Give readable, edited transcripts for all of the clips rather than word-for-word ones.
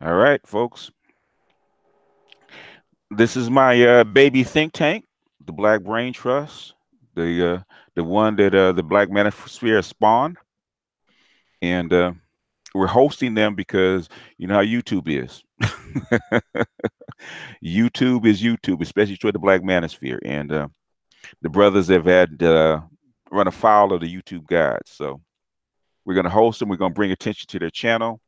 All right, folks. This is my baby think tank, the Black Brain Trust, the one that the Black Manosphere spawned, and we're hosting them because you know how YouTube is. YouTube is YouTube, especially toward the Black Manosphere, and the brothers have had run afoul of the YouTube gods. So we're going to host them. We're going to bring attention to their channel.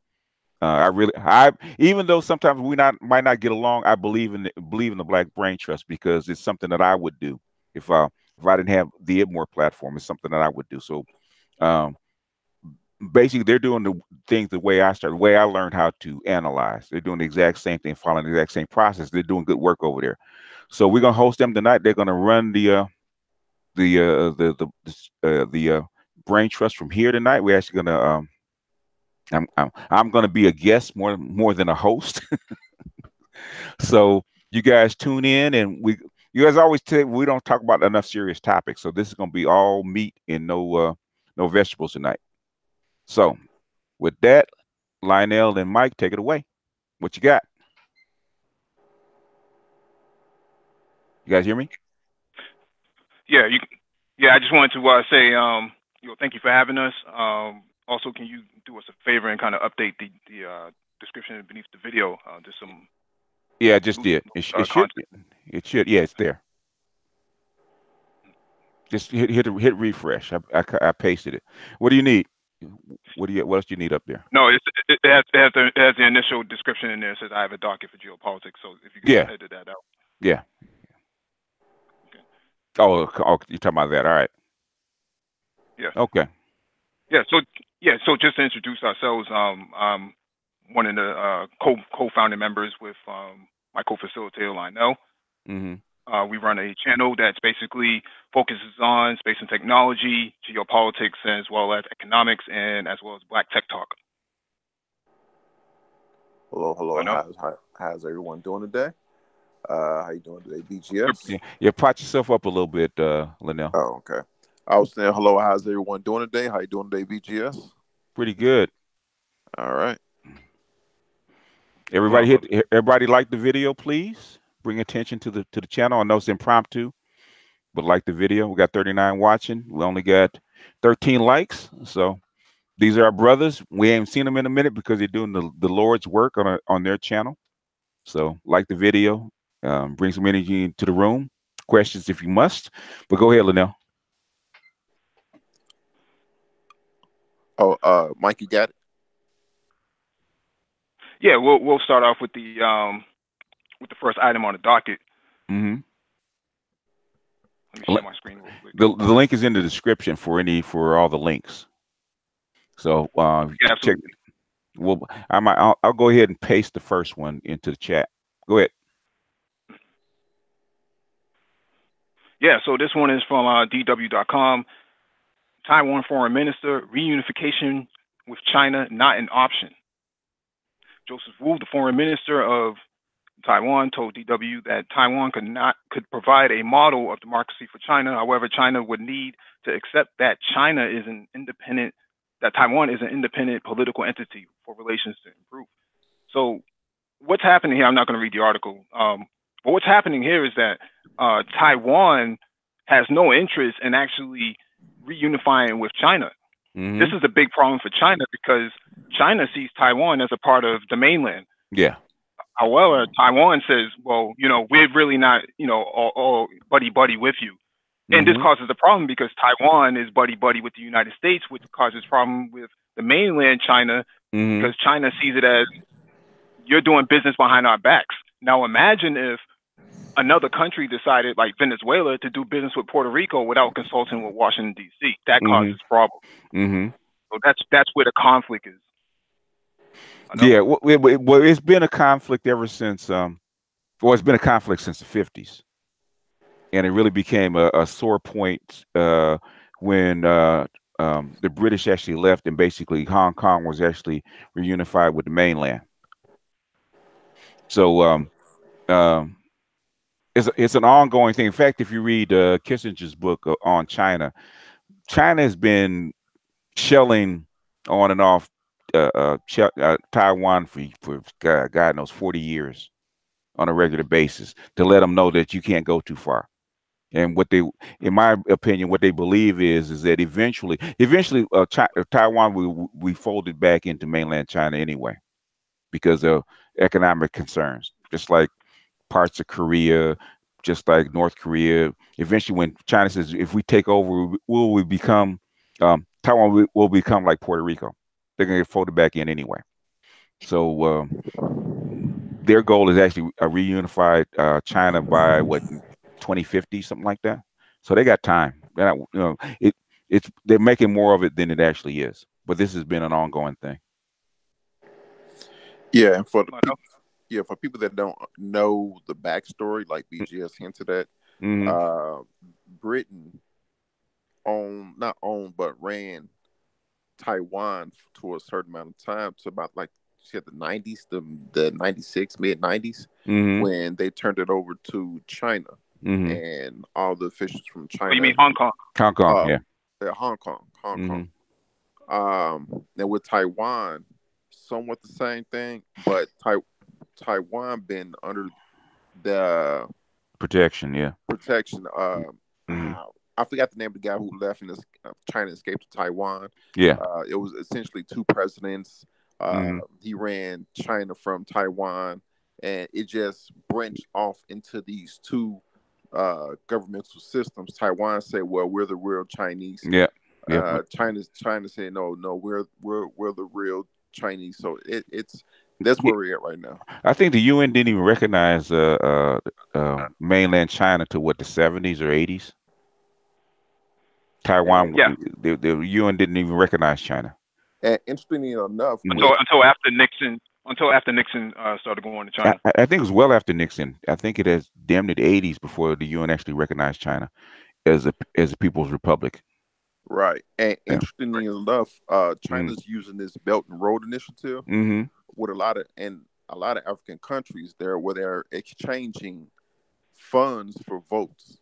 Even though sometimes we might not get along, I believe in the Black Brain Trust because it's something that I would do if I didn't have the IBMOR platform. It's something that I would do. So, um, basically, they're doing the things the way I started, the way I learned how to analyze. They're doing the exact same thing, following the exact same process. They're doing good work over there. So we're gonna host them tonight. They're gonna run the Brain Trust from here tonight. We're actually gonna I'm going to be a guest more than a host. So you guys tune in, and you guys always tell we don't talk about enough serious topics. So this is going to be all meat and no vegetables tonight. So with that, Lionel and Mike, take it away. What you got? You guys hear me? Yeah, yeah. I just wanted to say, thank you for having us. Also, can you do us a favor and kind of update the description beneath the video? There's some Yeah, I just loose did. It should. content. It should. Yeah, it's there. Just hit refresh. I pasted it. What do you need? What else do you need up there? No, it has the initial description in there. It says I have a docket for geopolitics. So if you could just Yeah, edit that out. yeah. Okay. Oh, you're talking about that. All right. Yeah. Okay. Yeah. So just to introduce ourselves, one of the co-founding members with my co-facilitator Lionel. Mm-hmm. We run a channel that's basically focuses on space and technology, geopolitics, as well as economics, and as well as Black tech talk. Hello, hello. Lionel? How's everyone doing today? How you doing today, Good. BGS? Yeah, pot yourself up a little bit, Linnell. Oh, okay. I was saying hello. How's everyone doing today? How you doing today, BGS? Pretty good. All right. Everybody Well, everybody like the video, please. Bring attention to the channel. I know it's impromptu, but like the video. We got 39 watching. We only got 13 likes. So these are our brothers. We ain't seen them in a minute because they're doing the Lord's work on their channel. So like the video. Bring some energy into the room. Questions if you must. But go ahead, Linnell. Oh, Mike, you got it. yeah, we'll start off with the first item on the docket. Mm-hmm. Let me share my screen real quick. The link is in the description for all the links. So Yeah, check. absolutely. Well, I'll go ahead and paste the first one into the chat. Go ahead. Yeah, so this one is from DW.com. Taiwan Foreign Minister, reunification with China not an option. Joseph Wu, the Foreign Minister of Taiwan, told DW that Taiwan could provide a model of democracy for China. However, China would need to accept that Taiwan is an independent political entity for relations to improve. So what's happening here? I'm not going to read the article, but what's happening here is that Taiwan has no interest in actually reunifying with China. Mm-hmm. This is a big problem for China because China sees Taiwan as a part of the mainland. Yeah. However, Taiwan says, well, we're really not, all buddy with you. And this Mm-hmm. causes a problem because Taiwan is buddy with the United States, which causes problem with the mainland China Mm-hmm. because China sees it as you're doing business behind our backs. Now imagine if another country decided, like Venezuela, to do business with Puerto Rico without consulting with Washington D.C. That Mm-hmm. causes problems. Mm-hmm. So that's where the conflict is. Yeah. Well, it's been a conflict ever since. Well, it's been a conflict since the 50s, and it really became a sore point when the British actually left, and basically Hong Kong was actually reunified with the mainland. So it's an ongoing thing. In fact, if you read Kissinger's book on China, China has been shelling on and off Taiwan for God knows 40 years on a regular basis to let them know that you can't go too far. And what they, in my opinion, what they believe is that eventually, Taiwan will be folded back into mainland China anyway because of economic concerns, just like parts of Korea, just like North Korea. Eventually, when China says, if we take over, will we become Taiwan will become like Puerto Rico? They're going to get folded back in anyway. So their goal is actually a reunified China by what 2050, something like that. So they got time. They're not, they're making more of it than it actually is. But this has been an ongoing thing. Yeah, and for for people that don't know the backstory, like BGS hinted at, Britain not owned, but ran Taiwan for a certain amount of time to about like the 90s, the 96, mid 90s, when they turned it over to China and all the officials from China. Oh, you mean Hong Kong? Hong Kong, yeah, Hong Kong. And with Taiwan, somewhat the same thing, but Taiwan been under the protection. I forgot the name of the guy who left and China escaped to Taiwan. Yeah. It was essentially two presidents. He ran China from Taiwan, and it just branched off into these two governmental systems. Taiwan said, "Well, we're the real Chinese." Yeah. China said, "No, we're the real Chinese." So that's where we're at right now. I think the UN didn't even recognize mainland China to what, the 70s or 80s. Taiwan, the UN didn't even recognize China. And interestingly enough, until after Nixon started going to China. I think it was well after Nixon. I think it has damn near the 80s before the UN actually recognized China as a People's Republic. Right. And interestingly enough, China's using this Belt and Road Initiative with a lot of African countries there where they're exchanging funds for votes.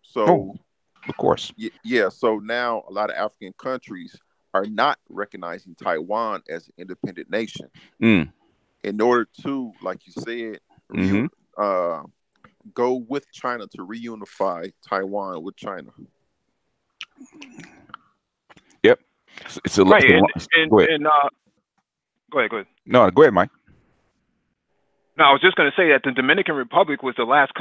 So, of course. Yeah. So now a lot of African countries are not recognizing Taiwan as an independent nation. In order to, like you said, go with China to reunify Taiwan with China. Yep. It's a right. Go ahead. Go ahead. No, go ahead, Mike. No, I was just going to say that the Dominican Republic was the last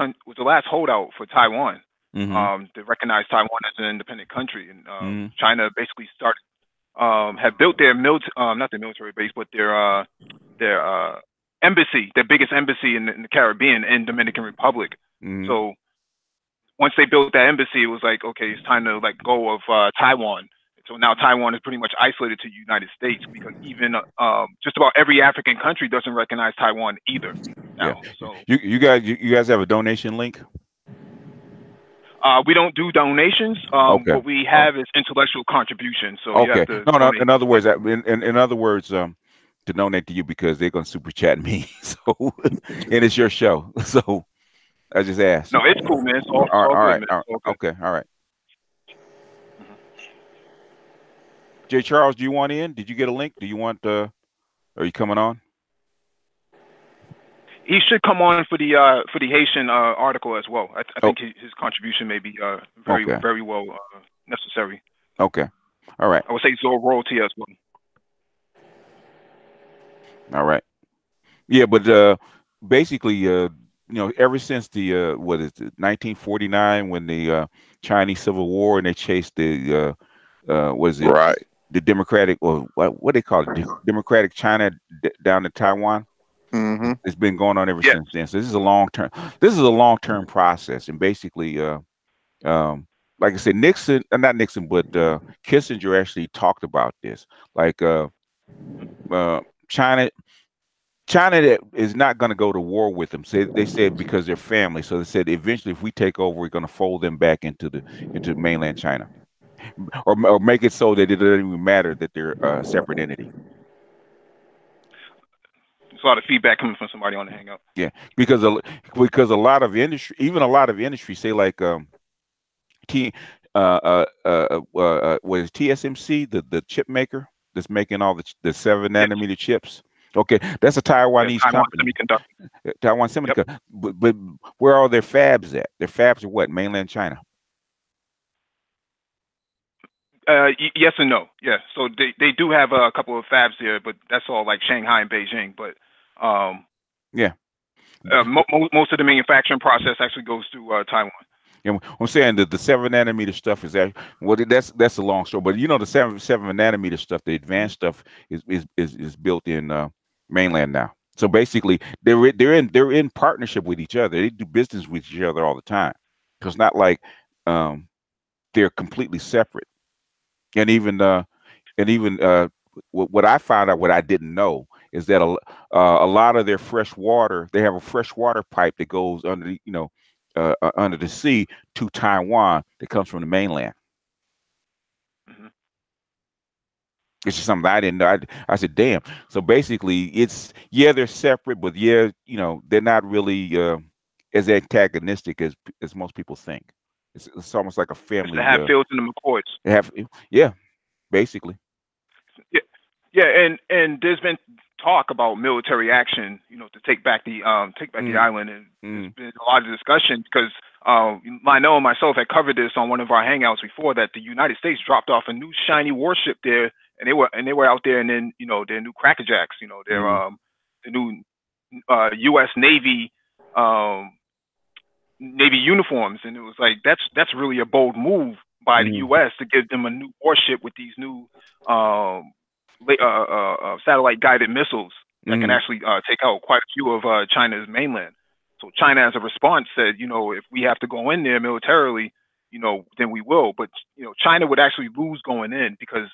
holdout for Taiwan to recognize Taiwan as an independent country, and China basically had built their not their military base, but their embassy, their biggest embassy in the Caribbean in Dominican Republic. So once they built that embassy, it was like, okay, it's time to let go of Taiwan. So now Taiwan is pretty much isolated to the United States because even just about every African country doesn't recognize Taiwan either. Now. Yeah. So you guys have a donation link? We don't do donations. What we have is intellectual contributions. So you have to donate. In other words, to donate to you because they're gonna super chat me. So and it's your show. So I just asked. No, it's cool, man. It's all right. All okay. All right. J. Charles, do you want in? Did you get a link? Do you want? Are you coming on? He should come on for the Haitian article as well. I think his contribution may be very well necessary. Okay. All right. I would say Zoro royalty as well. All right. Yeah, but basically, ever since the 1949 when the Chinese Civil War and they chased the the Democratic, or what they call it, Democratic China down to Taiwan. It's been going on ever since then. So this is a long term process, and basically, like I said, not Nixon, but Kissinger actually talked about this. Like China that is not going to go to war with them. They said because they're family. So they said eventually, if we take over, we're going to fold them back into mainland China, or make it so that it doesn't even matter that they're a separate entity. There's a lot of feedback coming from somebody on the Hangout. Yeah, because a lot of industry, even a lot of industry, say like was TSMC, the chip maker, that's making all the 7 nanometer Yes. chips? Okay, that's a Yes. Taiwanese Taiwan company. Semiconductor. Taiwan Yep. Semiconductor. But where are their fabs at? Their fabs are what? Mainland China. Yes and no. Yeah. So they do have a couple of fabs there, but that's all like Shanghai and Beijing. But um, Yeah. most of the manufacturing process actually goes to Taiwan. And I'm saying that the 7 nanometer stuff is that well, that's a long story. But you know, the seven nanometer stuff, the advanced stuff is built in mainland now. So basically, they're in partnership with each other. They do business with each other all the time. So it's not like um, they're completely separate. And even what I found out, what I didn't know, is that a lot of their fresh water, they have a fresh water pipe that goes under under the sea to Taiwan that comes from the mainland. Hmm. It's just something I didn't know. I said, damn. So basically, it's yeah, they're separate, but yeah, they're not really as antagonistic as most people think. It's almost like a It's the family. Hatfields and the McCoys. They have, yeah, basically. Yeah, yeah, and there's been talk about military action, to take back the Mm, island, and there's mm, been a lot of discussion because I know myself had covered this on one of our hangouts before that the United States dropped off a new shiny warship there, and they were out there, and then their new crackerjacks, their mm, the new U.S. Um, Navy uniforms, and it was like that's really a bold move by the mm, U.S. to give them a new warship with these new um, satellite guided missiles that can mm. actually take out quite a few of China's mainland. So China, as a response, said, if we have to go in there militarily, then we will. But China would actually lose going in because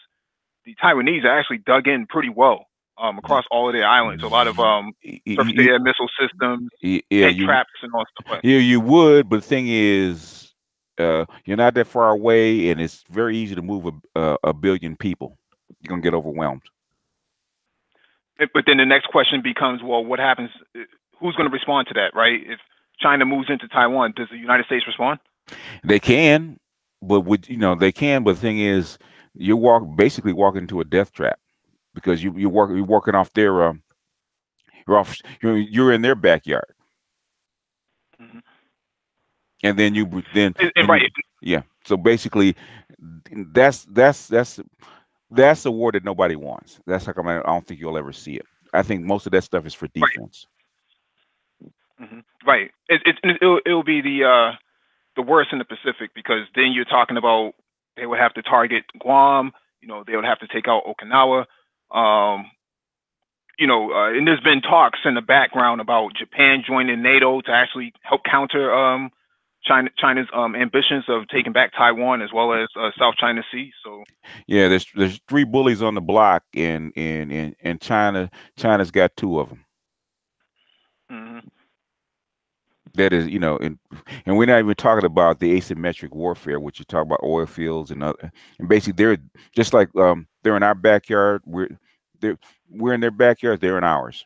the Taiwanese are actually dug in pretty well across all of their islands. A lot of surface to air missile systems, Yeah, tank traps, and all stuff like. yeah, you would, but the thing is, you're not that far away, and it's very easy to move a billion people. You're gonna get overwhelmed. But then the next question becomes, well, what happens? Who's going to respond to that, right? If China moves into Taiwan, does the United States respond? They can, but they can, but the thing is, basically walking into a death trap because you're working off their you're in their backyard, Hmm. and then you then And then you right, yeah. So basically, that's that's that's that's a war that nobody wants. That's how come I don't think you'll ever see it. I think most of that stuff is for right, defense. right. It'll be the worst in the Pacific because then you're talking about they would have to target Guam. They would have to take out Okinawa. Um, and there's been talks in the background about Japan joining NATO to actually help counter China's ambitions of taking back Taiwan as well as South China Sea. So Yeah, there's three bullies on the block, and China's got two of them. mhm. That is, and we're not even talking about the asymmetric warfare, which you talk about oil fields and basically they're just like they're in our backyard. They're we're in their backyard. They're in ours.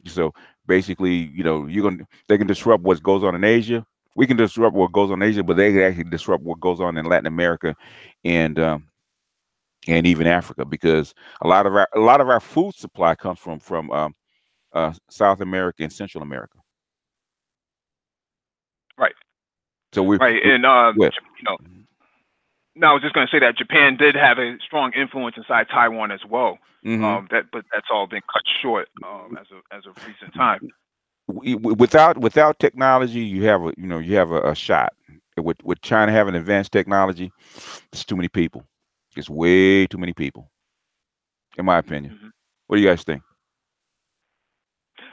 So basically, they can disrupt what goes on in Asia. We can disrupt what goes on in Asia, but they can actually disrupt what goes on in Latin America and and even Africa because a lot of our food supply comes from South America and Central America. Right, So we're right, we, and yeah. no, I was just going to say that Japan did have a strong influence inside Taiwan as well. Hmm. But that's all been cut short as of recent time. Without technology, you have a shot. With China having advanced technology, it's too many people. It's way too many people, in my opinion. Hmm. What do you guys think?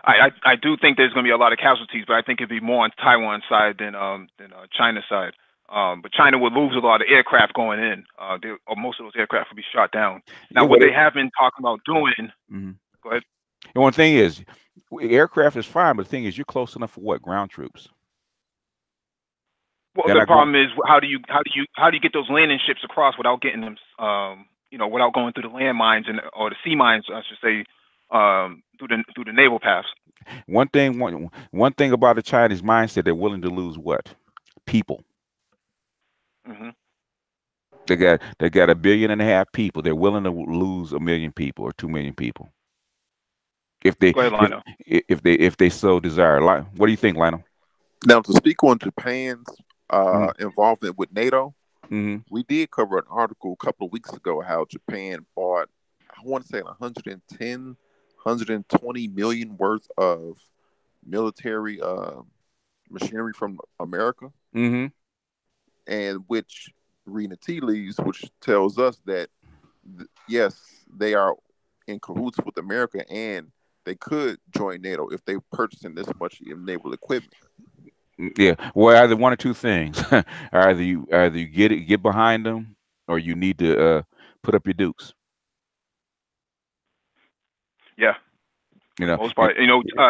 I do think there's going to be a lot of casualties, but I think it'd be more on Taiwan's side than China's side. But China would lose a lot of aircraft going in. Or most of those aircraft would be shot down. Now, Yeah, what what? they have been talking about doing. Mhm. Go ahead. And one thing is, aircraft is fine, but the thing is, you're close enough for what? Ground troops. Well, They're the not going. problem is how do you get those landing ships across without getting them, without going through the land mines or the sea mines, I should say, through the naval paths. One thing about the Chinese mindset, they're willing to lose what? People. Hmm. They got 1.5 billion people. They're willing to lose 1 million people or 2 million people if they Go ahead, if Lionel. if they so desire. What do you think, Lionel? Now, to speak on Japan's Mm-hmm. involvement with NATO, Mm-hmm. we did cover an article a couple of weeks ago how Japan bought, I want to say, 110, 120 million worth of military machinery from America, Mm-hmm. and which reading the tea leaves, which tells us that yes, they are in cahoots with America, and they could join NATO if they purchasing this much naval equipment. Yeah. Well, either one or two things. either you get behind them, or you need to put up your dukes. Yeah, You for the know. most part,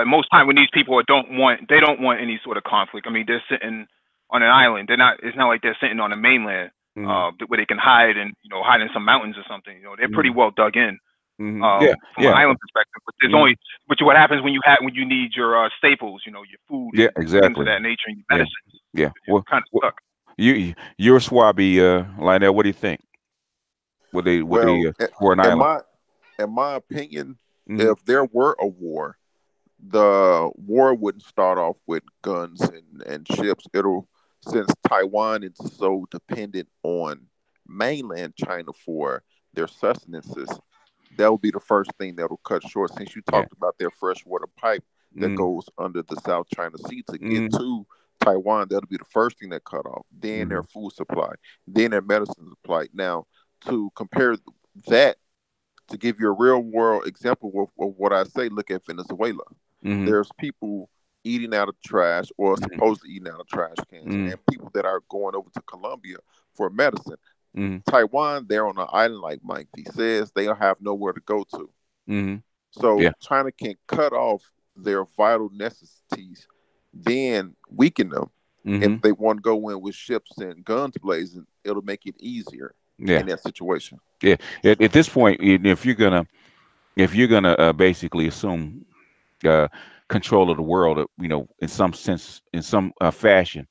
most time when these people they don't want any sort of conflict. I mean, they're sitting on an island. They're not. It's not like they're sitting on a mainland, Mm-hmm. where they can hide and hide in some mountains or something. They're pretty Mm-hmm. well dug in. Mm-hmm. Yeah. From an Yeah. island perspective. But there's Mm-hmm. only, but what happens when you need your staples, your food Yeah. and things of Exactly. that nature and your Yeah. medicines, Yeah. you're Well, kind of well stuck. you're a Swabby, Lionel. What do you think? Would they Well, for an in island? my opinion, Mm-hmm. if there were a war, the war wouldn't start off with guns and ships. It'll, since Taiwan is so dependent on mainland China for their sustenances, that will be the first thing that will cut short. Since you Yeah. talked about their freshwater pipe that Mm-hmm. goes under the South China Sea to get Mm-hmm. to Taiwan, that'll be the first thing that cut off. Then Mm-hmm. their food supply, then their medicine supply. Now, to compare that, to give you a real world example of what I say, look at Venezuela. Mm-hmm. There's people eating out of trash or Mm-hmm. supposedly eating out of trash cans, Mm-hmm. and people that are going over to Colombia for medicine. Mm-hmm. Taiwan, they're on an island, like Mike V says, they don't have nowhere to go to. Mm-hmm. So Yeah. China can cut off their vital necessities, then weaken them. And Mm-hmm. if they want to go in with ships and guns blazing, it'll make it easier Yeah. in that situation. Yeah. At this point, if you're gonna basically assume uh, control of the world, in some sense, in some fashion,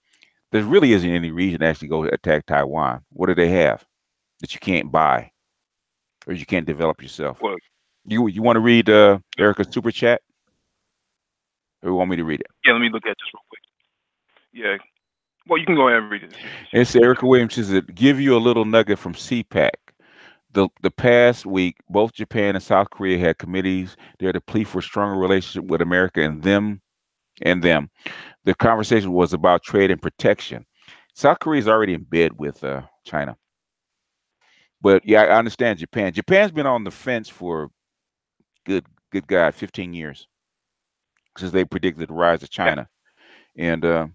there really isn't any reason to actually go attack Taiwan. What do they have that you can't buy or you can't develop yourself? Well, You want to read yeah, Erica's super chat, or you want me to read it? yeah. Let me look at this real quick. Yeah. Well, you can go ahead and read it. It's Erica Williams. She said, "Give you a little nugget from CPAC. The past week, both Japan and South Korea had committees there to plead for a stronger relationship with America and them. The conversation was about trade and protection. South Korea is already in bed with China, but yeah, I understand Japan. Japan's been on the fence for good good God, 15 years since they predicted the rise of Yeah. China. And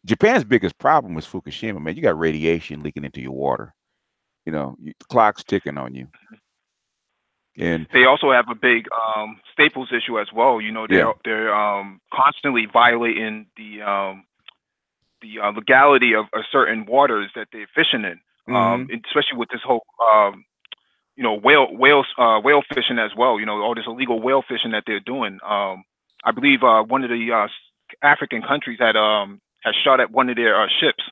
Japan's biggest problem was Fukushima. Man, you got radiation leaking into your water. The clock's ticking on you. And They also have a big staples issue as well. yeah. They're constantly violating the legality of certain waters that they're fishing in, Mm-hmm. especially with this whole whale fishing as well. All this illegal whale fishing that they're doing. I believe one of the African countries had shot at one of their ships.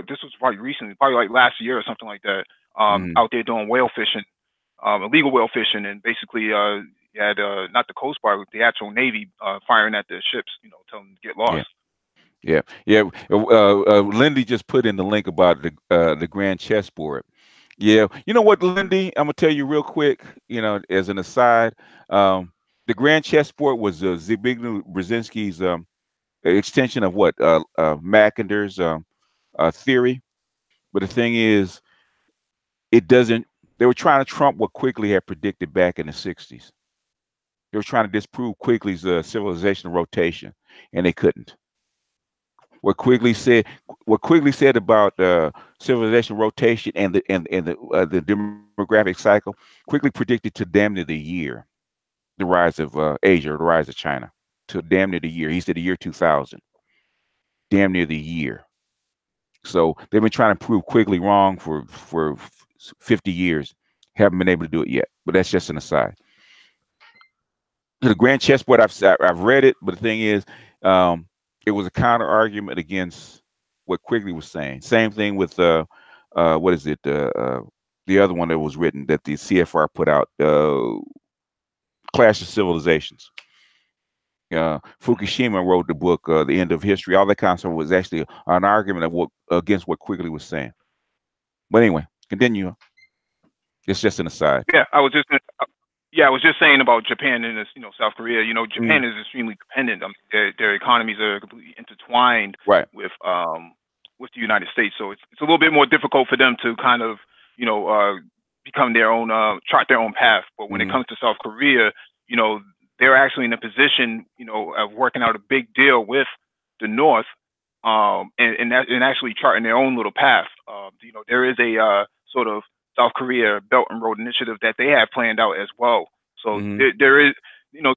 This was probably recently, probably like last year or something like that. Mm-hmm. Out there doing whale fishing, illegal whale fishing, and basically you had not the Coast Guard, the actual Navy firing at their ships. Telling them to get lost. Yeah. Yeah. Yeah. Lindy just put in the link about the grand chessboard. Yeah. You know what, Lindy? I'm gonna tell you real quick. As an aside, um, the grand chessboard was Zbigniew Brzezinski's extension of what Mackinder's theory. But the thing is, it doesn't. They were trying to trump what Quigley had predicted back in the '60s. They were trying to disprove Quigley's civilizational rotation, and they couldn't. What Quigley said, what Quigley said about civilization rotation and the demographic cycle, Quigley predicted to damn near the year the rise of Asia or the rise of China, to damn near the year. He said the year 2000, damn near the year. So they've been trying to prove Quigley wrong for 50 years, haven't been able to do it yet. But that's just an aside. The Grand Chessboard, I've read it, but the thing is, it was a counter argument against what Quigley was saying. Same thing with what is it? The other one that was written that the CFR put out, Clash of Civilizations. Fukushima wrote the book, The End of History. All that kind of stuff was actually an argument of what against what Quigley was saying. But anyway, continue. It's just an aside. Yeah, I was just saying about Japan and South Korea. Japan is extremely dependent. I mean, their economies are completely intertwined Right. with the United States. So it's a little bit more difficult for them to kind of become their own, chart their own path. But when it comes to South Korea, they're actually in a position of working out a big deal with the North, and actually charting their own little path. There is a sort of South Korea Belt and Road Initiative that they have planned out as well. So there is a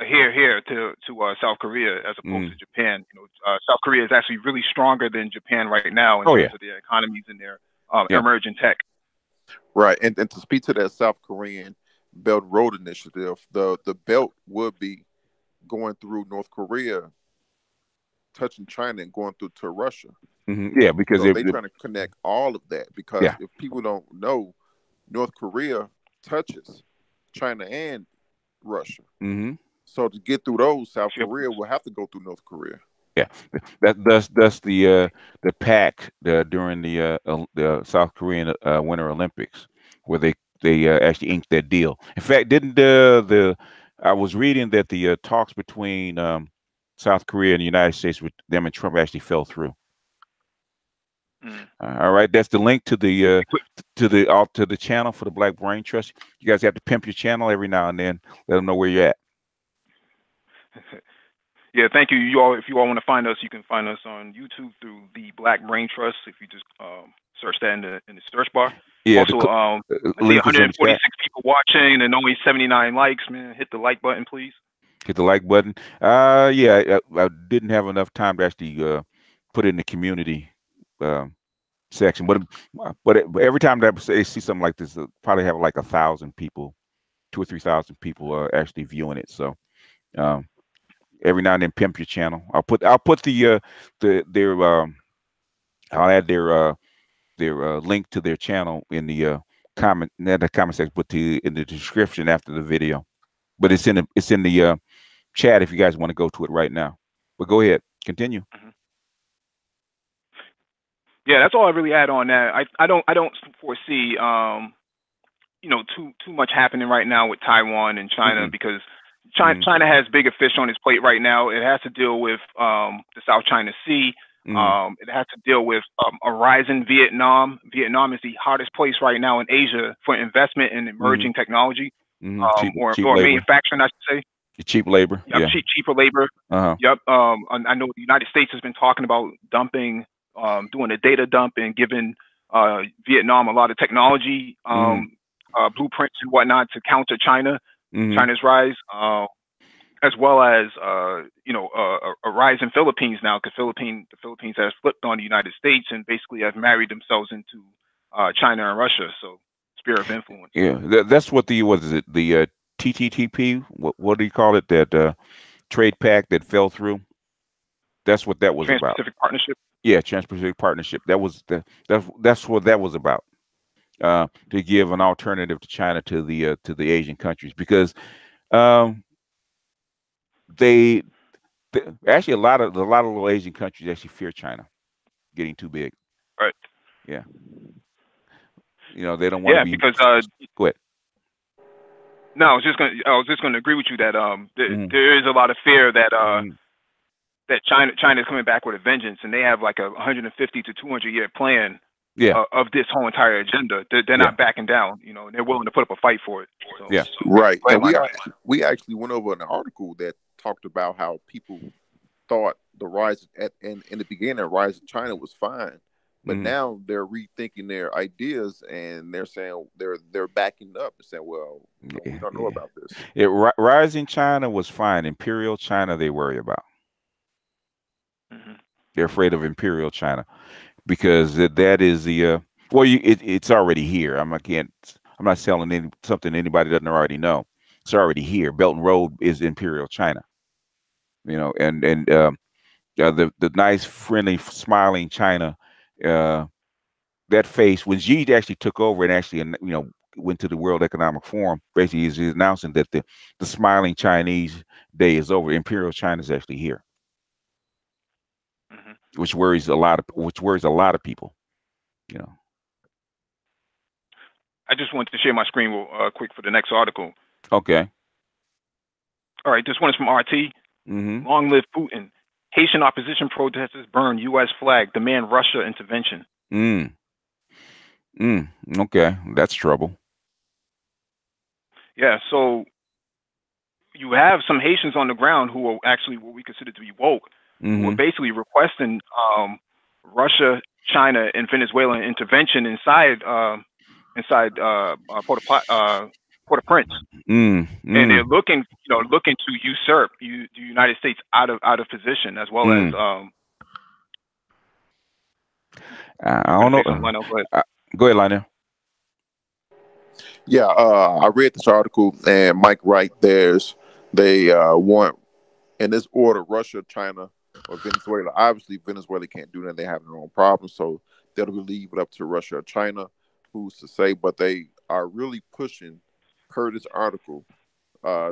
here to South Korea as opposed to Japan. South Korea is actually really stronger than Japan right now in terms of their economies and their emerging tech. Right, and to speak to that South Korean Belt and Road Initiative, the belt would be going through North Korea, touching China, and going through to Russia. Yeah, because so they're trying to connect all of that. Because if people don't know, North Korea touches China and Russia. So to get through those, South Korea will have to go through North Korea. Yeah, that's the pact during the South Korean Winter Olympics, where they actually inked that deal. In fact, didn't I was reading that the talks between South Korea and the United States with them and Trump actually fell through. All right, that's the link to the channel for the Black Brain Trust. You guys have to pimp your channel every now and then. Let them know where you're at. Yeah, thank you. If you all want to find us, you can find us on YouTube through the Black Brain Trust. If you just search that in the search bar. Yeah. Also, I see 146 people watching and only 79 likes. Man, hit the like button, please. Hit the like button. Yeah, I didn't have enough time to actually put it in the community section, but every time that they see something like this, probably have like 1,000 people, 2,000 or 3,000 people actually viewing it. So. Every now and then, pimp your channel. I'll put I'll add their link to their channel in the comment section, but in the description after the video. But it's in the chat if you guys want to go to it right now. But go ahead, continue. Yeah, that's all I really add on that. I don't foresee too much happening right now with Taiwan and China because China has bigger fish on its plate right now. It has to deal with the South China Sea. It has to deal with a rising Vietnam. Vietnam is the hottest place right now in Asia for investment in emerging technology cheap or manufacturing, I should say. Cheap labor. Yep, yeah. Cheaper labor. Yep. I know the United States has been talking about dumping, doing a data dump and giving Vietnam a lot of technology blueprints and whatnot to counter China's rise, as well as a rise in Philippines now, because the Philippines has flipped on the United States and basically have married themselves into China and Russia. So sphere of influence. Yeah, that's what the TTTP. What do you call it? That trade pact that fell through. That's what that was about. Trans-Pacific Partnership. Yeah, Trans-Pacific Partnership. That's what that was about. To give an alternative to China to the Asian countries, because they actually a lot of little Asian countries actually fear China getting too big. Right. Yeah. They don't want to be. Because go ahead. No, I was just going to agree with you that there is a lot of fear that that China is coming back with a vengeance, and they have like a 150 to 200 year plan. Of this whole entire agenda. They're not backing down, and they're willing to put up a fight for it. So, right. And we actually went over an article that talked about how people thought the rise in the beginning, rise of China was fine, but now they're rethinking their ideas and they're saying they're backing up and saying, well, we don't know about this. Rising China was fine. Imperial China they worry about. They're afraid of Imperial China. Because that is the it's already here. I'm not selling something anybody doesn't already know. It's already here. Belt and Road is Imperial China. And the nice, friendly, smiling China uh, that face when Xi actually took over and actually, went to the World Economic Forum. Basically, he's announcing that the smiling Chinese day is over. Imperial China is actually here, Hmm. which worries a lot of people. You know. I just wanted to share my screen real quick for the next article. Okay. All right, this one is from RT. Mm-hmm. Long live Putin. Haitian opposition protesters burn U.S. flag, demand Russia intervention. Mm. Mm. Okay, that's trouble. Yeah, so you have some Haitians on the ground who are actually what we consider to be woke, who are Mm-hmm. basically requesting Russia, China, and Venezuelan intervention inside Port-au-Prince, Mm. and they're Mm. looking to usurp the United States out of position, as well as Mm. I you were don't going to know. say something, Lionel, but Go ahead, Lionel. Yeah, I read this article, and Mike Wright, they want in this order Russia, China, or Venezuela. Obviously, Venezuela can't do that; they have their own problems, so they'll leave it up to Russia or China, who's to say. But they are really pushing, per this article.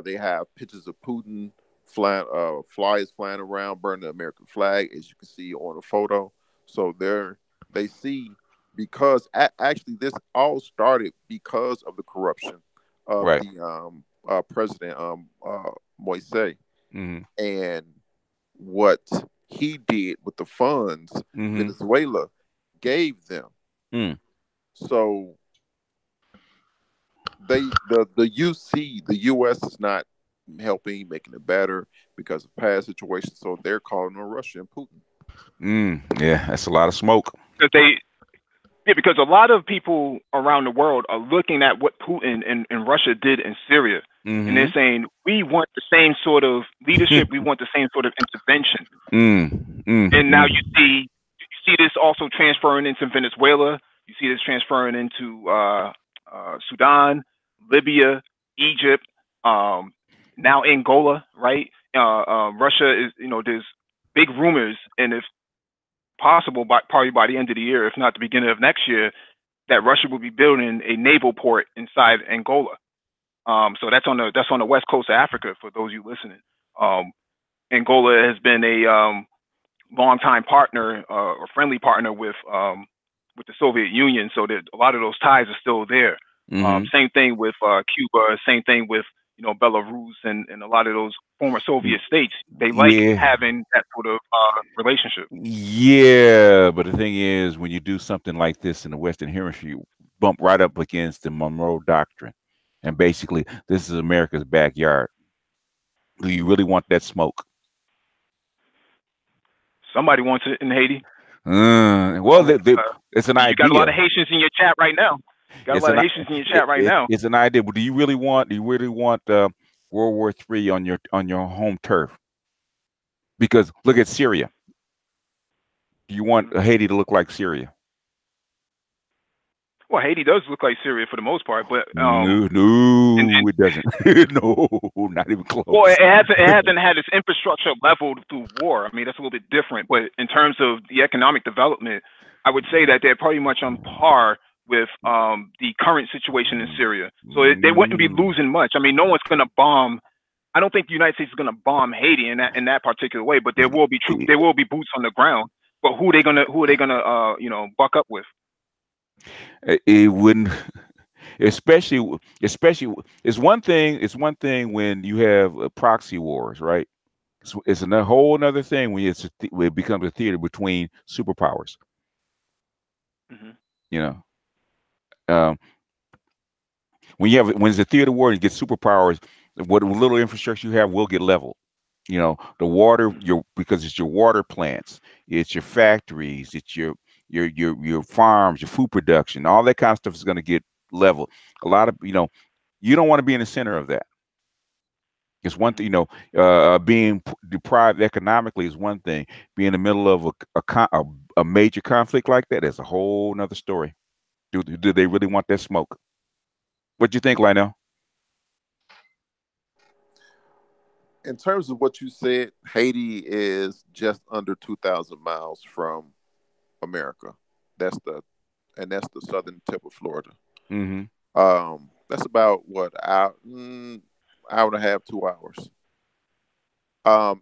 They have pictures of Putin flyers flying around, burning the American flag, as you can see on the photo. So they see because actually this all started because of the corruption of Right. the president Moise, Mm-hmm. and what he did with the funds Mm-hmm. Venezuela gave them. Mm. So the UC the US is not helping making it better because of past situations. So they're calling on Russia and Putin. Mm. Yeah, that's a lot of smoke. because they yeah, because a lot of people around the world are looking at what Putin and Russia did in Syria, and Mm-hmm. they're saying we want the same sort of leadership, we want the same sort of intervention. Mm. Mm. And now Mm. you see this also transferring into Venezuela. You see this transferring into Sudan, Libya, Egypt, um, now Angola, right? Russia is, there's big rumors, and if possible, probably by the end of the year, if not the beginning of next year, that Russia will be building a naval port inside Angola. So that's on the west coast of Africa. For those of you listening, Angola has been a longtime partner or friendly partner with the Soviet Union, so that a lot of those ties are still there. Mm-hmm. Same thing with Cuba. Same thing with Belarus and a lot of those former Soviet states. They like Yeah. having that sort of relationship. Yeah, but the thing is, when you do something like this in the Western Hemisphere, you bump right up against the Monroe Doctrine, and basically, this is America's backyard. Do you really want that smoke? Somebody wants it in Haiti. Well, Someone, it's an you got a lot idea. of Haitians in your chat right now. Got a It's lot an of Haitians in your chat right now. it's an idea. But do you really want World War III on your home turf? Because look at Syria. Do you want Mhm. Haiti to look like Syria? Well, Haiti does look like Syria for the most part, but No, and no, it doesn't. No, not even well, close. it hasn't had its infrastructure leveled through war. I mean, that's a little bit different. But in terms of the economic development, I would say that they're pretty much on par with the current situation in Syria. So they wouldn't be Mm. losing much. I mean, no one's going to bomb. I don't think the United States is going to bomb Haiti in that particular way. But there will be there will be boots on the ground. But who are they gonna buck up with? It wouldn't, especially it's one thing when you have proxy wars, right? It's a whole another thing when it becomes a theater between superpowers. Hmm. You know, um, when it's a theater war and you get superpowers, what little infrastructure you have will get leveled. The water, Hmm. because it's your water plants, it's your factories, it's your farms, your food production, all that kind of stuff is going to get leveled. A lot of you don't want to be in the center of that. It's one thing, Hmm. being deprived economically is one thing. Being in the middle of a major conflict like that is a whole nother story. Do they really want that smoke? What do you think, Lionel? In terms of what you said, Haiti is just under 2,000 miles from America. That's the that's the southern tip of Florida. Mm-hmm. That's about what hour and a half, 2 hours.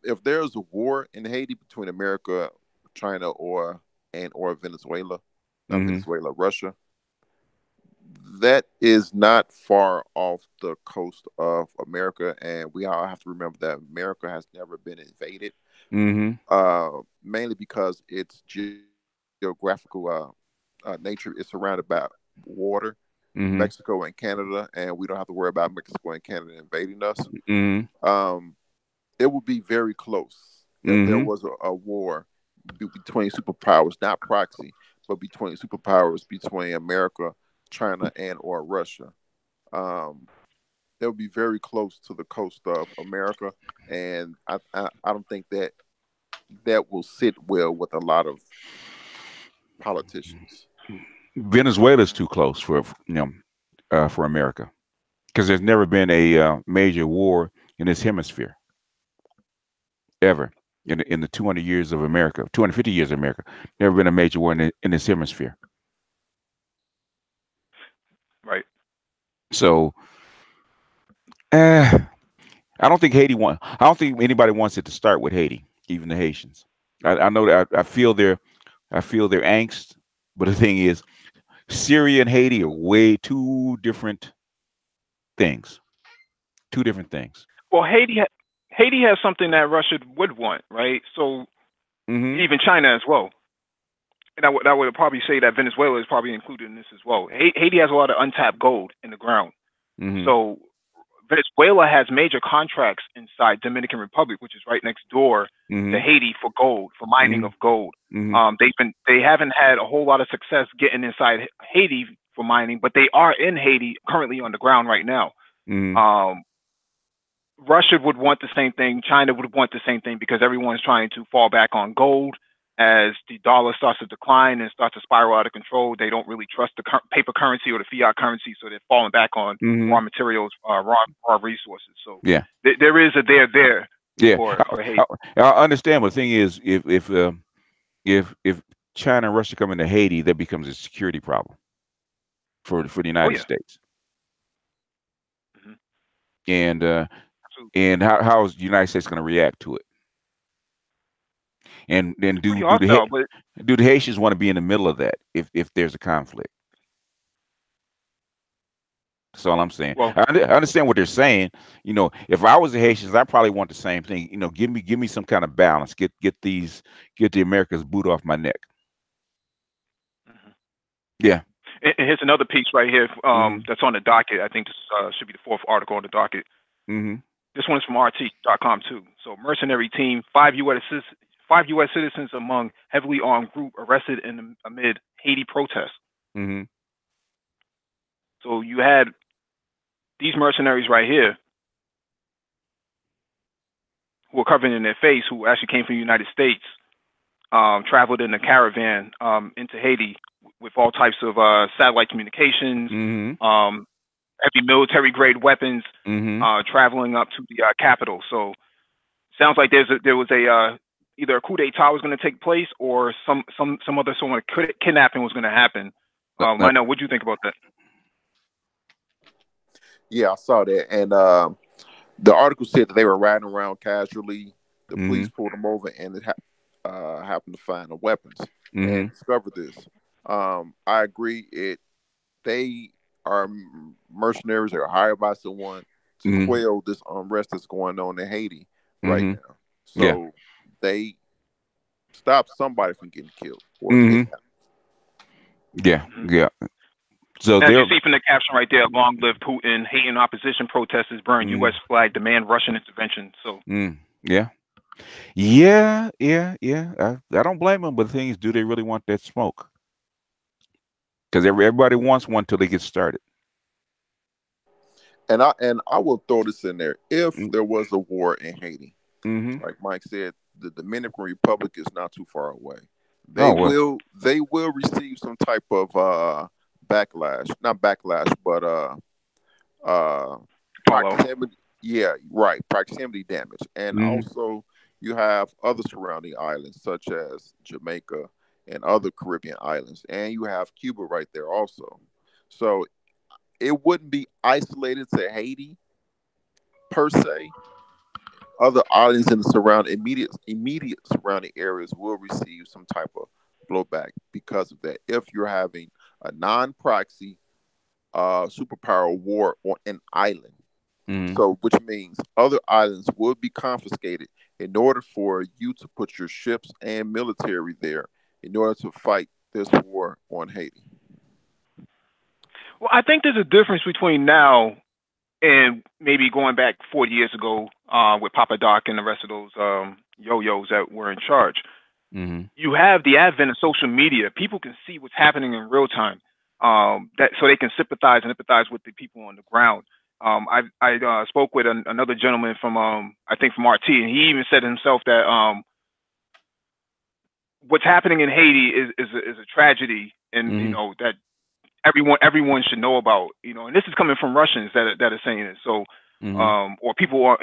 If there's a war in Haiti between America, China, or Venezuela, not Mm-hmm. Venezuela, Russia, that is not far off the coast of America, and we all have to remember that America has never been invaded, Mm-hmm. mainly because its geographical nature is surrounded by water, Mm-hmm. Mexico and Canada, and we don't have to worry about Mexico and Canada invading us. Mm-hmm. Um, it would be very close if there Mm-hmm. was a war between superpowers, not proxy, but between superpowers, between America, China, and or Russia. Um, it would be very close to the coast of America, and I don't think that that will sit well with a lot of politicians. Venezuela's too close for for America because there's never been a major war in this hemisphere ever in the 200 years of America, 250 years of America. Never been a major war in this hemisphere. Right. So, uh, I don't think Haiti want. I don't think anybody wants it to start with Haiti, even the Haitians. I know that I feel their angst, but the thing is, Syria and Haiti are way two different things. Two different things. Well, Haiti has something that Russia would want, right? So Mm-hmm. even China as well. And I would probably say that Venezuela is probably included in this as well. Haiti has a lot of untapped gold in the ground. Mm-hmm. So Venezuela has major contracts inside Dominican Republic, which is right next door to Mm-hmm. Haiti for gold, for mining Mm-hmm. of gold. Mm-hmm. They haven't had a whole lot of success getting inside Haiti for mining, but they are in Haiti currently on the ground right now. Mm-hmm. Um, Russia would want the same thing. China would want the same thing because everyone's trying to fall back on gold as the dollar starts to decline and starts to spiral out of control. They don't really trust the paper currency or the fiat currency, so they're falling back on Mm-hmm. raw materials, raw resources. So Yeah. there is a there Yeah. for Haiti. I understand, but the thing is, if China and Russia come into Haiti, that becomes a security problem for the Oh United yeah, States. hmm And absolutely. how is the United States going to react to it? And then Pretty hostile, but do the Haitians want to be in the middle of that if there's a conflict? That's all I'm saying. well, I understand what they're saying. If I was the Haitians, I probably want the same thing. Give me some kind of balance. Get the America's boot off my neck. mhm. Yeah. And here's another piece right here Mm-hmm. that's on the docket. I think this should be the fourth article on the docket. Mm-hmm. This one is from RT.com too. So, mercenary team, five U.S. citizens among heavily armed group arrested amid Haiti protests. Mm-hmm. So you had these mercenaries right here who were covered in their face, who actually came from the United States, traveled in a caravan into Haiti with all types of satellite communications, Mm-hmm. heavy military grade weapons, Mm-hmm. traveling up to the capital. So sounds like there was a either a coup d'état was going to take place or some other sort of kidnapping was going to happen. I know. What do you think about that? Yeah, I saw that, and the article said that they were riding around casually. The Mm-hmm. police pulled them over, and happened to find the weapons Mm-hmm. and discovered this. I agree. They are mercenaries that are hired by someone to Mm-hmm. quell this unrest that's going on in Haiti right Mm-hmm. now. Yeah. So they stop somebody from getting killed or Mm-hmm. kidnapped. Yeah. hmm Yeah. So As you they're see from the caption right there, "Long live Putin." Haitian opposition protesters burn mm, U.S. flag, demand Russian intervention. So, yeah. Yeah, yeah, yeah. I don't blame them, but the thing is, do they really want that smoke? Because everybody wants one till they get started. And I will throw this in there. If Mm, there was a war in Haiti, mm-hmm. like Mike said, the Dominican Republic is not too far away. They Oh well. will receive some type of backlash, not backlash, but uh follow. proximity. Yeah, right, proximity damage, and Mm-hmm. also you have other surrounding islands such as Jamaica and other Caribbean islands, and you have Cuba right there also. So it wouldn't be isolated to Haiti per se. Other islands in the immediate surrounding areas will receive some type of blowback because of that. If you're having a non-proxy superpower war on an island, so which means other islands would be confiscated in order for you to put your ships and military there in order to fight this war on Haiti. Well, I think there's a difference between now and maybe going back 40 years ago with Papa Doc and the rest of those yo-yos that were in charge. You have the advent of social media. People can see what's happening in real time, that so they can sympathize and empathize with the people on the ground. I spoke with another gentleman from I think from RT, and he even said himself that what's happening in Haiti is a tragedy, and you know that everyone should know about. You know, and this is coming from Russians that are saying it. So. Or people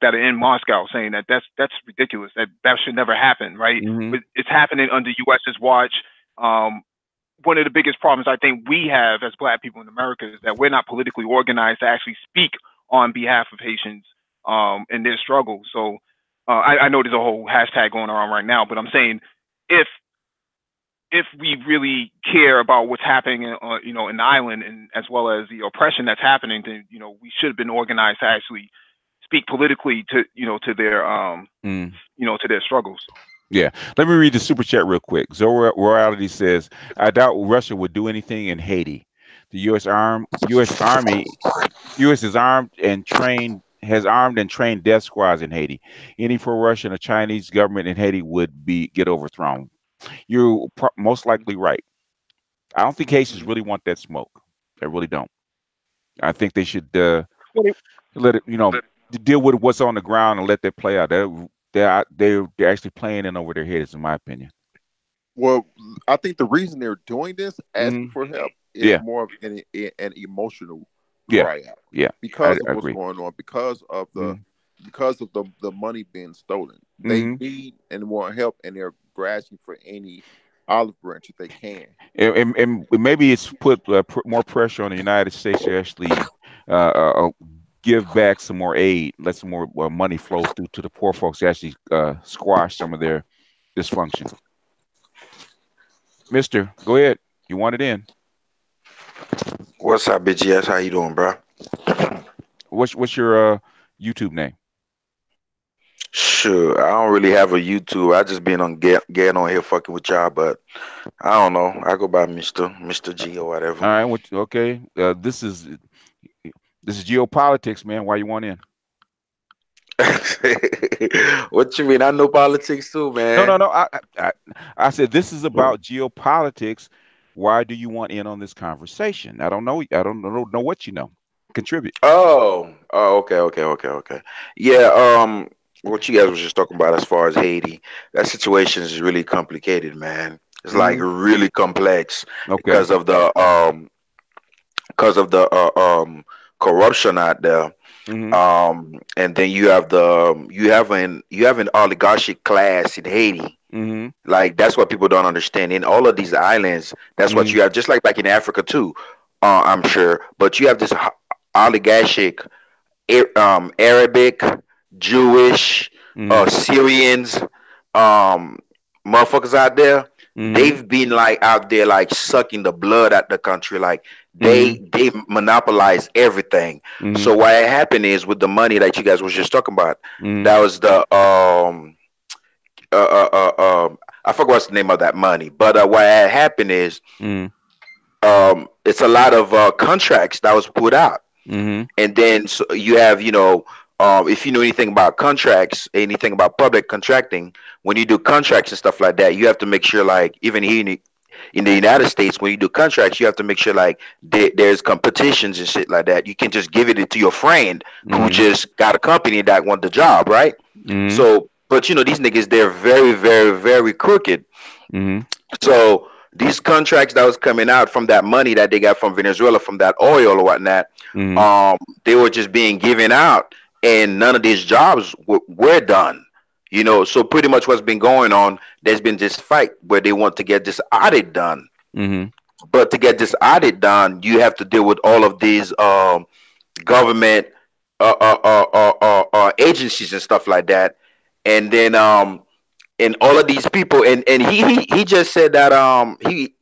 that are in Moscow saying that that's ridiculous. That should never happen, right? But it's happening under U.S.'s watch. One of the biggest problems I think we have as Black people in America is that we're not politically organized to actually speak on behalf of Haitians in their struggle. So I know there's a whole hashtag going around right now, but I'm saying if we really care about what's happening, you know, in the island, and as well as the oppression that's happening, then you know we should have been organized to actually speak politically to to their you know, to their struggles. Yeah, let me read the super chat real quick. Zoro Royalty says, "I doubt Russia would do anything in Haiti. The U.S. Army, U.S. is armed and trained." Has armed and trained death squads in Haiti. Any pro-Russian or Chinese government in Haiti would get overthrown. You're most likely right. I don't think Haitians really want that smoke. I really don't. I think they should let it, deal with what's on the ground and let that play out. They're actually playing in over their heads, in my opinion. Well, I think the reason they're doing this, asking for help, is more of an emotional cry out. Yeah, because of what's going on, because of the money being stolen. They need and want help, and they're grasping for any olive branch that they can. And maybe it's put more pressure on the United States to actually give back some more aid, let some more money flow through to the poor folks to actually squash some of their dysfunction. Mister, go ahead. You want it in? What's up, BGS? How you doing, bro? What's your YouTube name? Sure, I don't really have a YouTube. I just been on getting on here fucking with y'all, but I don't know. I go by Mr. G or whatever. All right, okay. This is geopolitics, man. Why you want in? What you mean? I know politics too, man. No. I said this is about geopolitics. Why do you want in on this conversation? I don't know. I don't know what you know. Contribute. Oh, okay. Yeah. What you guys was just talking about as far as Haiti, that situation is really complicated, man. It's like really complex because of the corruption out there. And then you have an oligarchic class in Haiti. Like that's what people don't understand. In all of these islands, that's what you have, just like back in Africa too, I'm sure. But you have this oligarchic Arabic, Jewish, Syrians, motherfuckers out there. They've been like out there like sucking the blood out the country. Like they monopolize everything. So what happened is with the money that you guys was just talking about, that was the I forgot what's the name of that money, but what had happened is it's a lot of contracts that was put out. And then so you have, if you know anything about contracts, anything about public contracting, when you do contracts and stuff like that, you have to make sure, like, even here in the United States, when you do contracts, you have to make sure, like, there's competitions and shit like that. You can just give it to your friend who just got a company that want the job, right? So, but these niggas, they're very, very, very crooked. So these contracts that was coming out from that money that they got from Venezuela, from that oil or whatnot, they were just being given out, and none of these jobs were done. You know, so pretty much what's been going on, there's been this fight where they want to get this audit done. Mm-hmm. But to get this audit done, you have to deal with all of these government agencies and stuff like that. And then and all of these people, and he just said that he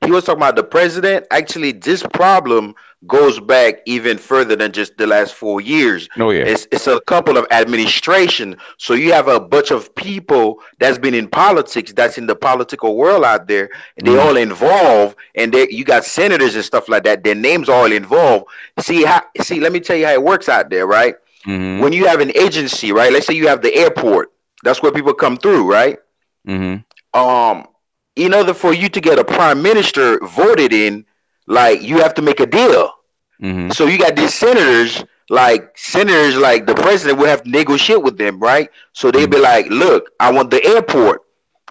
was talking about the president. Actually, this problem goes back even further than just the last 4 years. Oh yeah. It's a couple of administration. So you have a bunch of people that's been in politics, that's in the political world out there, and they all involved, and you got senators and stuff like that. Their names are all involved. See, let me tell you how it works out there, right? Mm-hmm. When you have an agency, right? Let's say you have the airport. That's where people come through, right? Mm-hmm. In order for you to get a prime minister voted in, like you have to make a deal. Mm-hmm. So you got these senators like the president will have to negotiate with them, right? So they'll be like, look, I want the airport,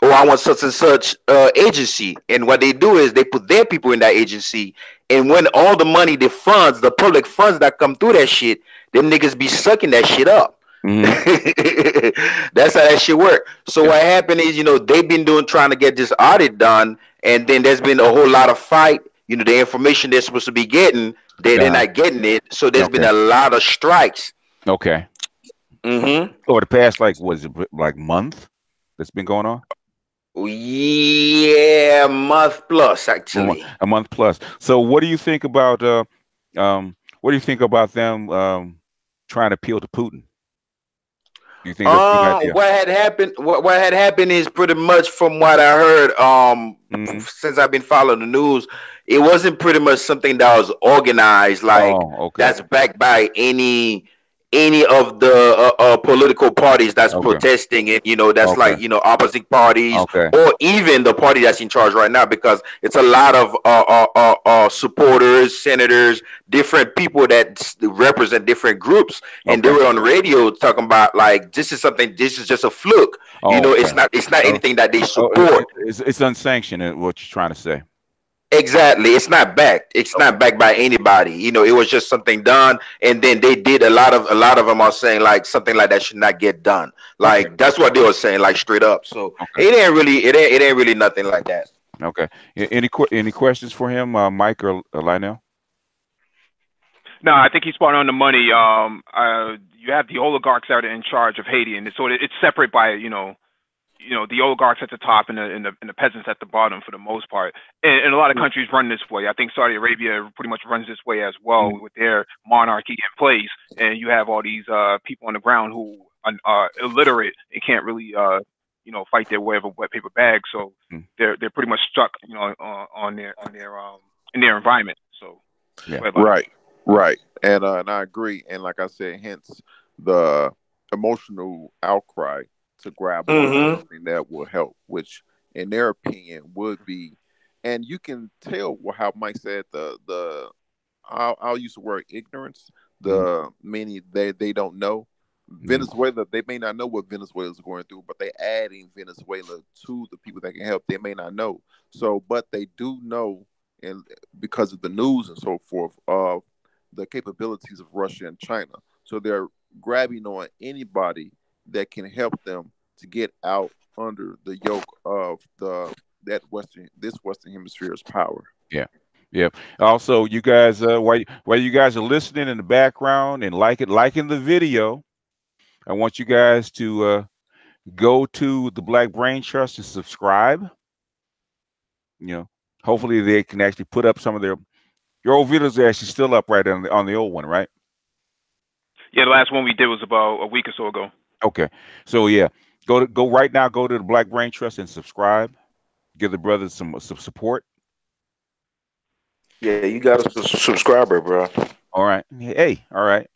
or I want such and such agency. And what they do is they put their people in that agency. And when all the money, the funds, the public funds that come through that shit, them niggas be sucking that shit up. Mm-hmm. That's how that shit work. So what happened is, they've been trying to get this audit done, and then there's been a whole lot of fight. The information they're supposed to be getting, they're not getting it. So there's been a lot of strikes. Okay. Mm-hmm. Over the past, like month that's been going on? Yeah, month plus actually. A month plus. So what do you think about them trying to appeal to Putin? Do you think that's a good idea? What had happened is pretty much from what I heard, since I've been following the news, it wasn't pretty much something that was organized, like that's backed by any of the political parties that's protesting, and that's like opposite parties, or even the party that's in charge right now, because it's a lot of supporters, senators, different people that represent different groups, and they were on the radio talking about like this is just a fluke. It's not anything that they support. It's unsanctioned. What you're trying to say? Exactly. It's not backed. It's not backed by anybody. It was just something done, and then they did a lot of them are saying like something like that should not get done. Like that's what they were saying, like straight up. So it ain't really nothing like that. Okay. Any questions for him, Mike or Lionel? No, I think he's spot on the money. You have the oligarchs that are in charge of Haiti, and so it's separate by the oligarchs at the top and the peasants at the bottom for the most part. And a lot of countries run this way. I think Saudi Arabia pretty much runs this way as well, with their monarchy in place. And you have all these people on the ground who are illiterate and can't really fight their way of a wet paper bag. So they're pretty much stuck on their in their environment. So right. And I agree. And like I said, hence the emotional outcry to grab something that will help, which in their opinion would be, and you can tell how Mike said I'll use the word ignorance. The many they don't know. Venezuela, they may not know what Venezuela is going through, but they adding Venezuela to the people that can help. They may not know. So, but they do know, and because of the news and so forth, of the capabilities of Russia and China. So they're grabbing on anybody that can help them to get out under the yoke of this Western Hemisphere's power. Yeah. Also, you guys, while you guys are listening in the background and liking the video, I want you guys to go to the Black Brain Trust and subscribe. Hopefully they can actually put up some of your old videos are actually still up right on the old one, right? Yeah, the last one we did was about a week or so ago. Okay, so yeah, go right now. Go to the Black Brain Trust and subscribe. Give the brothers some support. Yeah, you got a subscriber, bro. All right. Hey, all right.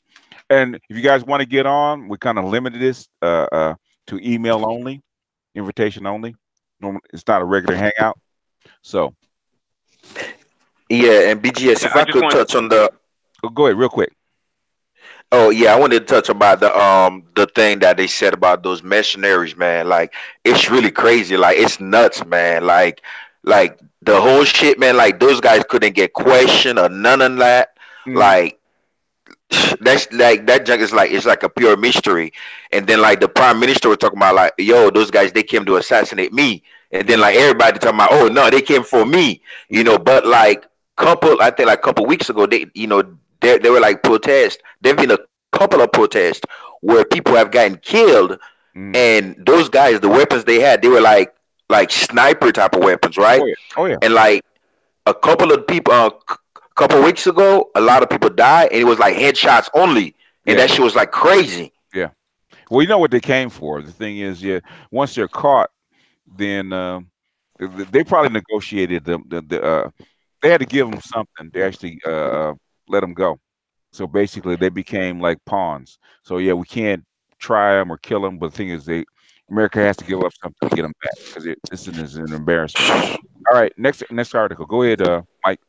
And if you guys want to get on, we kind of limited this to email only, invitation only. It's not a regular hangout. So. Yeah, and BGS, if I could touch on the. Go ahead, real quick. Oh yeah, I wanted to touch about the thing that they said about those mercenaries, man. Like it's really crazy. Like it's nuts, man. Like the whole shit, man. Like those guys couldn't get questioned or none of that. Like That's like that junk is like it's like a pure mystery. And then like the prime minister was talking about like, yo, those guys they came to assassinate me. And then like everybody talking about, oh no, they came for me. But like I think like a couple weeks ago, they were like protests. There've been a couple of protests where people have gotten killed, and those guys, the weapons they had, they were like sniper type of weapons, right? Oh yeah. Oh yeah. And like a couple of people, couple weeks ago, a lot of people died, and it was like headshots only, and that shit was like crazy. Yeah. Well, you know what they came for. The thing is, once they're caught, then they probably negotiated they had to give them something to actually let them go. So basically, they became like pawns. So yeah, we can't try them or kill them, but the thing is, America has to give up something to get them back because this is an embarrassment. All right, next article. Go ahead, Mike.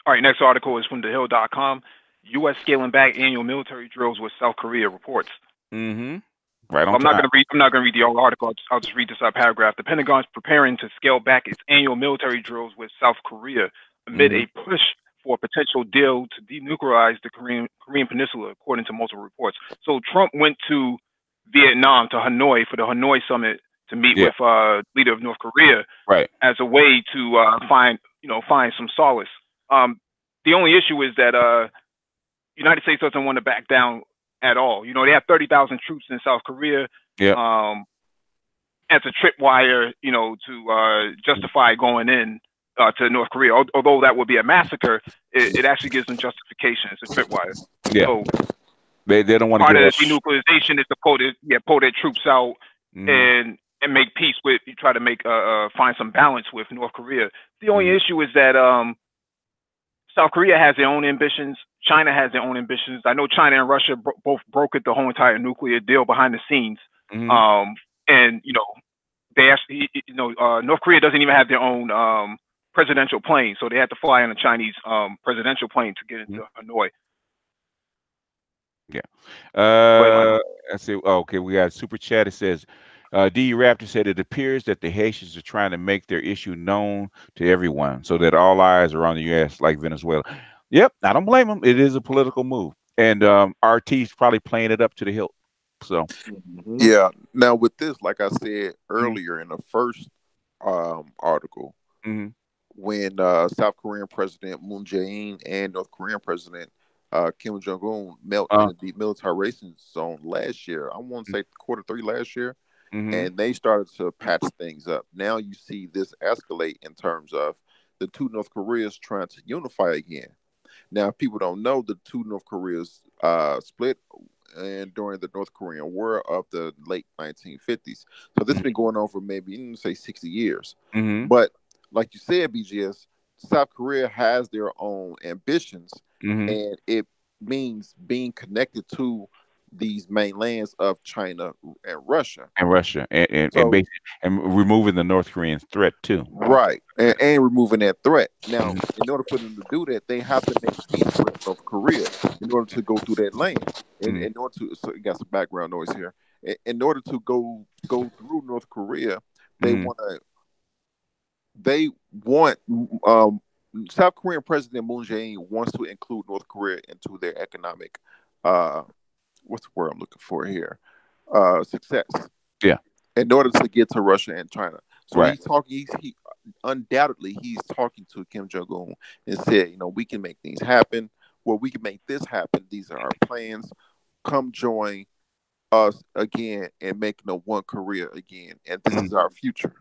All right, next article is from thehill.com. U.S. scaling back annual military drills with South Korea reports. Right on. I'm not going to read the whole article. I'll just read this paragraph. The Pentagon is preparing to scale back its annual military drills with South Korea amid a push for a potential deal to denuclearize the Korean Peninsula, according to multiple reports. So Trump went to Vietnam, to Hanoi, for the Hanoi summit to meet with leader of North Korea, right, as a way to find some solace. The only issue is that United States doesn't want to back down at all. They have 30,000 troops in South Korea. As a tripwire, to justify going in to North Korea. Although that would be a massacre, it actually gives them justification. It's a tripwire. Yeah. So they don't want to part of the denuclearization is to pull their troops out and make peace with. You try to find some balance with North Korea. The only issue is that South Korea has their own ambitions. China has their own ambitions. I know China and Russia both brokered the whole entire nuclear deal behind the scenes. And they actually, North Korea doesn't even have their own presidential plane, so they had to fly on a Chinese presidential plane to get into Hanoi. I see. Oh, okay, we got a super chat. It says, D. Raptor said it appears that the Haitians are trying to make their issue known to everyone so that all eyes are on the U.S. like Venezuela. Yep, I don't blame them. It is a political move, and RT's probably playing it up to the hilt. So, yeah. Now with this, like I said earlier in the first article, when South Korean President Moon Jae-in and North Korean President Kim Jong-un met in the demilitarization zone last year, I want to say Q3 last year, and they started to patch things up. Now you see this escalate in terms of the two North Koreas trying to unify again. Now, if people don't know, the two North Koreas split and during the North Korean War of the late 1950s. So this has been going on for maybe, say, 60 years. But like you said, BGS, South Korea has their own ambitions, and it means being connected to these main lands of China and Russia. And removing the North Korean threat too. Right. And removing that threat. Now, in order for them to do that, they have to make peace with North Korea in order to go through that lane. In order to, so you got some background noise here. In order to go through North Korea, they want South Korean President Moon Jae-in wants to include North Korea into their economic what's the word I'm looking for here? Success. Yeah. In order to get to Russia and China. So right. he's talking, he undoubtedly he's talking to Kim Jong-un and said, we can make things happen. Well, we can make this happen. These are our plans. Come join us again and make one Korea again. And this is our future.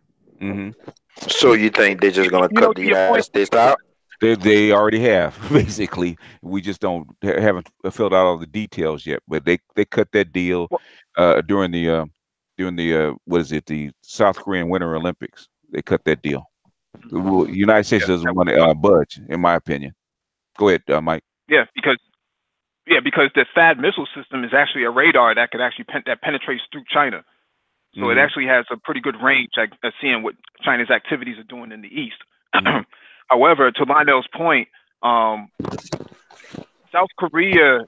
So you think they're just going to cut the United States out? They already have, basically. We just haven't filled out all the details yet. But they cut that deal during the the South Korean Winter Olympics. They cut that deal. The United States doesn't want to budge, in my opinion. Go ahead, Mike. Yeah, because the THAAD missile system is actually a radar that could actually that penetrates through China. So it actually has a pretty good range at seeing what China's activities are doing in the east. However, to Lionel's point, South Korea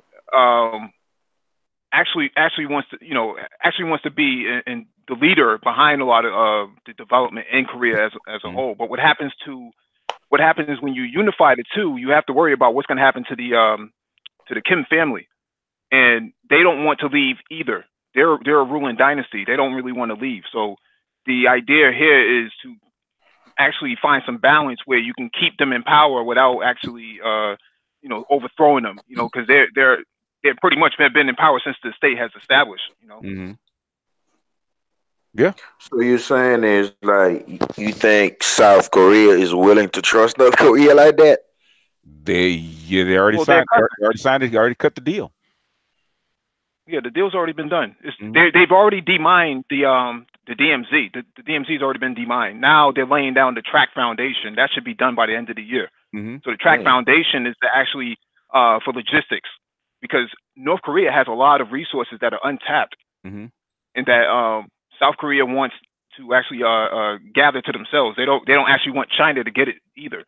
actually wants to be in the leader behind a lot of the development in Korea as a whole. But what happens is when you unify the two, you have to worry about what's going to happen to the to the Kim family, and they don't want to leave either. They're a ruling dynasty. They don't really want to leave. So the idea here is to actually find some balance where you can keep them in power without actually, you know, overthrowing them. You know, because they're pretty much have been in power since the state has established. You know. Mm-hmm. Yeah. So you're saying is like you think South Korea is willing to trust North Korea like that? They already signed. They already signed it. They already cut the deal. Yeah, the deal's already been done. Mm-hmm. They've already demined the DMZ. The DMZ's already been demined. Now they're laying down the track foundation. That should be done by the end of the year. Mm-hmm. So the track foundation is actually for logistics, because North Korea has a lot of resources that are untapped, mm-hmm. and that South Korea wants to actually gather to themselves. They don't actually want China to get it either.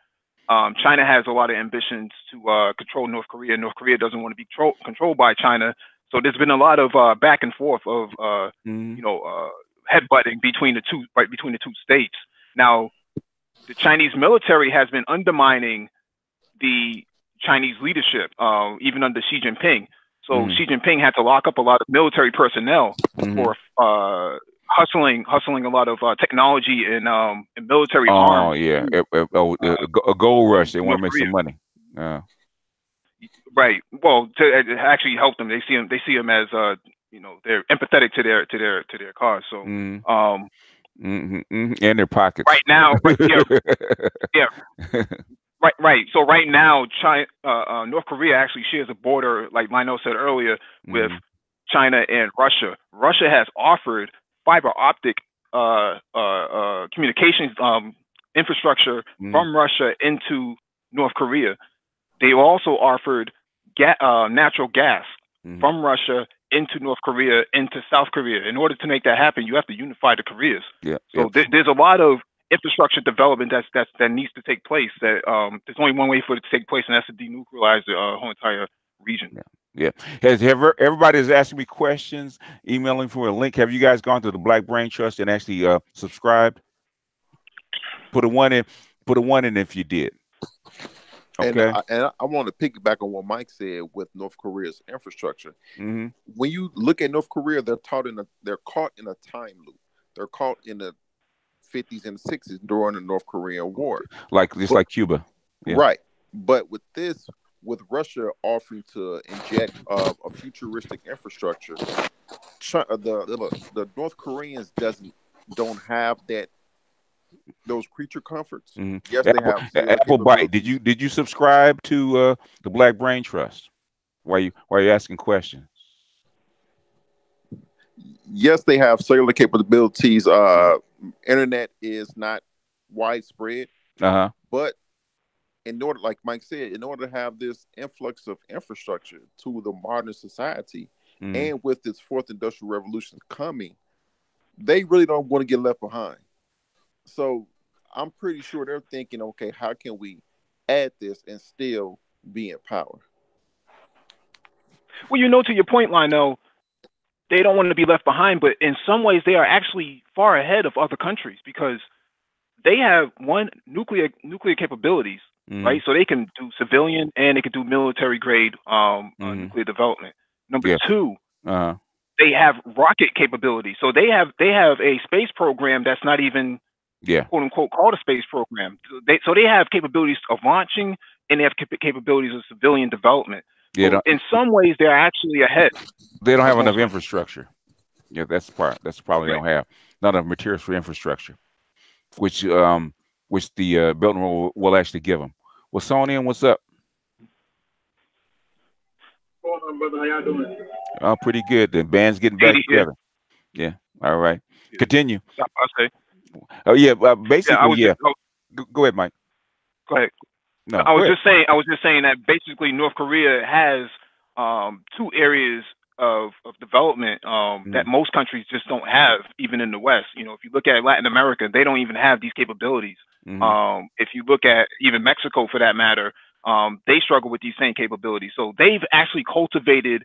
China has a lot of ambitions to control North Korea. North Korea doesn't want to be controlled by China. So there's been a lot of back and forth of you know, headbutting between the two states. Now, the Chinese military has been undermining the Chinese leadership, even under Xi Jinping. So Xi Jinping had to lock up a lot of military personnel for hustling a lot of technology and military arms. Oh yeah, a gold rush. They want to make some money. Right. Well, to actually help them, they see them as you know, they're empathetic to their cause. So and their pockets. Right now, yeah. Right. So right now, China, North Korea actually shares a border, like Lionel said earlier, with China and Russia. Russia has offered fiber optic communications infrastructure from Russia into North Korea. They also offered natural gas from Russia into North Korea, into South Korea. In order to make that happen, you have to unify the Koreas. Yeah. So there's a lot of infrastructure development that needs to take place. That there's only one way for it to take place, and that's to denuclearize the whole entire region. Yeah. Everybody is asking me questions, emailing for a link. Have you guys gone to the Black Brain Trust and actually subscribed? Put a one in. Put a one in if you did. Okay. And I want to piggyback on what Mike said with North Korea's infrastructure. When you look at North Korea, they're caught in a time loop. They're caught in the 50s and 60s during the North Korean War, like Cuba. Yeah. Right. But with Russia offering to inject a futuristic infrastructure, the North Koreans don't have those creature comforts. Yes, they have Applebite. Did you subscribe to the Black Brain Trust? Why you asking questions? Yes, they have cellular capabilities. Internet is not widespread. But in order, like Mike said, in order to have this influx of infrastructure to the modern society, and with this fourth industrial revolution coming, they really don't want to get left behind. So I'm pretty sure they're thinking, okay, how can we add this and still be in power? Well, you know, to your point, Lionel, they don't want to be left behind, but in some ways they are actually far ahead of other countries, because they have nuclear capabilities, right? So they can do civilian and they can do military grade nuclear development. Number two, they have rocket capabilities. So they have a space program that's not even quote unquote called a space program. So they have capabilities of launching, and they have capabilities of civilian development. So in some ways, they're actually ahead. They don't have enough infrastructure. Yeah, that's the part. That's the problem. They don't have not enough materials for infrastructure, which the Belt and Road will actually give them. Well, Sony, what's up? What's going on, brother? How y'all doing? Oh, pretty good. The band's getting back together. Yeah. All right. Continue. Oh yeah. Basically, Go ahead, Mike. Go ahead. No, I was just saying that basically North Korea has two areas of development that most countries just don't have, even in the West. You know, if you look at Latin America, they don't even have these capabilities. If you look at even Mexico, for that matter, they struggle with these same capabilities. So they've actually cultivated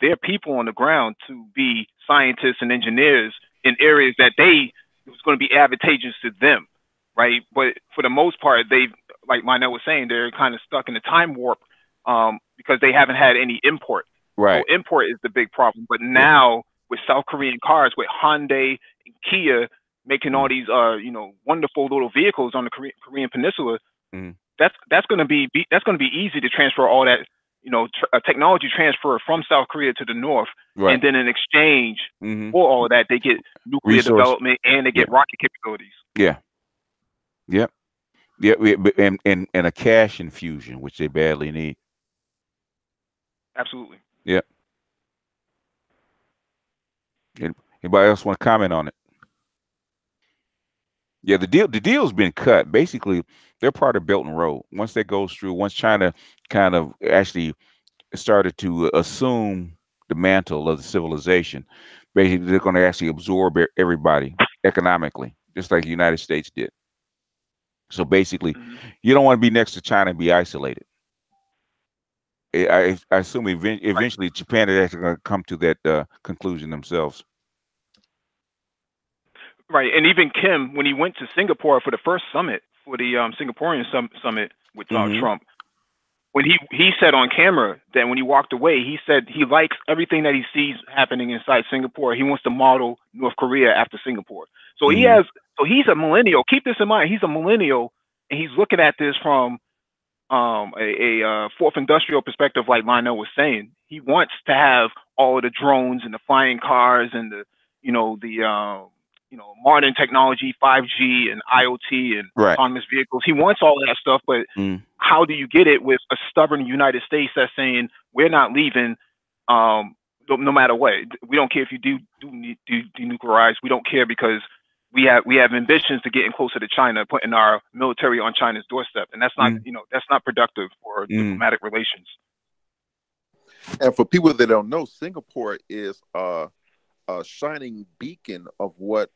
their people on the ground to be scientists and engineers in areas that it was going to be advantageous to them, right? But for the most part, like Lionel was saying, they're kind of stuck in a time warp because because they haven't had any import. Right. So import is the big problem. But now with South Korean cars, with Hyundai and Kia making all these wonderful little vehicles on the Korean Peninsula, that's going to be easy to transfer all that technology transfer from South Korea to the North, and then in exchange for all of that, they get nuclear development and they get rocket capabilities. Yeah. Yep. Yeah. And a cash infusion, which they badly need. Absolutely. Yep. Anybody else want to comment on it? Yeah, the deal's been cut. Basically, they're part of Belt and Road. Once that goes through, once China kind of actually started to assume the mantle of the civilization, basically they're going to actually absorb everybody economically, just like the United States did. So basically, you don't want to be next to China and be isolated. I assume eventually Japan is actually going to come to that conclusion themselves. Right, and even Kim, when he went to Singapore for the first summit, for the Singaporean summit with Trump, when he said on camera that when he walked away, he said he likes everything that he sees happening inside Singapore. He wants to model North Korea after Singapore. So he's a millennial. Keep this in mind. He's a millennial, and he's looking at this from a fourth industrial perspective, like Lionel was saying. He wants to have all of the drones and the flying cars and the modern technology, 5G and IoT and autonomous vehicles. He wants all of that stuff, but how do you get it with a stubborn United States that's saying we're not leaving, no matter what? We don't care if you do denuclearize. We don't care because we have ambitions to getting closer to China, putting our military on China's doorstep, and that's not that's not productive for diplomatic relations. And for people that don't know, Singapore is a shining beacon of what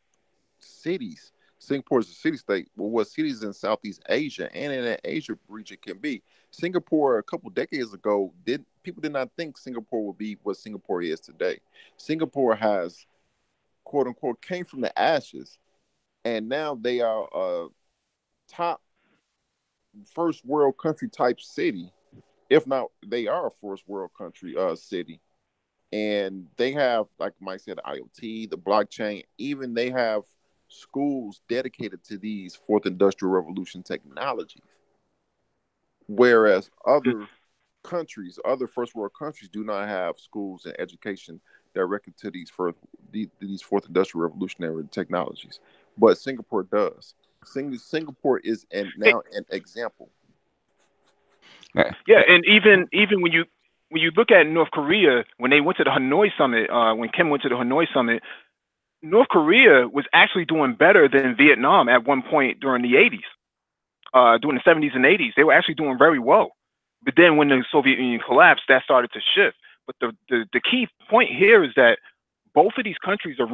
cities. Singapore is a city-state. Well, what cities in Southeast Asia and in that Asia region can be. Singapore, a couple decades ago, people did not think Singapore would be what Singapore is today. Singapore has, quote unquote, came from the ashes, and now they are a top first world country type city. If not, they are a first world country city. And they have, like Mike said, IoT, the blockchain, even they have schools dedicated to these fourth industrial revolution technologies. Whereas other countries, other first world countries do not have schools and education directed to these fourth industrial revolutionary technologies. But Singapore does. Singapore is now an example. Yeah, and even when you look at North Korea, when they went to the Hanoi summit, when Kim went to the Hanoi summit, North Korea was actually doing better than Vietnam at one point during the 80s, during the 70s and 80s. They were actually doing very well. But then when the Soviet Union collapsed, that started to shift. But the key point here is that both of these countries are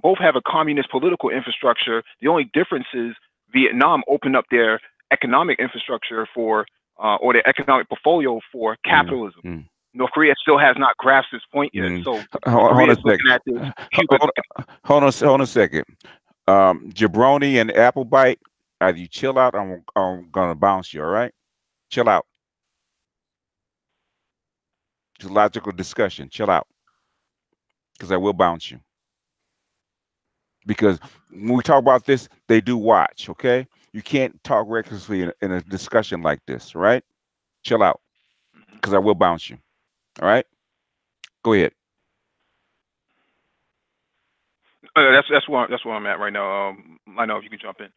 both have a communist political infrastructure. The only difference is Vietnam opened up their economic infrastructure for or their economic portfolio for capitalism. North Korea still has not grasped this point yet. So hold on a second. Jabroni and Applebite, either you chill out or I'm gonna bounce you, all right? Chill out. It's a logical discussion. Chill out. Because I will bounce you. Because when we talk about this, they do watch, okay? You can't talk recklessly in a discussion like this, right? Chill out. Because I will bounce you. All right? Go ahead. That's where I'm at right now. I know if you can jump in.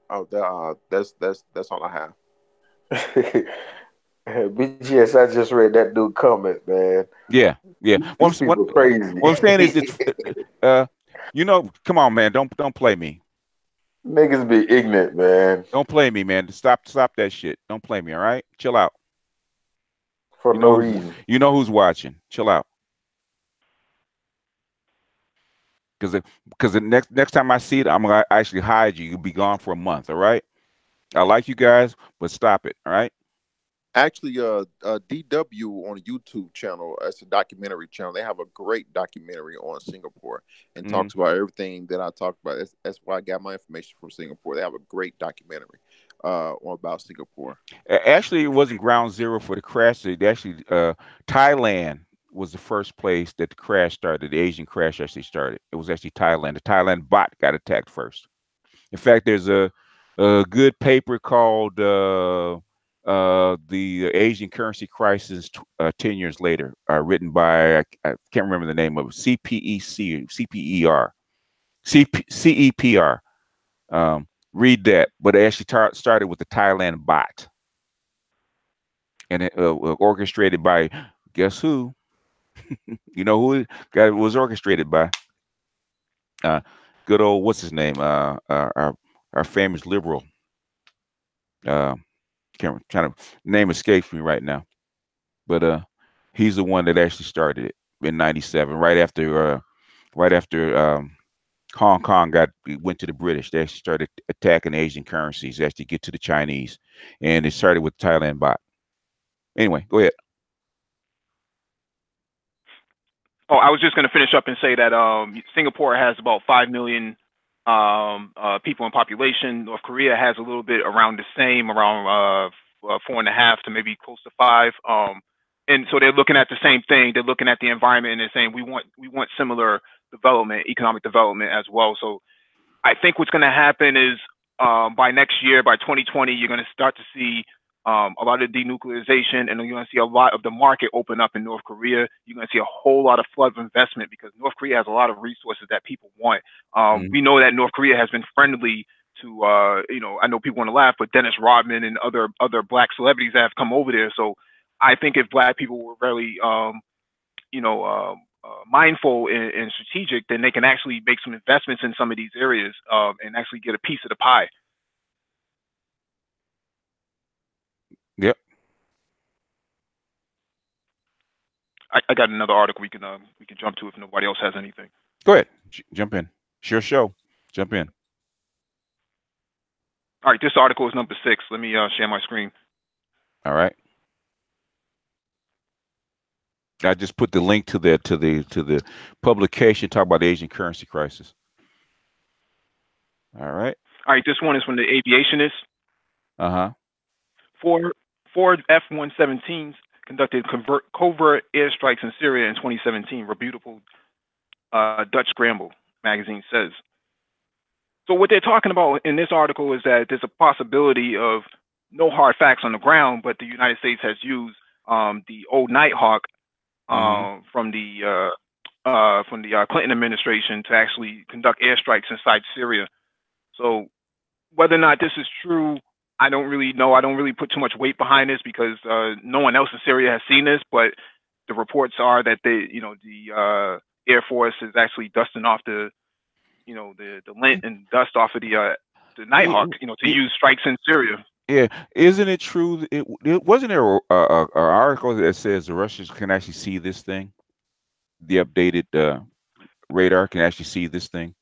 Oh, that's all I have. BGS, I just read that dude comment, man. Yeah. These people crazy. What I'm saying is, come on, man, don't play me. Niggas be ignorant, man. Don't play me, man. Stop that shit. Don't play me, all right? Chill out. For no reason. You know who's watching. Chill out. Because the next time I see it, I'm gonna actually hide you. You'll be gone for a month, all right? I like you guys, but stop it, all right? Actually, DW on a YouTube channel, it's a documentary channel. They have a great documentary on Singapore and talks about everything that I talked about. That's why I got my information from Singapore. They have a great documentary about Singapore. Actually, it wasn't ground zero for the crash. Actually, Thailand was the first place that the crash started. The Asian crash actually started. It was actually Thailand. The Thailand bot got attacked first. In fact, there's a good paper called the Asian Currency Crisis 10 years later, written by, I can't remember the name of it, CEPR. Read that. But it actually started with the Thailand bot. And it orchestrated by, guess who? You know who it was orchestrated by? Good old, what's his name? Our famous liberal. Can't trying to name escapes me right now, but he's the one that actually started it in '97, right after Hong Kong went to the British. They actually started attacking Asian currencies, actually get to the Chinese, and it started with Thailand bot. Anyway, go ahead. Oh, I was just going to finish up and say that Singapore has about 5 million people in population. North Korea has a little bit around the same, around 4.5 to maybe close to 5. And so they're looking at the same thing. They're looking at the environment and they're saying we want similar development, economic development as well. So I think what's going to happen is by next year, by 2020, you're going to start to see a lot of denuclearization, and you're going to see a lot of the market open up in North Korea. You're going to see a whole lot of flood of investment because North Korea has a lot of resources that people want. We know that North Korea has been friendly to, I know people want to laugh, but Dennis Rodman and other black celebrities that have come over there. So I think if black people were really, mindful and strategic, then they can actually make some investments in some of these areas and actually get a piece of the pie. Yep. I got another article we can jump to if nobody else has anything. Go ahead, jump in. It's your show. Jump in. All right, this article is number 6. Let me share my screen. All right. I just put the link to the publication talk about the Asian currency crisis. All right. All right, this one is from the Aviationist. Four F-117s conducted covert airstrikes in Syria in 2017. Reputable Dutch Scramble magazine says. So what they're talking about in this article is that there's a possibility of no hard facts on the ground, but the United States has used the old Nighthawk from the Clinton administration to actually conduct airstrikes inside Syria. So whether or not this is true, I don't really know. I don't really put too much weight behind this because no one else in Syria has seen this. But the reports are that the Air Force is actually dusting off the lint and dust off of the Nighthawk, to use strikes in Syria. Yeah, isn't it true? It wasn't there an article that says the Russians can actually see this thing, the updated radar can actually see this thing,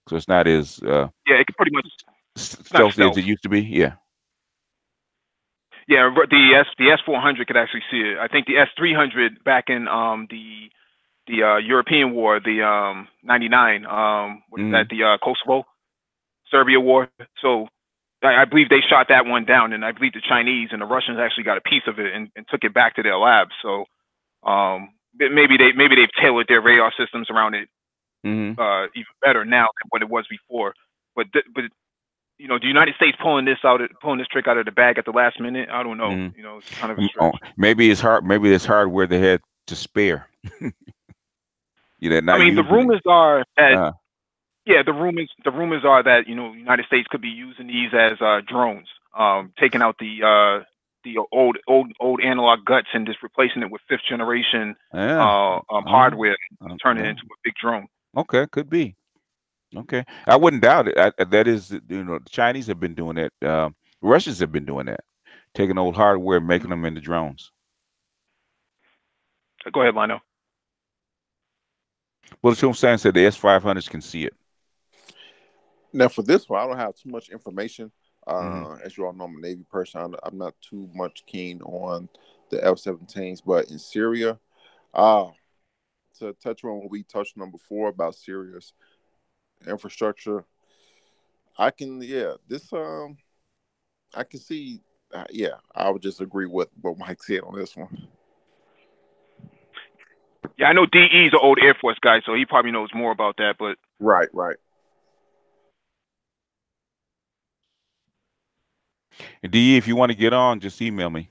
so it's not as yeah, it can pretty much stealthy as it used to be. Yeah. Yeah, the S-400 could actually see it. I think the S-300 back in the European War, the 99, what is that? The Kosovo, Serbia War. So I believe they shot that one down, and I believe the Chinese and the Russians actually got a piece of it and took it back to their labs. So maybe they've tailored their radar systems around it even better now than what it was before. But the United States pulling this trick out of the bag at the last minute, I don't know. It's kind of a stretch. Maybe it's hard. Maybe it's hardware they had to spare. I mean, the rumors are that the rumors are that United States could be using these as drones, taking out the old analog guts and just replacing it with 5th generation hardware, turning it into a big drone. Okay, could be. Okay, I wouldn't doubt it. That is, the Chinese have been doing that. Russians have been doing that, taking old hardware, making them into drones. Go ahead, Lino. Well, the saying said the S-500s can see it. Now, for this one, I don't have too much information. As you all know, I'm a Navy person. I'm not too much keen on the F-17s, but in Syria, to touch on what we touched on before about Syria's infrastructure, I can I can see I would just agree with what Mike said on this one. Yeah, I know DE's an old Air Force guy, so he probably knows more about that. But right. DE, if you want to get on, just email me.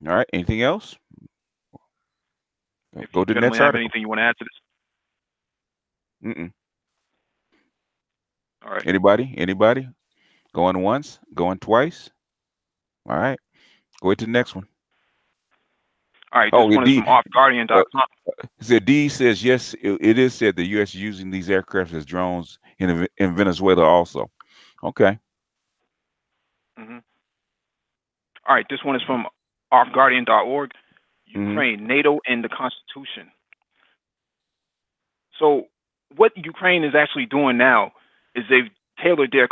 All right. Anything else? If Go you to the gentlemen next have article. anything you want to add to this? All right. Anybody? Going once? Going twice? All right. Go to the next one. All right. This one is from offguardian.com. D says, yes, it is said the U.S. is using these aircraft as drones in Venezuela also. Okay. All right. This one is from offguardian.org. Ukraine, NATO, and the Constitution. So what Ukraine is actually doing now is they've tailored their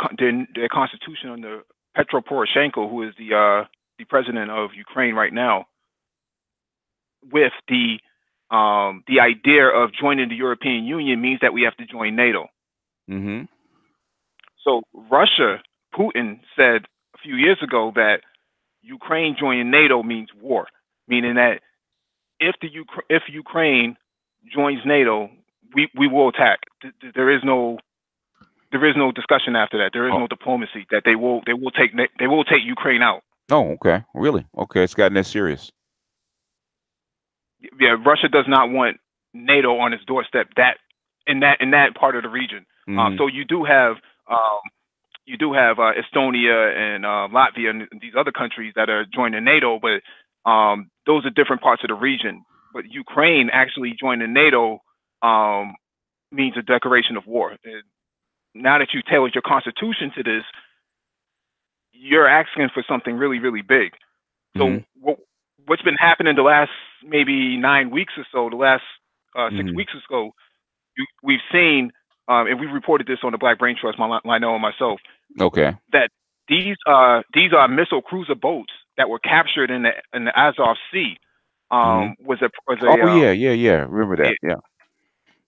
constitution under Petro Poroshenko, who is the president of Ukraine right now, with the idea of joining the European Union means that we have to join NATO. So Russia, Putin said a few years ago that Ukraine joining NATO means war, meaning that if Ukraine joins NATO, we will attack. There is no discussion after that. There is no diplomacy. That they will take Ukraine out. Oh, okay. Really? Okay, it's gotten that serious. Yeah, Russia does not want NATO on its doorstep. In that part of the region. So you do have Estonia and Latvia and these other countries that are joining NATO, but those are different parts of the region. But Ukraine actually joining NATO means a declaration of war. And now that you tailored your constitution to this, you're asking for something really, really big. So what's been happening the last maybe 9 weeks or so, the last 6 weeks or so, we've seen, and we reported this on the Black Brain Trust, Lionel and myself. Okay. That these are missile cruiser boats that were captured in the Azov Sea. Yeah. Remember that? Yeah.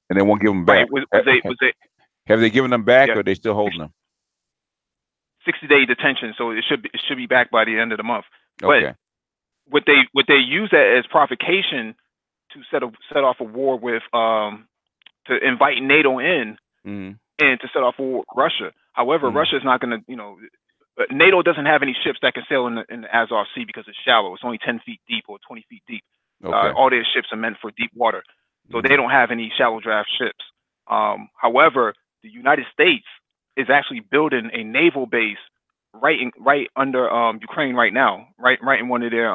And they won't give them back. Right, have they given them back, or are they still holding them? 60-day detention, so it should be back by the end of the month. Okay. But what they use that as provocation to set off a war with to invite NATO in and to set off a war with Russia. However, Russia is not going to, NATO doesn't have any ships that can sail in the Azov Sea because it's shallow. It's only 10 feet deep or 20 feet deep. Okay. All their ships are meant for deep water, so they don't have any shallow draft ships. However, the United States is actually building a naval base right under Ukraine right now, right in one of their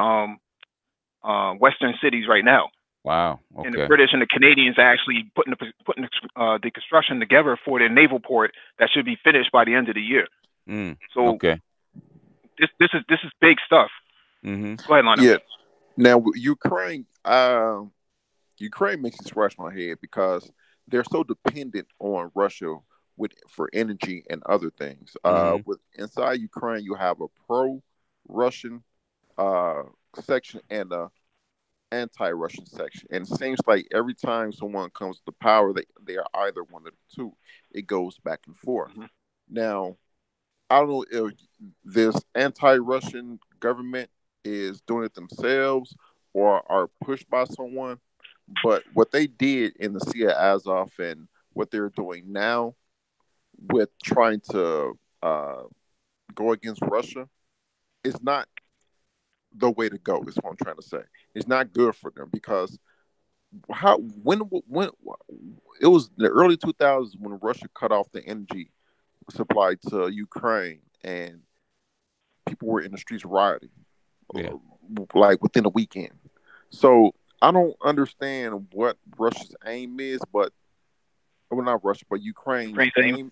western cities right now. Wow. Okay. And the British and the Canadians are actually putting the construction together for their naval port that should be finished by the end of the year. So okay. This is big stuff. Go ahead, Lionel. Yeah. Now Ukraine makes me scratch my head because they're so dependent on Russia for energy and other things. With inside Ukraine, you have a pro-Russian section and a anti-Russian section, and it seems like every time someone comes to power, they are either one of the two. It goes back and forth. Now, I don't know if this anti-Russian government is doing it themselves or are pushed by someone, but what they did in the Sea of Azov and what they're doing now with trying to go against Russia is not the way to go. Is what I'm trying to say. It's not good for them because when it was the early 2000s when Russia cut off the energy supply to Ukraine and people were in the streets rioting, like within a weekend. So I don't understand what Russia's aim is, but not Russia, but Ukraine's aim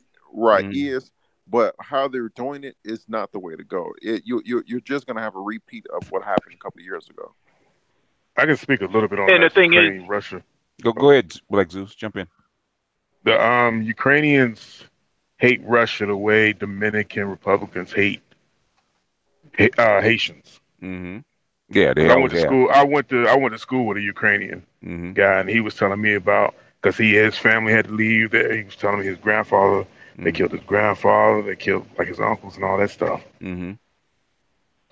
is. But how they're doing it is not the way to go. You're just going to have a repeat of what happened a couple of years ago. I can speak a little bit on that. The thing is, Russia. Go ahead, Black Zeus, jump in. The Ukrainians hate Russia the way Dominican Republicans hate Haitians. Mm-hmm. Yeah, they Because always have. I went to school with a Ukrainian guy, and he was telling me about because his family had to leave there. He was telling me his grandfather, they killed his grandfather, they killed like his uncles and all that stuff. Mm-hmm.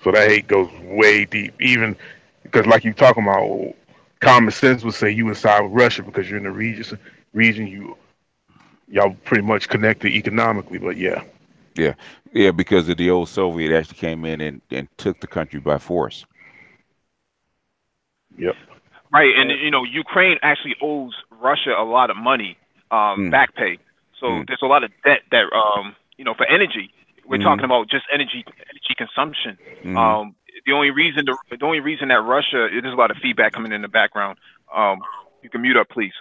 So that hate goes way deep. Even because, like you talking about, common sense would say you inside with Russia because you're in the region y'all pretty much connected economically. But yeah. Yeah, because of the old Soviet actually came in and took the country by force. Yep. Right, and Ukraine actually owes Russia a lot of money, back pay. So there's a lot of debt that for energy. We're talking about just energy consumption. The only reason that Russia, there's a lot of feedback coming in the background. You can mute up, please.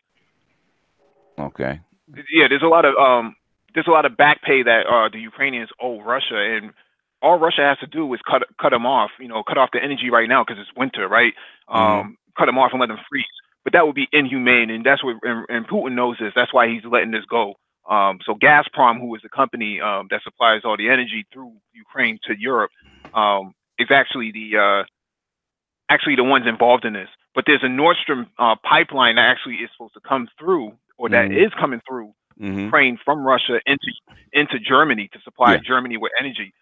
Okay. Yeah, there's a lot of back pay that the Ukrainians owe Russia, and all Russia has to do is cut them off. Cut off the energy right now because it's winter, right? Cut them off and let them freeze. But that would be inhumane, and that's what and Putin knows this. That's why he's letting this go. So Gazprom, who is the company that supplies all the energy through Ukraine to Europe, is actually the ones involved in this. But there's a Nord Stream pipeline that actually is supposed to come through, or that is coming through Ukraine from Russia into Germany to supply Germany with energy.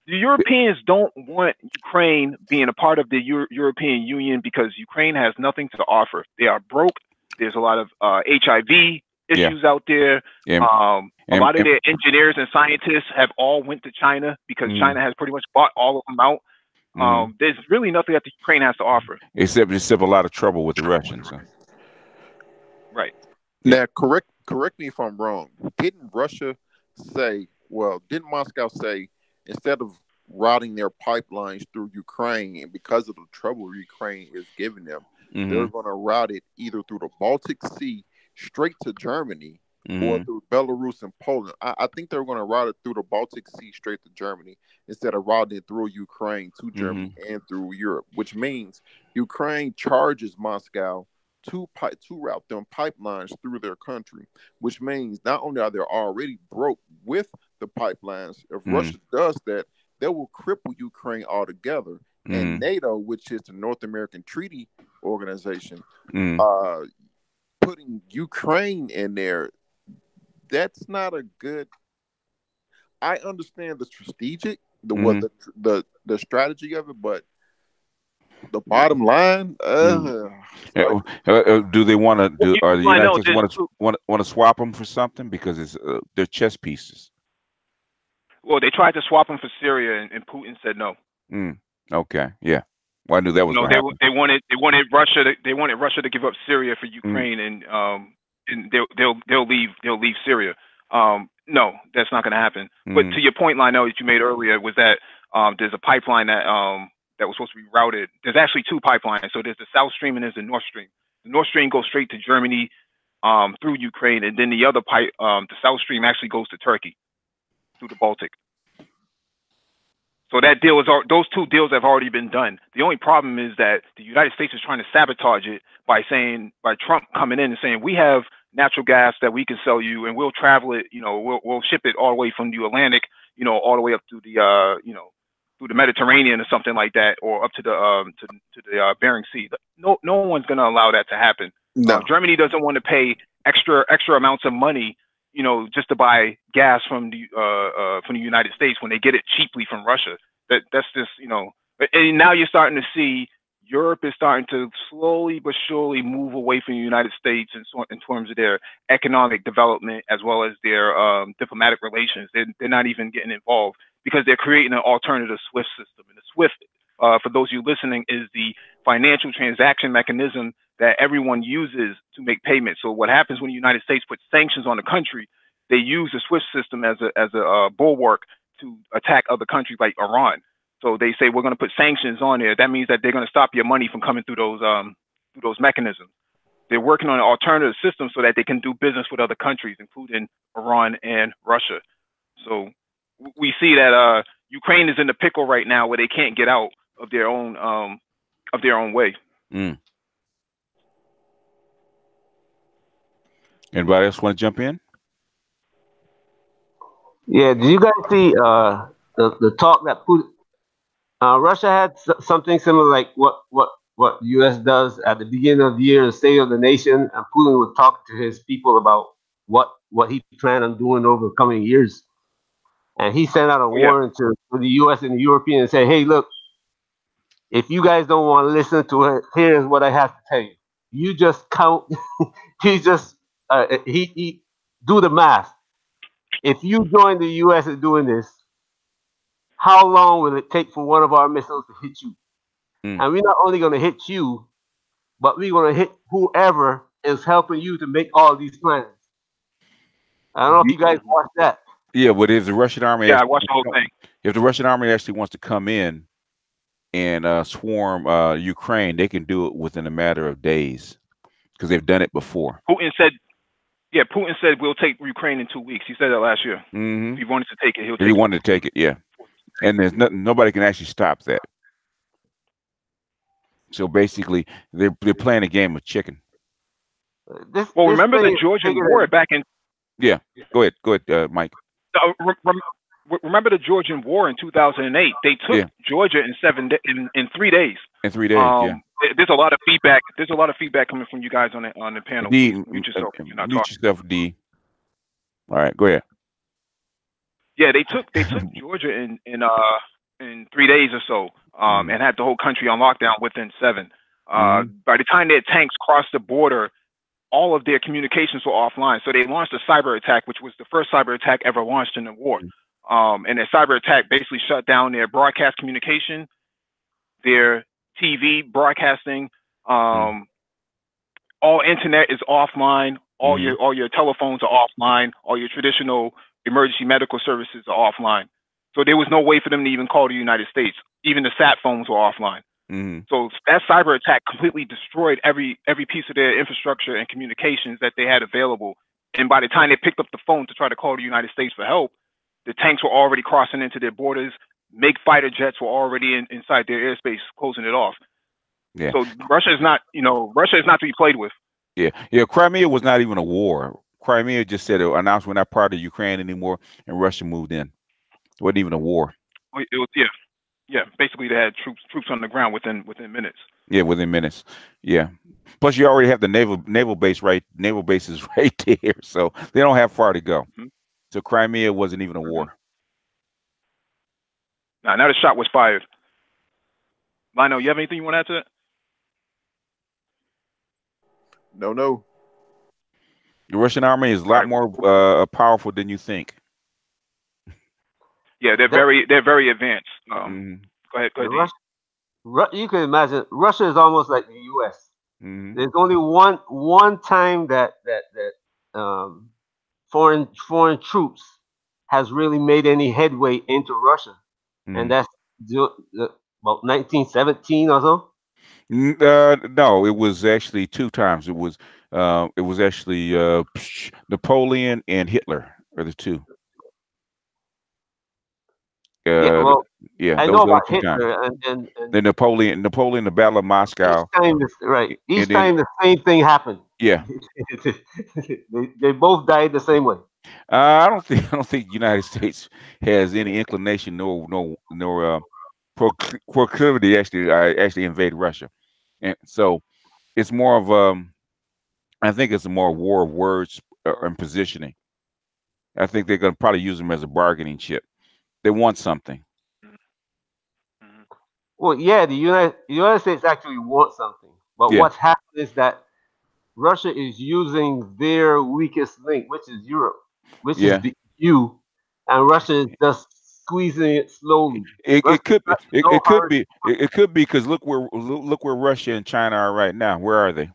The Europeans don't want Ukraine being a part of the European Union because Ukraine has nothing to offer. They are broke. There's a lot of HIV issues out there. A lot of their engineers and scientists have all went to China because China has pretty much bought all of them out. There's really nothing that the Ukraine has to offer. Except a lot of trouble with the Russians. Right. Now, correct me if I'm wrong. Didn't Moscow say, instead of routing their pipelines through Ukraine, and because of the trouble Ukraine is giving them, they're going to route it either through the Baltic Sea straight to Germany or through Belarus and Poland. I think they're going to route it through the Baltic Sea straight to Germany instead of routing it through Ukraine to Germany and through Europe, which means Ukraine charges Moscow to route them pipelines through their country, which means not only are they already broke with the pipelines, if Russia does that, they will cripple Ukraine altogether. And NATO, which is the North American Treaty Organization, putting Ukraine in there, that's not a good. I understand the strategic, the strategy of it, but the bottom line, do they want to do? Are the United States want to swap them for something because it's they're chess pieces? Well, they tried to swap them for Syria, and Putin said no. Okay, yeah. Well, I knew that was going to happen. They wanted Russia to give up Syria for Ukraine, and they'll leave Syria. No, that's not going to happen. But to your point, Lionel, that you made earlier, was that there's a pipeline that was supposed to be routed. There's actually two pipelines. So there's the South Stream and there's the North Stream. The North Stream goes straight to Germany through Ukraine, and then the other pipe, the South Stream, actually goes to Turkey through the Baltic. So those two deals have already been done. The only problem is that the United States is trying to sabotage it by Trump coming in and saying, we have natural gas that we can sell you, and we'll travel it, we'll ship it all the way from the Atlantic, all the way up to the through the Mediterranean or something like that, or up to the Bering Sea. No one's going to allow that to happen. No. Germany doesn't want to pay extra amounts of money, just to buy gas from the United States when they get it cheaply from Russia. That's just, and now you're starting to see Europe is starting to slowly but surely move away from the United States in terms of their economic development as well as their diplomatic relations. They're not even getting involved because they're creating an alternative SWIFT system. And the SWIFT, for those of you listening, is the financial transaction mechanism that everyone uses to make payments. So what happens when the United States puts sanctions on the country, they use the SWIFT system as a bulwark to attack other countries like Iran. So they say, we're going to put sanctions on there. That means that they're going to stop your money from coming through those mechanisms. They're working on an alternative system so that they can do business with other countries, including Iran and Russia. So we see that Ukraine is in the pickle right now where they can't get out of their own way. Anybody else want to jump in? Yeah, did you guys see the talk that Russia had something similar like what the U.S. does at the beginning of the year, the State of the Nation, and Putin would talk to his people about what he planned on doing over the coming years, and he sent out a Oh yeah. warning to the U.S. and the Europeans and said, "Hey, look, if you guys don't want to listen to it, here's what I have to tell you. You just count. you just he do the math. If you join the U.S. in doing this, how long will it take for one of our missiles to hit you? Mm. And we're not only going to hit you, but we're going to hit whoever is helping you to make all these plans." I don't know if you guys Mhm. watched that. Yeah, but if the Russian army Yeah, I actually, watched the whole thing. if the Russian army actually wants to come in and swarm Ukraine, they can do it within a matter of days because they've done it before. Putin said, yeah, Putin said we'll take Ukraine in 2 weeks. He said that last year. Mm-hmm. If he wanted to take it, he'll If you take it. wanted to take it, yeah, and there's nobody can actually stop that. So basically, they're playing a game of chicken. Well, This remember thing the is Georgian bigger war than. back in Yeah, go ahead, Mike. uh, rem- rem- remember the Georgian war in 2008. They took Yeah, Georgia in in 3 days. in 3 days. Yeah, There's a lot of feedback. There's a lot of feedback coming from you guys on the panel. Please D, mute yourself if you're not mute talking. yourself, D. All right, go ahead. Yeah, they took Georgia in 3 days or so, and had the whole country on lockdown within 7. By the time their tanks crossed the border, all of their communications were offline. So they launched a cyber attack, which was the first cyber attack ever launched in the war. And their cyber attack basically shut down their broadcast communication, their TV broadcasting, all internet is offline. All your telephones are offline. All your traditional emergency medical services are offline. So there was no way for them to even call the United States. Even the sat phones were offline. So that cyber attack completely destroyed every piece of their infrastructure and communications that they had available. And by the time they picked up the phone to try to call the United States for help, the tanks were already crossing into their borders. MiG fighter jets were already inside their airspace, closing it off. Yeah. So Russia is not to be played with. Yeah. Crimea was not even a war. Crimea just said it announced we're not part of Ukraine anymore, and Russia moved in. It wasn't even a war. It was yeah. Basically, they had troops on the ground within minutes. Yeah, within minutes. Yeah. Plus, you already have the naval base naval bases right there, so they don't have far to go. So Crimea wasn't even a war. Now the shot was fired. Lionel, you have anything you want to add to that? No. The Russian army is a lot more powerful than you think. Yeah, they're very advanced. Go ahead. You can imagine Russia is almost like the U.S. There's only one time that foreign troops has really made any headway into Russia, and that's about 1917 or so. No, it was actually 2 times. It was actually Napoleon and Hitler are the 2. I know about Hitler and then Napoleon, the Battle of Moscow. Each time the same thing happened. Yeah. they both died the same way. I don't think the United States has any inclination nor proclivity actually invade Russia, and so it's more of I think it's a more war of words and positioning. I think they're going to probably use them as a bargaining chip. They want something. Well, yeah, the United States actually want something, but what's happened is that Russia is using their weakest link, which is Europe, which is the EU, and Russia is just squeezing it slowly. It could be because look where Russia and China are right now. Where are they?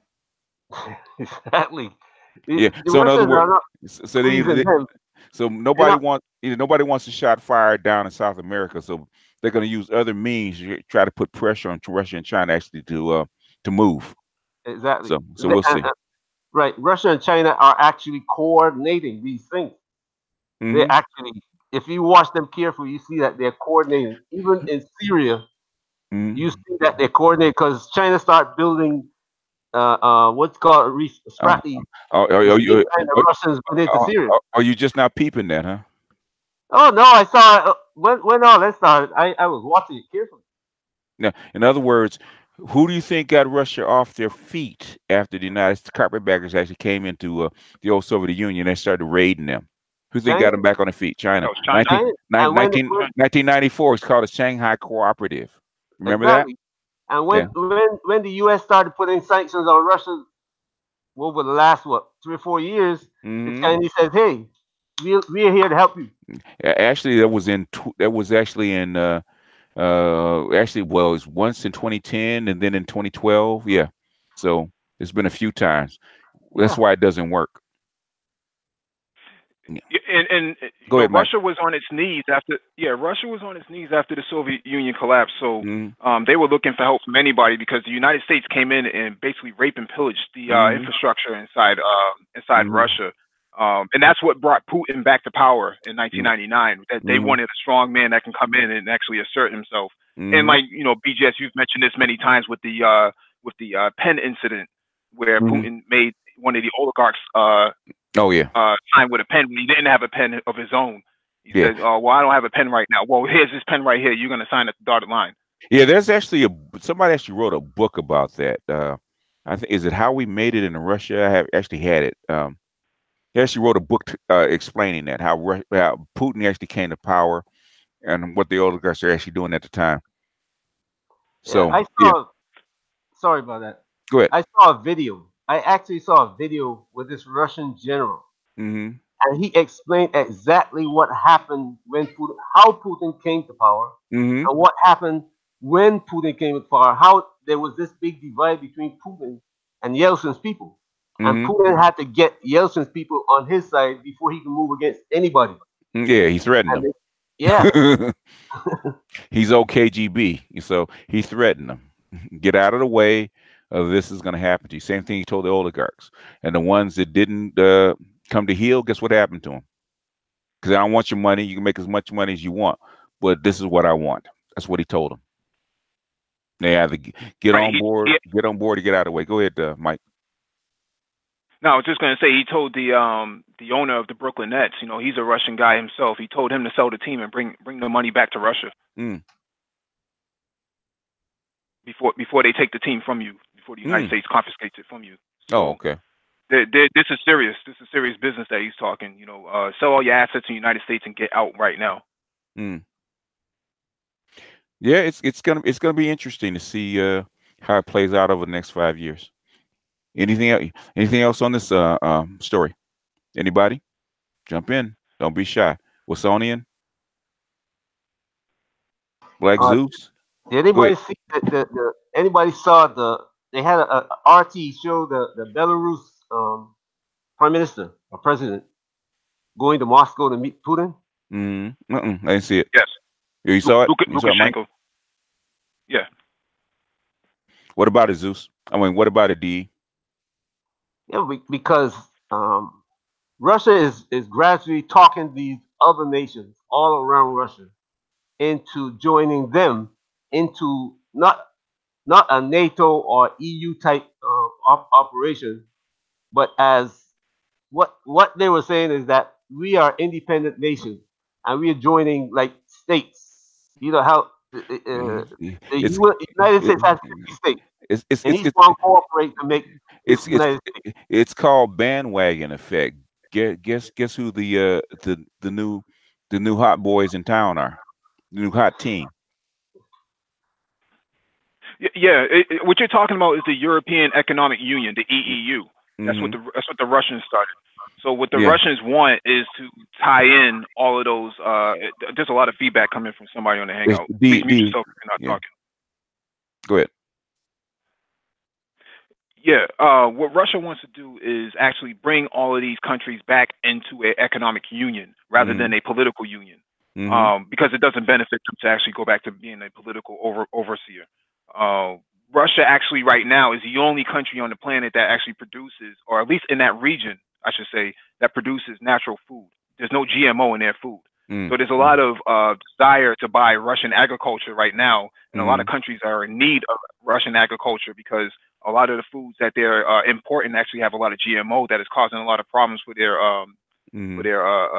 Exactly. Yeah. So in other words, so nobody wants a shot fired down in South America. So they're going to use other means to try to put pressure on Russia and China actually to move. Exactly. So we'll see. Right. Russia and China are actually coordinating these things. They actually, if you watch them carefully, you see that they're coordinating. Even in Syria, you see that they're coordinating because China started building what's called Spratly. The Russians went into Syria. Are you just now peeping that, huh? Oh no, I saw it when all that started. I was watching it carefully. Now, in other words, who do you think got Russia off their feet after the United States carpetbaggers actually came into the old Soviet Union and started raiding them? Who think got them back on their feet? China. That was China. 1994, it's called the Shanghai Cooperative. Remember exactly. that? And when the U.S. started putting sanctions on Russia over the last 3 or 4 years, the Chinese said, "Hey, we're here to help you." Actually, that was actually in actually, well, it's once in 2010 and then in 2012. Yeah, so it's been a few times. That's why it doesn't work. And Go ahead, Russia was on its knees after the Soviet Union collapsed. So they were looking for help from anybody because the United States came in and basically raped and pillaged the infrastructure inside Russia. And that's what brought Putin back to power in 1999. That they wanted a strong man that can come in and actually assert himself. And like BGS, you've mentioned this many times with the pen incident where Putin made one of the oligarchs sign with a pen when he didn't have a pen of his own. He said, "Oh, well, I don't have a pen right now. Well, here's this pen right here. You're going to sign at the dotted line." Yeah, there's actually somebody actually wrote a book about that. I think is it How We Made It in Russia? I have actually had it. He actually wrote a book explaining that how Putin actually came to power and what the oligarchs are actually doing at the time. So I saw. Sorry about that. Go ahead. I saw a video. I actually saw a video with this Russian general, and he explained exactly what happened how Putin came to power, and what happened when Putin came to power. How there was this big divide between Putin and Yeltsin's people, and Putin had to get Yeltsin's people on his side before he could move against anybody. Yeah, he threatened them. Yeah, he's OKGB, so he threatened them. Get out of the way. This is going to happen to you. Same thing he told the oligarchs. And the ones that didn't come to heel, guess what happened to them? Because I don't want your money. You can make as much money as you want, but this is what I want. That's what he told them. They either get on board or get out of the way. Go ahead, Mike. No, I was just going to say he told the owner of the Brooklyn Nets, he's a Russian guy himself. He told him to sell the team and bring the money back to Russia. Before they take the team from you, before the United States confiscates it from you. So okay. This is serious. This is serious business that he's talking. Sell all your assets in the United States and get out right now. Yeah, it's gonna be interesting to see how it plays out over the next 5 years. Anything else on this story? Anybody? Jump in. Don't be shy. Wilsonian? Black Zeus? Did anybody see anybody saw they had a RT show the Belarus prime minister or president going to Moscow to meet Putin? I didn't see it. Yes. You saw it? Lukashenko. Yeah. What about it, Zeus? I mean, what about it, D? Yeah, because Russia is gradually talking these other nations all around Russia into joining them into not a NATO or EU type operation, but as what they were saying is that we are independent nations and we are joining like states. You know how the United States has 50 states, and each one cooperate to make United States. It's called bandwagon effect. Guess who the new hot boys in town are? The new hot team. Yeah, what you're talking about is the European Economic Union, the EEU. That's what the Russians started. So what the Russians want is to tie in all of those. There's a lot of feedback coming from somebody on the Hangout. Please mute yourself if you're not talking. Go ahead. Yeah, what Russia wants to do is actually bring all of these countries back into an economic union rather than a political union, because it doesn't benefit them to actually go back to being a political overseer. Russia actually right now is the only country on the planet that actually produces, or at least in that region, I should say, that produces natural food. There's no GMO in their food. So there's a lot of desire to buy Russian agriculture right now, and a lot of countries are in need of Russian agriculture because a lot of the foods that they're importing actually have a lot of GMO that is causing a lot of problems for their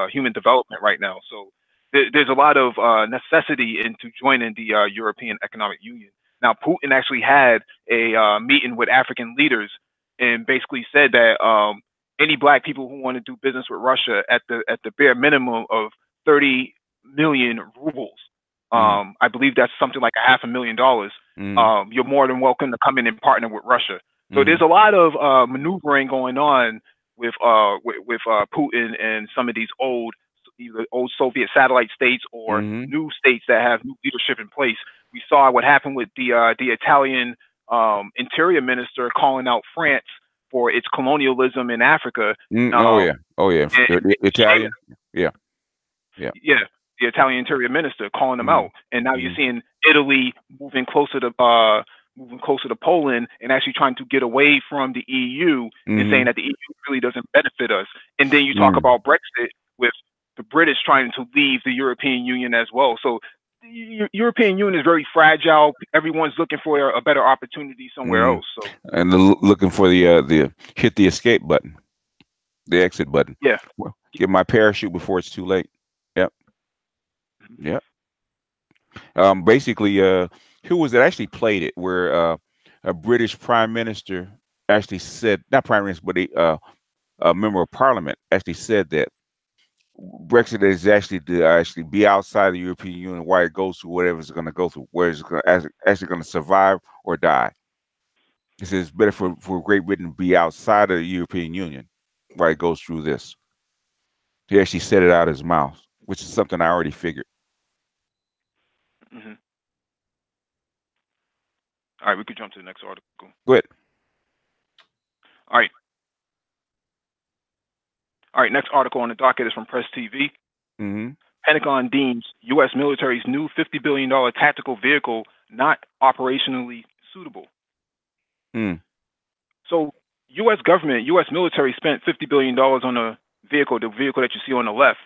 human development right now. So there's a lot of necessity into joining the European Economic Union. Now, Putin actually had a meeting with African leaders and basically said that any black people who want to do business with Russia at the bare minimum of 30 million rubles, I believe that's something like $500,000. You're more than welcome to come in and partner with Russia. So there's a lot of maneuvering going on with Putin and some of these either old Soviet satellite states or new states that have new leadership in place. We saw what happened with the Italian interior minister calling out France for its colonialism in Africa. Italian, the Italian interior minister calling them out, and now you're seeing Italy moving closer to Poland and actually trying to get away from the EU and saying that the EU really doesn't benefit us. And then you talk about Brexit with the British trying to leave the European Union as well. So the European Union is very fragile. Everyone's looking for a better opportunity somewhere else. So and looking for the hit the escape button, the exit button. Yeah. Well, get my parachute before it's too late. Yep. Yep. Basically, who was it actually played it where a British prime minister actually said, not prime minister, but a member of parliament actually said that Brexit is actually to actually be outside the European Union, why it goes through whatever it's going to go through, where it's actually going to survive or die. He says it's better for Great Britain to be outside of the European Union while it goes through this. He actually said it out of his mouth, which is something I already figured. All right, we could jump to the next article. Go ahead. All right, next article on the docket is from Press TV. Pentagon deems U.S. military's new $50 billion tactical vehicle not operationally suitable. So U.S. government, U.S. military spent $50 billion on the vehicle that you see on the left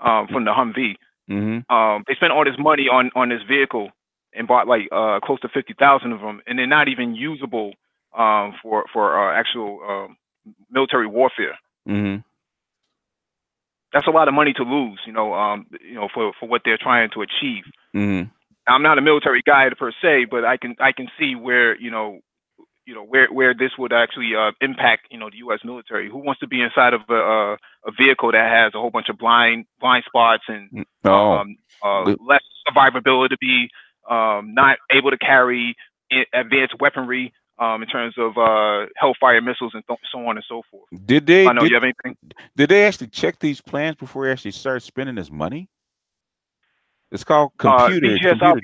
from the Humvee. They spent all this money on this vehicle and bought like close to 50,000 of them, and they're not even usable for actual military warfare. That's a lot of money to lose, for what they're trying to achieve. Now, I'm not a military guy per se, but I can see where where this would actually impact the U.S. military. Who wants to be inside of a vehicle that has a whole bunch of blind spots and less survivability, not able to carry advanced weaponry in terms of Hellfire missiles and so on and so forth. Did they? I know you have anything? Did they actually check these plans before they actually start spending this money? It's called computer design.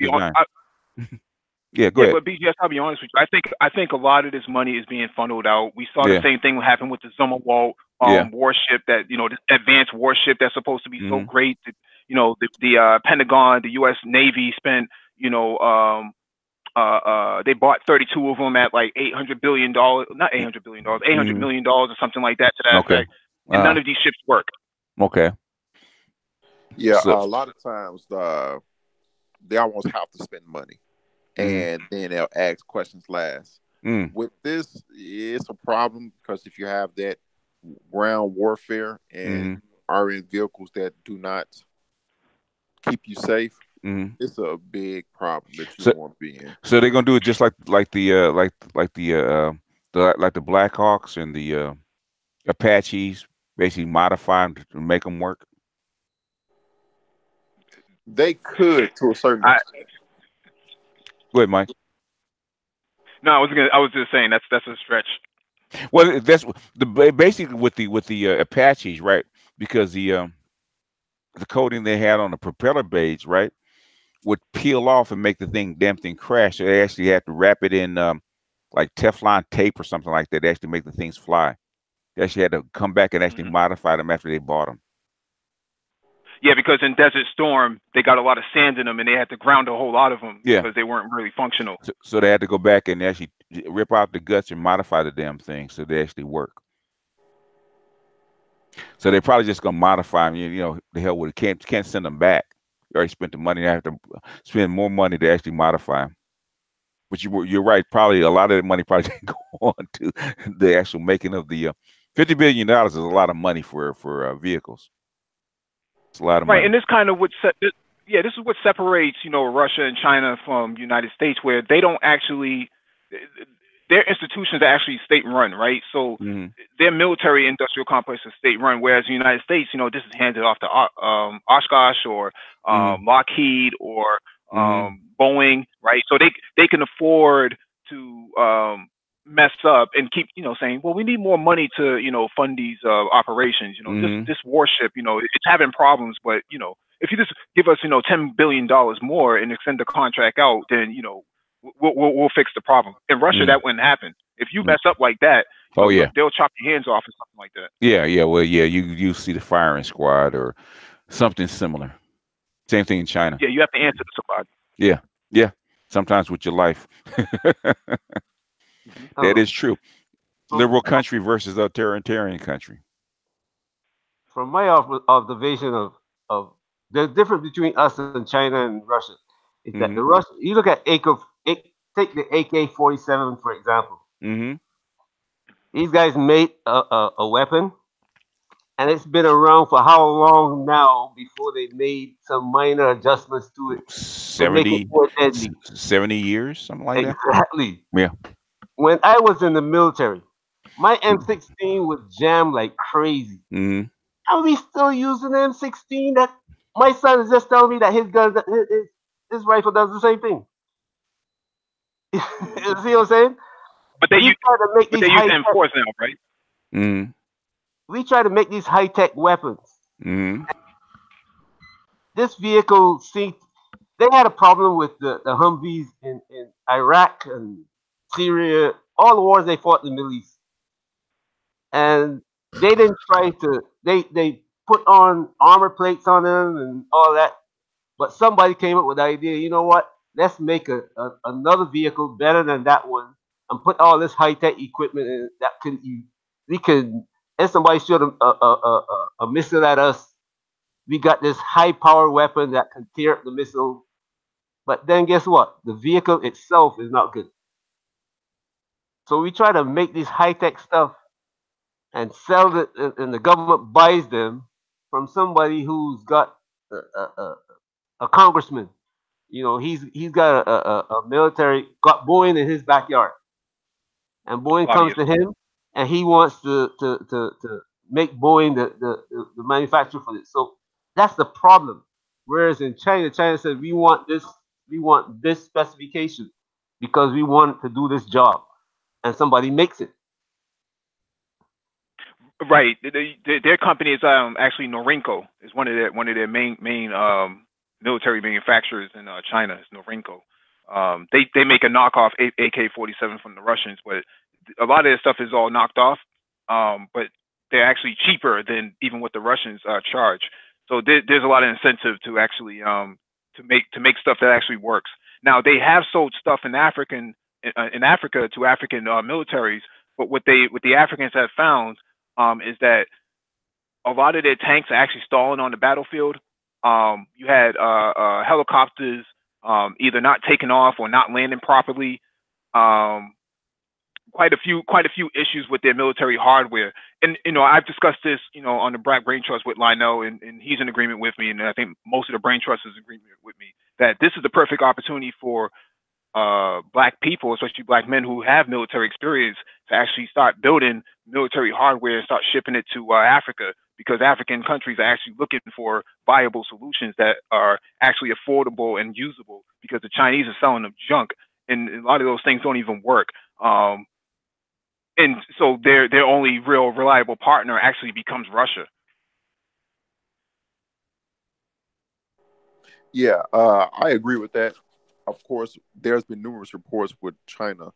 Yeah, go ahead. But BGS, I'll be honest with you. I think a lot of this money is being funneled out. We saw the same thing happen with the Zumwalt warship, that this advanced warship that's supposed to be so great. That, the Pentagon, the U.S. Navy spent they bought 32 of them at like $800 billion, not $800 billion, $800 million or something like that to that effect. And none of these ships work. Okay. Yeah, so, a lot of times they almost have to spend money, and then they'll ask questions last. With this, it's a problem because if you have that ground warfare and are in vehicles that do not keep you safe, it's a big problem that you won't be in. So they're gonna do it just like the Blackhawks and the Apaches, basically modify them to make them work. They could to a certain extent. Go ahead, Mike. No, I was just saying that's a stretch. Well, that's basically with the Apaches, right? Because the coating they had on the propeller blades, right, would peel off and make the damn thing crash. So they actually had to wrap it in like Teflon tape or something like that to actually make the things fly. They actually had to come back and actually modify them after they bought them. Yeah, because in Desert Storm, they got a lot of sand in them, and they had to ground a whole lot of them because they weren't really functional. So they had to go back and actually rip out the guts and modify the damn thing so they actually work. So they're probably just gonna modify them. The hell with it. Can't send them back. You already spent the money. They have to spend more money to actually modify them, But you're right. Probably a lot of the money probably didn't go on to the actual making of the $50 billion is a lot of money for vehicles. It's a lot of Right, money. and this kind of yeah, this is what separates Russia and China from United States, where they don't actually their institutions are actually state run, right? So their military industrial complex is state run, whereas the United States, this is handed off to Oshkosh or Lockheed or Boeing, right? So they can afford to mess up and keep saying, well, we need more money to fund these operations. This warship, it's having problems, but if you just give us $10 billion more and extend the contract out, then we'll fix the problem. In Russia, that wouldn't happen. If you mess up like that, they'll chop your hands off or something like that. Yeah. Well, yeah, you see the firing squad or something similar. Same thing in China. Yeah, you have to answer to somebody. Yeah. Sometimes with your life. That is true. Liberal country versus authoritarian country. From my observation of the difference between us and China and Russia is that the Russian, you look at take the AK-47 for example. These guys made a weapon, and it's been around for how long now before they made some minor adjustments to it to make it more deadly? 70 years, something like that. Exactly. Yeah. When I was in the military, my M16 was jammed like crazy. Are we still using M16? That my son is just telling me that his gun, his rifle does the same thing. You see what I'm saying? But they use M4s now, right? We try to make these high-tech weapons. This vehicle, they had a problem with the Humvees in Iraq and Syria, all the wars they fought in the Middle East. And they didn't try to, they put on armor plates on them and all that. But somebody came up with the idea, you know what? Let's make another vehicle better than that one and put all this high-tech equipment in that we could, if somebody shoot a missile at us, we got this high-power weapon that can tear up the missile. But then guess what? The vehicle itself is not good. So we try to make these high-tech stuff and sell it, and the government buys them from somebody who's got a congressman. He's got a military, got Boeing in his backyard, and Boeing comes to him, and he wants to make Boeing the manufacturer for this. So that's the problem. Whereas in China said we want this specification because we want to do this job, and somebody makes it. Right. Their company is actually Norinco. Is one of their main military manufacturers in China. Is Norinco. They make a knockoff AK-47 from the Russians, but a lot of their stuff is all knocked off. But they're actually cheaper than even what the Russians charge. So there's a lot of incentive to actually to make stuff that actually works. Now they have sold stuff in Africa to African militaries, but what the Africans have found is that a lot of their tanks are actually stalling on the battlefield. You had helicopters either not taking off or not landing properly. Quite a few issues with their military hardware. And I've discussed this on the Black Brain Trust with Lionel, and he's in agreement with me, and I think most of the Brain Trust is in agreement with me that this is the perfect opportunity for Black people, especially Black men who have military experience, to actually start building military hardware and start shipping it to Africa, because African countries are actually looking for viable solutions that are actually affordable and usable, because the Chinese are selling them junk, and a lot of those things don't even work. And so their only real reliable partner actually becomes Russia. Yeah, I agree with that. Of course, there's been numerous reports with China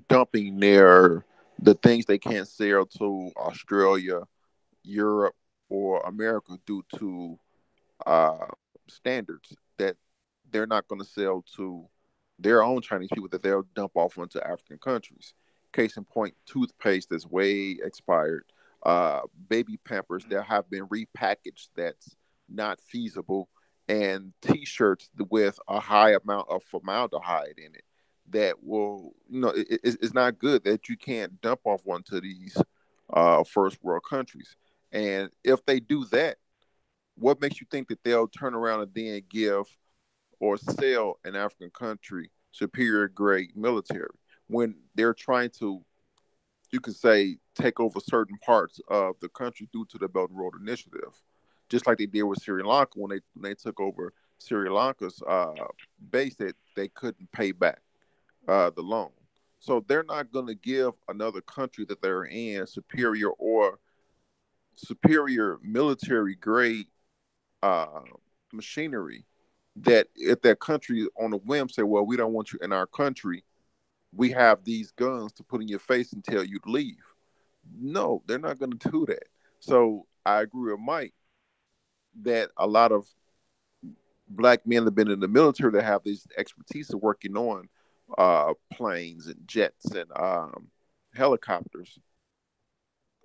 dumping the things they can't sell to Australia, Europe, or America due to standards that they're not going to sell to their own Chinese people, that they'll dump off onto African countries. Case in point, toothpaste that's way expired, baby pampers that have been repackaged that's not feasible, and T-shirts with a high amount of formaldehyde in it. that will, it's not good that you can't dump off one to these first world countries. And if they do that, what makes you think that they'll turn around and then give or sell an African country superior grade military when they're trying to, you could say, take over certain parts of the country due to the Belt and Road Initiative, just like they did with Sri Lanka when they took over Sri Lanka's base that they couldn't pay back the loan. So they're not going to give another country that they're in superior military grade machinery, that if that country on a whim say, well, we don't want you in our country, we have these guns to put in your face and tell you to leave. No, they're not going to do that. So I agree with Mike that a lot of black men that have been in the military that have this expertise of working on planes and jets and helicopters,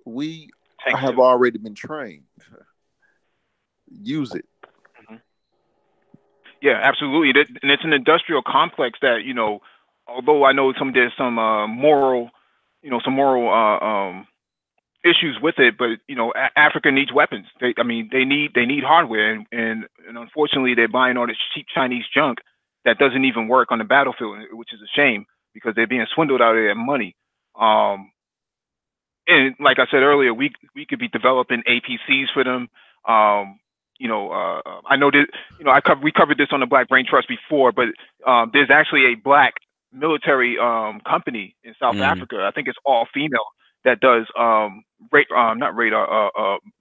we have already been trained. Use it. Mm-hmm. Yeah, absolutely. And it's an industrial complex that, although I know there's some moral issues with it, but Africa needs weapons. They need hardware, and unfortunately they're buying all this cheap Chinese junk that doesn't even work on the battlefield, which is a shame because they're being swindled out of their money. And like I said earlier, we could be developing APCs for them. I know that we covered this on the Black Brain Trust before, but there's actually a black military company in South Africa. I think it's all female that does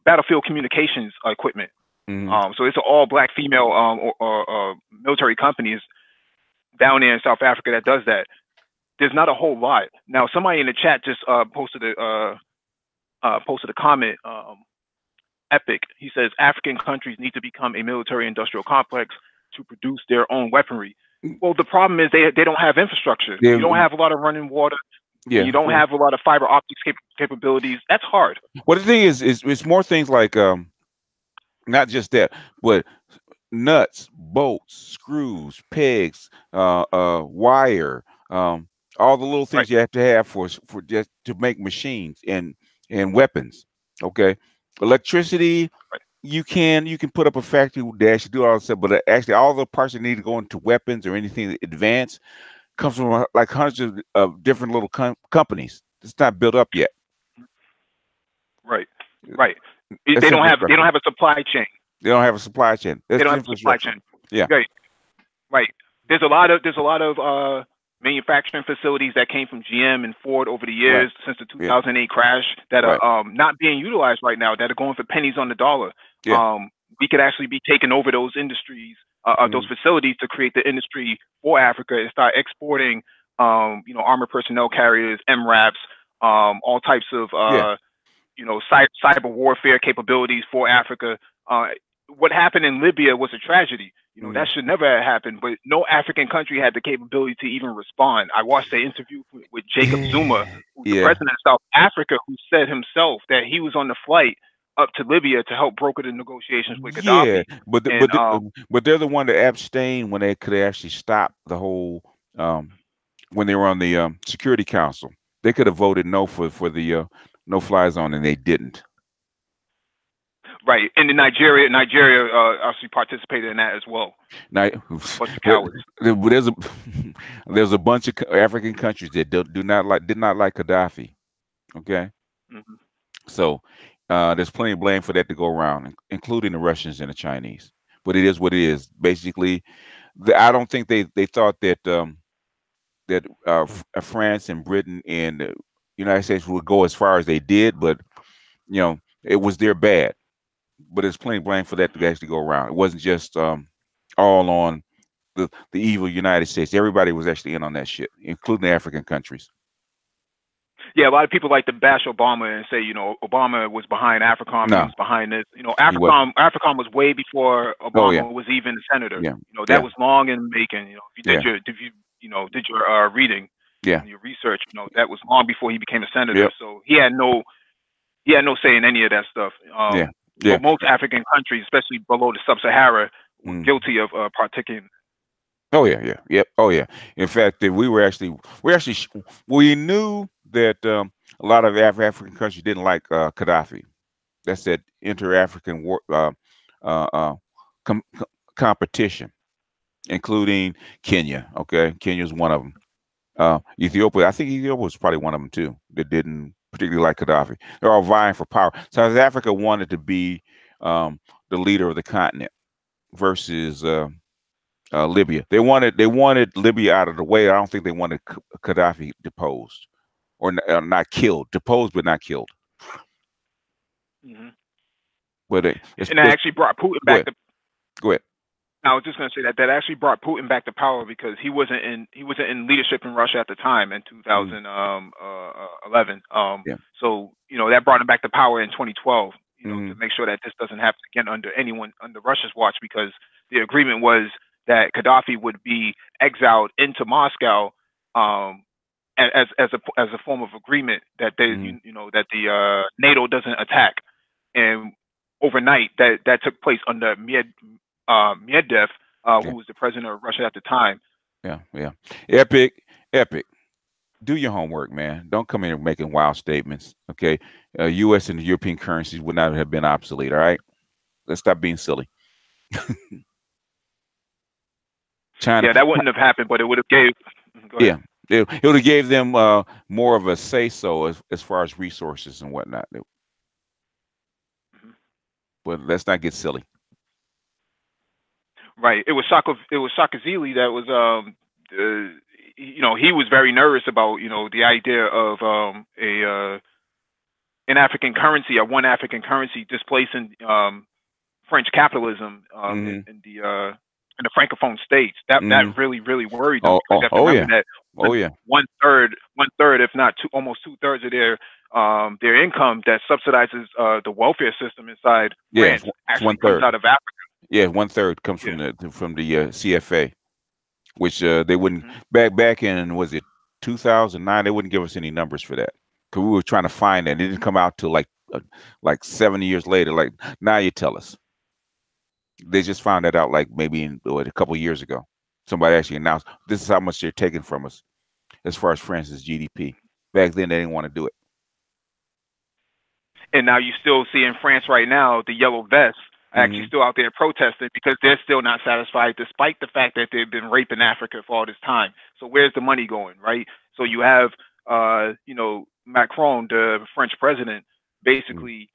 battlefield communications equipment. So it's an all black female military companies down there in South Africa that does that. There's not a whole lot. Now, somebody in the chat just posted a comment. Epic. He says African countries need to become a military-industrial complex to produce their own weaponry. Well, the problem is they don't have infrastructure. You don't have a lot of running water. Yeah, you don't have a lot of fiber optics capabilities. That's hard. Well, the thing is it's more things like not just that, but nuts, bolts, screws, pegs, wire, all the little things you have to have for just to make machines and weapons. Okay, electricity. You can put up a factory that actually do all this stuff, but actually all the parts that need to go into weapons or anything advanced comes from like hundreds of different little companies. It's not built up yet. Right. They don't have a supply chain. They don't have a supply chain. They don't have a supply chain. Yeah. Right. There's a lot of manufacturing facilities that came from GM and Ford over the years since the 2008 crash that are not being utilized right now, that are going for pennies on the dollar. We could actually be taking over those industries, those facilities, to create the industry for Africa and start exporting, armored personnel carriers, MRAPs, all types of, cyber warfare capabilities for Africa. What happened in Libya was a tragedy. That should never have happened, but no African country had the capability to even respond. I watched the interview with Jacob Zuma, who's the president of South Africa, who said himself that he was on the flight up to Libya to help broker the negotiations with Gaddafi. Yeah, but they're the one that abstained when they could actually stop the whole when they were on the Security Council. They could have voted no for the no-fly zone, and they didn't. Right, and in Nigeria actually participated in that as well. Now, there's a bunch of African countries that did not like Gaddafi. Okay, so there's plenty of blame for that to go around, including the Russians and the Chinese. But it is what it is. Basically, I don't think they thought that France and Britain and the United States would go as far as they did, but it was their bad. But there's plenty of blame for that to actually go around. It wasn't just all on the evil United States. Everybody was actually in on that shit, including the African countries. Yeah, a lot of people like to bash Obama and say, Obama was behind AFRICOM, he was behind this. AFRICOM was way before Obama was even a senator. That was long in the making. If you did your reading, your research, that was long before he became a senator. So he had no say in any of that stuff. But most African countries, especially below the sub-Sahara, were guilty of partaking. Oh yeah, yeah, yep. Oh yeah. In fact, we knew that a lot of African countries didn't like Gaddafi. That's that inter-African war com competition, including Kenya. Okay, Kenya is one of them. Ethiopia, I think Ethiopia was probably one of them too. That didn't particularly like Gaddafi. They're all vying for power. South Africa wanted to be the leader of the continent versus Libya. They wanted Libya out of the way. I don't think they wanted Gaddafi deposed or not killed, deposed but not killed. Mm-hmm. But and that actually brought Putin go back ahead. to. Go ahead. I was just going to say that actually brought Putin back to power because he wasn't in leadership in Russia at the time in 2011. Yeah. So that brought him back to power in 2012. Mm-hmm. To make sure that this doesn't happen again under Russia's watch, because the agreement was that Gaddafi would be exiled into Moscow as a form of agreement that they that the NATO doesn't attack. And overnight that took place under Medvedev, who was the president of Russia at the time. Yeah, yeah. Epic. Do your homework, man. Don't come in making wild statements. Okay, U.S. and the European currencies would not have been obsolete. All right, let's stop being silly. China. Yeah, that wouldn't have happened, but it would have gave. Go ahead. Yeah, it would have gave them more of a say so as far as resources and whatnot. But let's not get silly. Right. It was Saakashvili that was he was very nervous about the idea of an African currency, one African currency displacing French capitalism in the Francophone states. That really worried them. You have to remember that one third, if not almost 2/3 of their income that subsidizes the welfare system inside France actually comes out of Africa. Yeah, 1/3 comes from the CFA, which they wouldn't back in, was it 2009? They wouldn't give us any numbers for that because we were trying to find that. It didn't come out till like 7 years later. Like, now you tell us. They just found that out like maybe a couple of years ago. Somebody actually announced this is how much they're taking from us as far as France's GDP. Back then, they didn't want to do it. And now you still see in France right now the yellow vests actually still out there protesting because they're still not satisfied, despite the fact that they've been raping Africa for all this time. So where's the money going, right? So you have, Macron, the French president, basically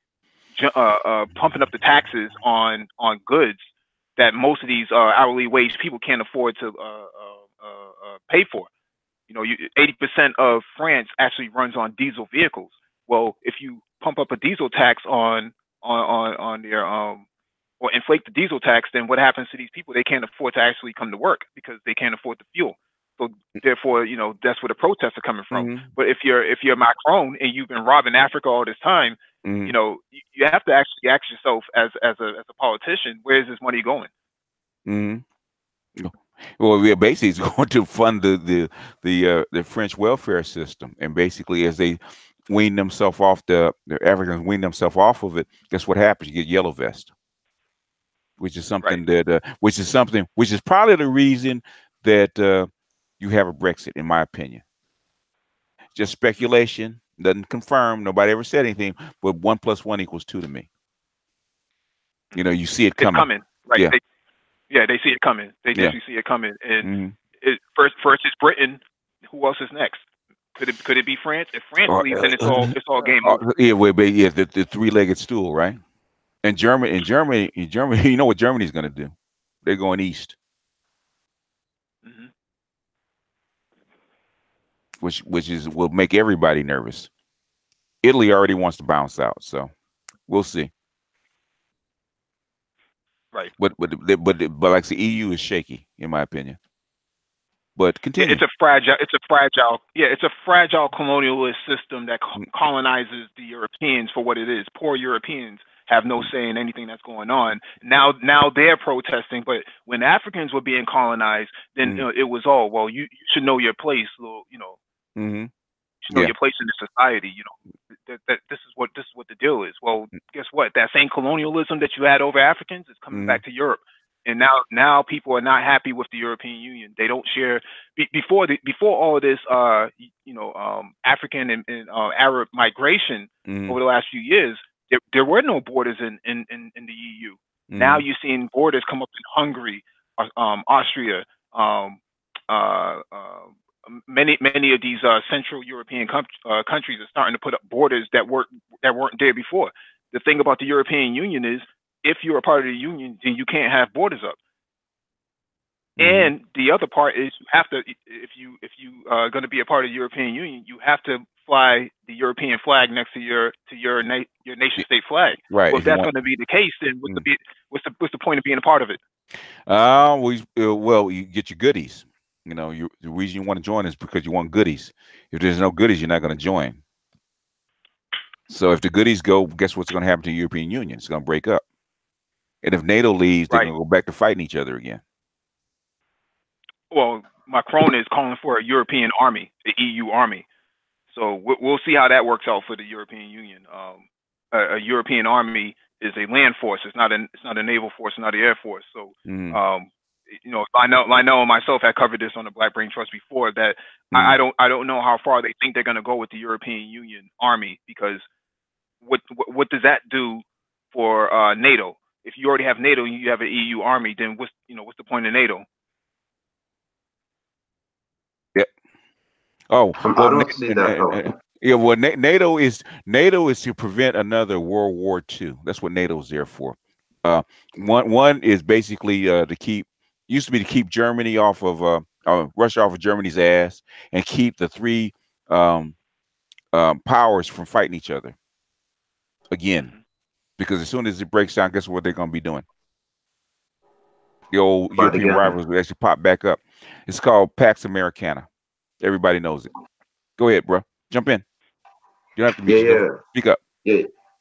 pumping up the taxes on goods that most of these hourly wage people can't afford to pay for. 80% of France actually runs on diesel vehicles. Well, if you pump up a diesel tax on their or inflate the diesel tax, then what happens to these people? They can't afford to actually come to work because they can't afford the fuel. So therefore, that's where the protests are coming from. But if you're Macron and you've been robbing Africa all this time, you have to actually ask yourself as a politician, where is this money going? Well, basically it's going to fund the French welfare system, and basically as they wean themselves off the Africans wean themselves off of it, guess what happens? You get yellow vest, which is something which is probably the reason that you have a Brexit, in my opinion. Just speculation, doesn't confirm. Nobody ever said anything, but 1 + 1 = 2 to me. You see it coming. It's coming, right? Yeah. They see it coming. They definitely see it coming. And first is Britain. Who else is next? Could it be France? If France leaves, then it's all game over. The three-legged stool, right? And Germany, you know what Germany's going to do? They're going east, which will make everybody nervous. Italy already wants to bounce out, so we'll see. Right. But like the EU is shaky, in my opinion. But continue. It's a fragile colonialist system that colonizes the Europeans for what it is. Poor Europeans have no say in anything that's going on. Now they're protesting, but when Africans were being colonized, then it was all, well, you should know your place, you should know your place in the society. That this is what the deal is. Well, guess what? That same colonialism that you had over Africans is coming back to Europe. And now people are not happy with the European Union. They don't share before all of this African and Arab migration over the last few years. There were no borders in the EU. Now you're seeing borders come up in Hungary, Austria, many of these Central European countries are starting to put up borders that weren't there before. The thing about the European Union is, if you're a part of the union, then you can't have borders up. And the other part is, you have to, if you are going to be a part of the European Union, you have to fly the European flag next to your nation state flag. Right. Well, if that's going to be the case, then what's the point of being a part of it? Well, you get your goodies. You know, the reason you want to join is because you want goodies. If there's no goodies, you're not going to join. So if the goodies go, guess what's going to happen to the European Union? It's going to break up. And if NATO leaves, they're going to go back to fighting each other again. Well, Macron is calling for a European army, the EU army. So we'll see how that works out for the European Union. A European army is a land force. It's not a naval force, not an air force. So I know myself. I covered this on the Black Brain Trust before. That I don't know how far they think they're going to go with the European Union army, because what does that do for NATO? If you already have NATO and you have an EU army, then what's the point of NATO? Yeah. Oh, I don't see that. Yeah. Well, NATO is to prevent another World War II. That's what NATO is there for. One is basically to keep Germany off of Russia off of Germany's ass, and keep the three powers from fighting each other again. Because as soon as it breaks down, guess what they're going to be doing? The old European rivals will actually pop back up. It's called Pax Americana. Everybody knows it. Go ahead, bro. Jump in. You don't have to be speak up.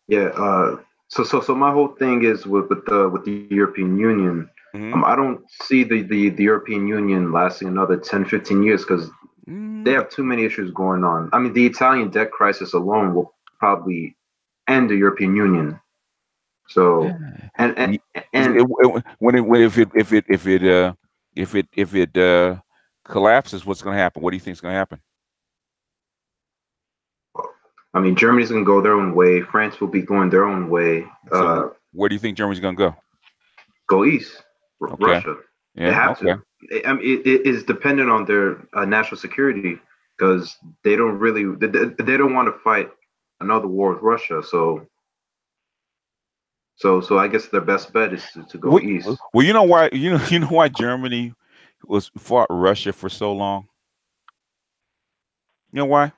Yeah. So my whole thing is with the European Union. I don't see the European Union lasting another 10, 15 years, because they have too many issues going on. I mean, the Italian debt crisis alone will probably end the European Union. So if it collapses, what's going to happen? What do you think is going to happen? I mean, Germany's going to go their own way. France will be going their own way. So where do you think Germany's going to go? Go east. Okay. Russia. Yeah, they have to. I mean, it is dependent on their national security, because they don't want to fight another war with Russia. So I guess their best bet is to go east. Well, you know why? You know why Germany fought Russia for so long? You know why?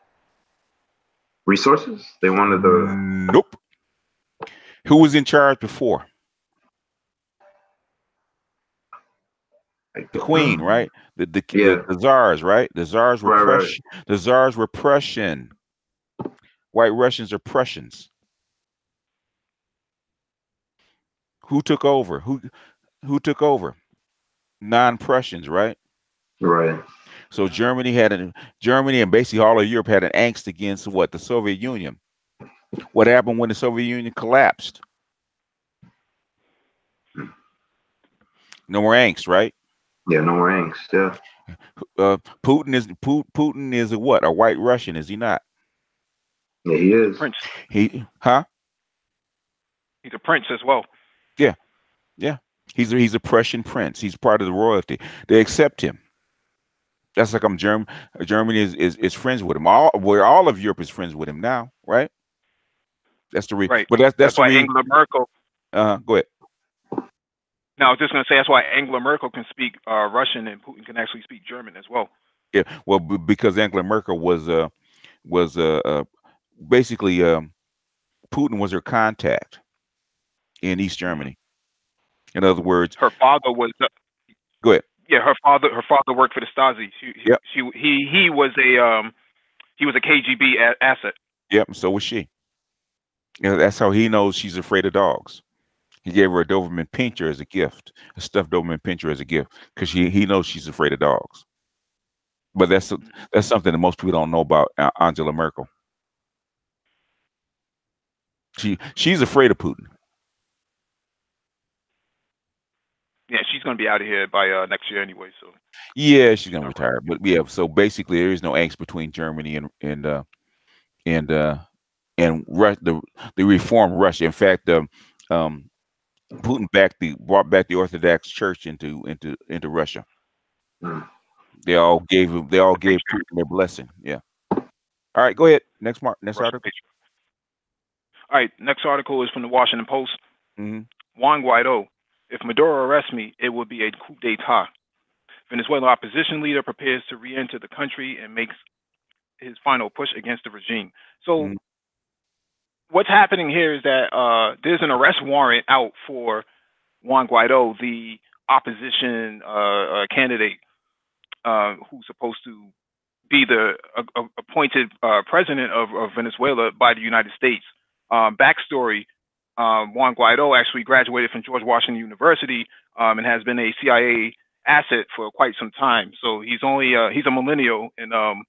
Resources? They wanted the... Nope. Who was in charge before? The Queen, right? The czars, right? The czars were Prussian. Right. The czars were Prussian. White Russians are Prussians. Who took over? Who took over? Non-Prussians, right? Right. So Germany and basically all of Europe had an angst against what? The Soviet Union. What happened when the Soviet Union collapsed? No more angst, right? Yeah, no more angst. Yeah. Putin is a what? A white Russian, is he not? Yeah, he is. Prince. He's a prince as well. Yeah. He's a Prussian prince. He's part of the royalty. They accept him. That's like Germany is friends with him. All of Europe is friends with him now, right? That's the reason. Right. But that's why the Angela Merkel. Go ahead. No, I was just going to say that's why Angela Merkel can speak Russian and Putin can actually speak German as well. Yeah. Well, because Angela Merkel was basically Putin was her contact in East Germany. In other words, her father was. Go ahead. Yeah, her father worked for the Stasi. He was a KGB asset. Yep. So was she. That's how he knows she's afraid of dogs. He gave her a Doberman Pinscher as a gift, a stuffed Doberman Pinscher as a gift, because he knows she's afraid of dogs. But that's something that most people don't know about Angela Merkel. She's afraid of Putin. Yeah, she's gonna be out of here by next year anyway. So Yeah, she's she's gonna not retire. But yeah, so basically there is no angst between Germany and the reformed Russia. In fact, um, Putin brought back the Orthodox Church into Russia. Mm. They all gave Putin their blessing. Yeah. All right, go ahead. Next Russian article. patriot. All right, next article is from the Washington Post. Mm-hmm. Juan Guaido. If Maduro arrests me, it would be a coup d'état. Venezuelan opposition leader prepares to re-enter the country and makes his final push against the regime. So Mm-hmm. what's happening here is that there's an arrest warrant out for Juan Guaido, the opposition candidate who's supposed to be the appointed president of Venezuela by the United States. Backstory: Juan Guaido actually graduated from George Washington University and has been a CIA asset for quite some time. So he's a millennial, and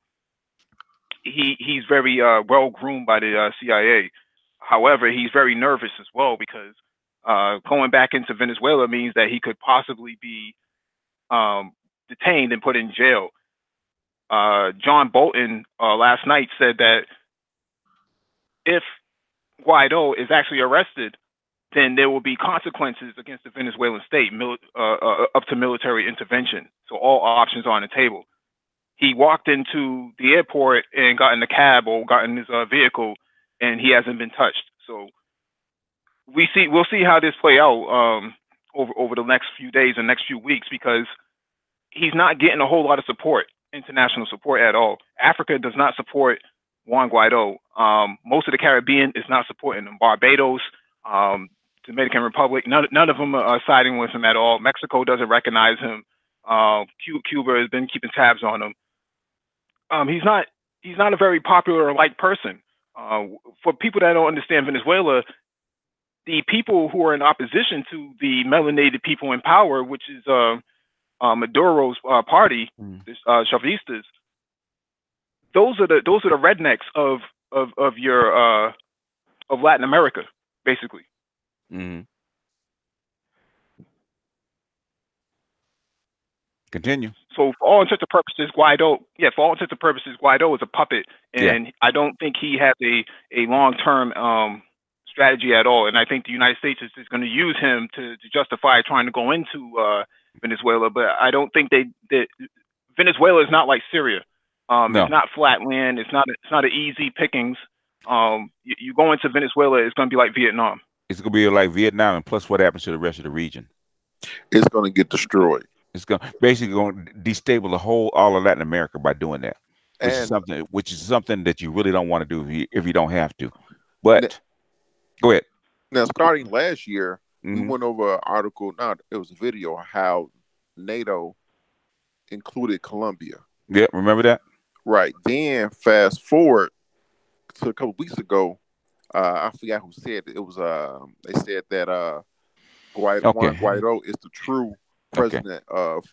he's very well groomed by the CIA. However, he's very nervous as well because going back into Venezuela means that he could possibly be detained and put in jail. John Bolton last night said that if Guaido is actually arrested, then there will be consequences against the Venezuelan state, up to military intervention. So all options are on the table. He walked into the airport and got in the cab or got in his vehicle, and he hasn't been touched. So we'll see how this play out over the next few days and next few weeks, because he's not getting a whole lot of support, international support at all. Africa does not support Juan Guaido. Most of the Caribbean is not supporting him. Barbados, Dominican Republic, none of them are siding with him at all. Mexico doesn't recognize him. Cuba has been keeping tabs on him. He's not a very popular or liked person. For people that don't understand Venezuela, the people who are in opposition to the melanated people in power, which is Maduro's party, the Chavistas, those are the rednecks of your of Latin America, basically. Mm-hmm. Continue. So for all intents and purposes, Guaido is a puppet, and I don't think he has a long-term strategy at all. And I think the United States is just going to use him to justify trying to go into Venezuela. But I don't think that Venezuela is not like Syria. No. It's not flat land. It's not an easy pickings. You go into Venezuela, it's going to be like Vietnam. It's going to be like Vietnam, and plus what happens to the rest of the region. It's going to get destroyed. It's basically going to destabilize all of Latin America by doing that, which is something that you really don't want to do if you don't have to. But go ahead. Now, starting last year, we went over an article. It was a video how NATO included Colombia. Yeah, remember that? Right. Then fast forward to a couple weeks ago, I forgot who said it. It was they said that Juan Guaido is the true president of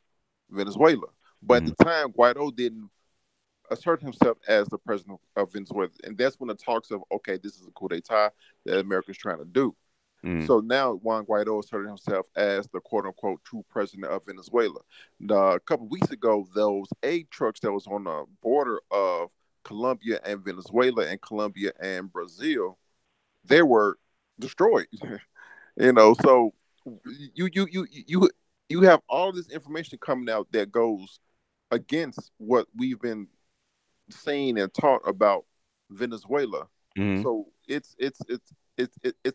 Venezuela. But at the time, Guaido didn't assert himself as the president of Venezuela. And that's when the talks of, okay, this is a coup d'etat that America's trying to do. So now Juan Guaido asserted himself as the quote-unquote true president of Venezuela. A couple weeks ago, those aid trucks that was on the border of Colombia and Venezuela and Colombia and Brazil, they were destroyed. So you have all this information coming out that goes against what we've been saying and taught about Venezuela. So it's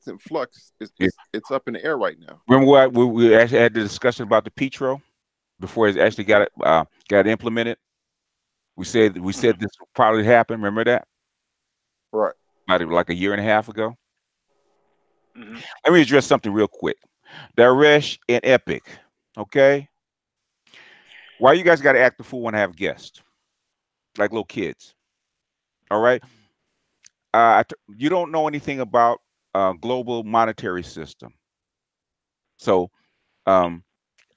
in flux. It's up in the air right now. Remember we actually had the discussion about the Petro before it actually got implemented. We said this would probably happen. Remember that? Right. About like a year and a half ago. Let me address something real quick. Daresh and Epic. Okay. Why you guys got to act the fool when I have guests? Like little kids. All right. You don't know anything about global monetary system. So I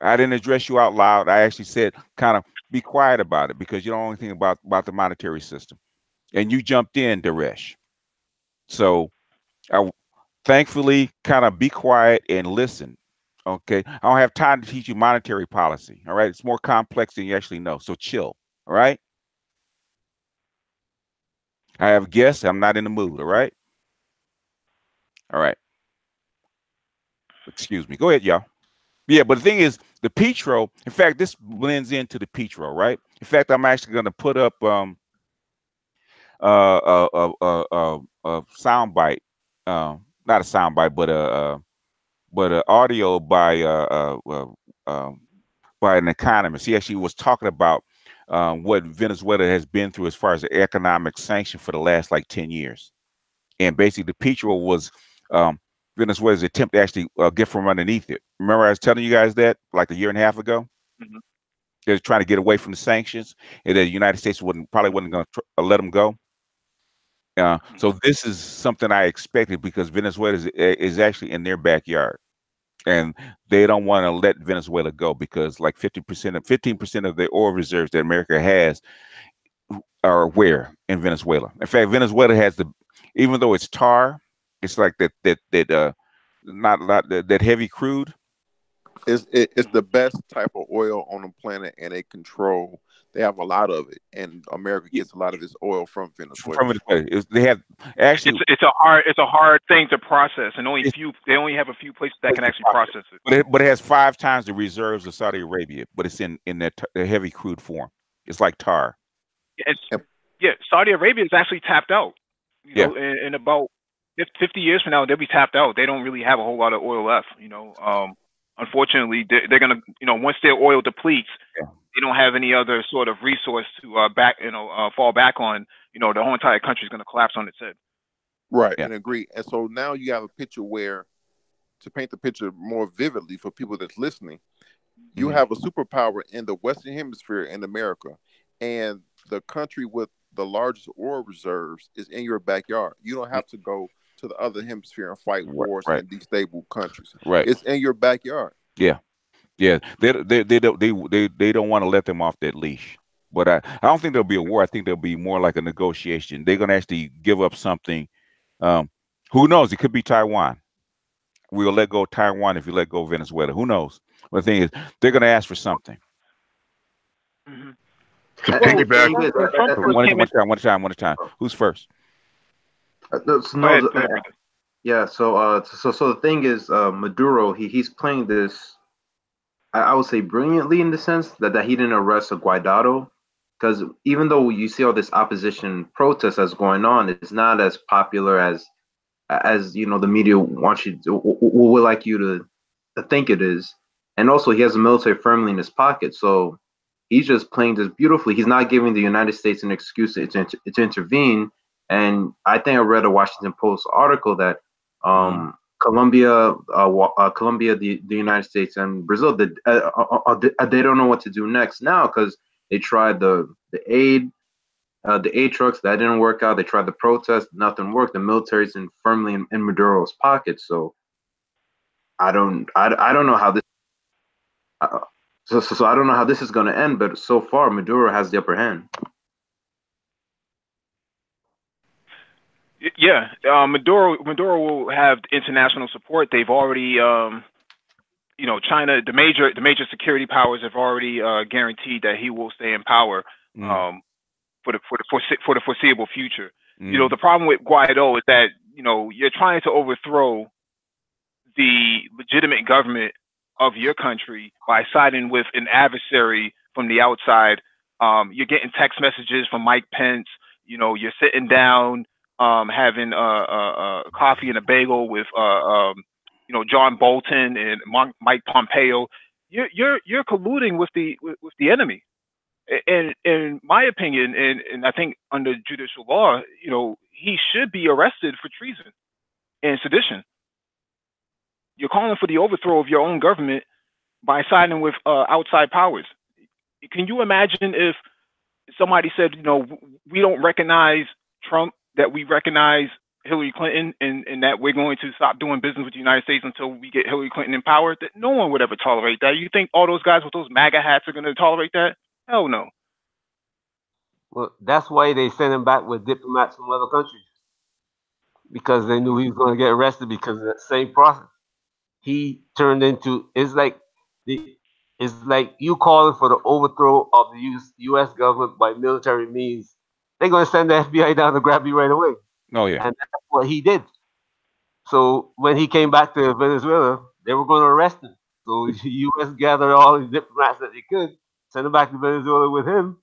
didn't address you out loud. I actually said kind of be quiet about it because you don't know anything about the monetary system. And you jumped in, Daresh. So thankfully, kind of be quiet and listen. Okay, I don't have time to teach you monetary policy. All right, it's more complex than you actually know. So chill. All right. I have guests. I'm not in the mood. All right. All right. Excuse me. Go ahead, y'all. Yeah, but the thing is, the Petro. In fact, this blends into the Petro, right? In fact, I'm actually going to put up sound bite, not a sound bite, but a audio by an economist. He actually was talking about what Venezuela has been through as far as the economic sanction for the last like 10 years. And basically, the Petro was Venezuela's attempt to actually get from underneath it. Remember, I was telling you guys that like a year and a half ago. Mm-hmm. They were trying to get away from the sanctions, and the United States probably wasn't going to let them go. So this is something I expected because Venezuela is actually in their backyard, and they don't want to let Venezuela go because like 15% of the oil reserves that America has are where in Venezuela. In fact, Venezuela has even though it's tar, it's like not that heavy crude. It's the best type of oil on the planet, and they control. They have a lot of it, and America gets a lot of its oil from Venezuela. They have actually. It's a hard thing to process, and they only have a few places that can actually process it. But it has 5 times the reserves of Saudi Arabia, but it's in that the heavy crude form. It's like tar. Yeah, Saudi Arabia is actually tapped out. You know, in about 50 years from now, they'll be tapped out. They don't really have a whole lot of oil left. You know, unfortunately, they're gonna, once their oil depletes, they don't have any other sort of resource to fall back on. The whole entire country is gonna collapse on its head. Right, and agree. And so now you have a picture where, to paint the picture more vividly for people that's listening, you have a superpower in the Western Hemisphere in America, and the country with the largest oil reserves is in your backyard. You don't have to go to the other hemisphere and fight wars in these stable countries. Right, it's in your backyard. Yeah. They don't want to let them off that leash. But I don't think there'll be a war. I think there'll be more like a negotiation. They're going to actually give up something. Who knows? It could be Taiwan. We'll let go of Taiwan if you let go of Venezuela. Who knows? But the thing is, they're going to ask for something. One time. Who's first? Yeah. So the thing is, Maduro, he's playing this. I would say brilliantly in the sense that he didn't arrest a Guaidó, because even though you see all this opposition protest that's going on, it's not as popular as the media wants you to, would like you to think it is. And also, he has the military firmly in his pocket, so he's just playing this beautifully. He's not giving the United States an excuse to intervene. And I think I read a Washington Post article that Colombia, the United States, and Brazil, they don't know what to do next now because they tried the aid trucks, that didn't work out. They tried the protest, nothing worked. The military's firmly in Maduro's pocket. So I don't know how this. So I don't know how this is going to end. But so far, Maduro has the upper hand. Yeah, Maduro will have international support. They've already, China, the major security powers have already guaranteed that he will stay in power for the foreseeable future. The problem with Guaido is that you're trying to overthrow the legitimate government of your country by siding with an adversary from the outside. You're getting text messages from Mike Pence. You're sitting down, having coffee and a bagel with John Bolton and Mike Pompeo. You're colluding with the enemy. And in my opinion, and I think under judicial law, he should be arrested for treason and sedition. You're calling for the overthrow of your own government by siding with outside powers. Can you imagine if somebody said, we don't recognize Trump, that we recognize Hillary Clinton, and that we're going to stop doing business with the United States until we get Hillary Clinton in power? That no one would ever tolerate that. You think all those guys with those MAGA hats are going to tolerate that? Hell no. Well, that's why they sent him back with diplomats from other countries, because they knew he was going to get arrested because of that same process. he turned into it's like you calling for the overthrow of the U.S. government by military means. They're going to send the FBI down to grab you right away, Oh yeah. and that's what he did. So when he came back to Venezuela, they were going to arrest him. So the U.S. gathered all the diplomats that they could, send them back to Venezuela with him,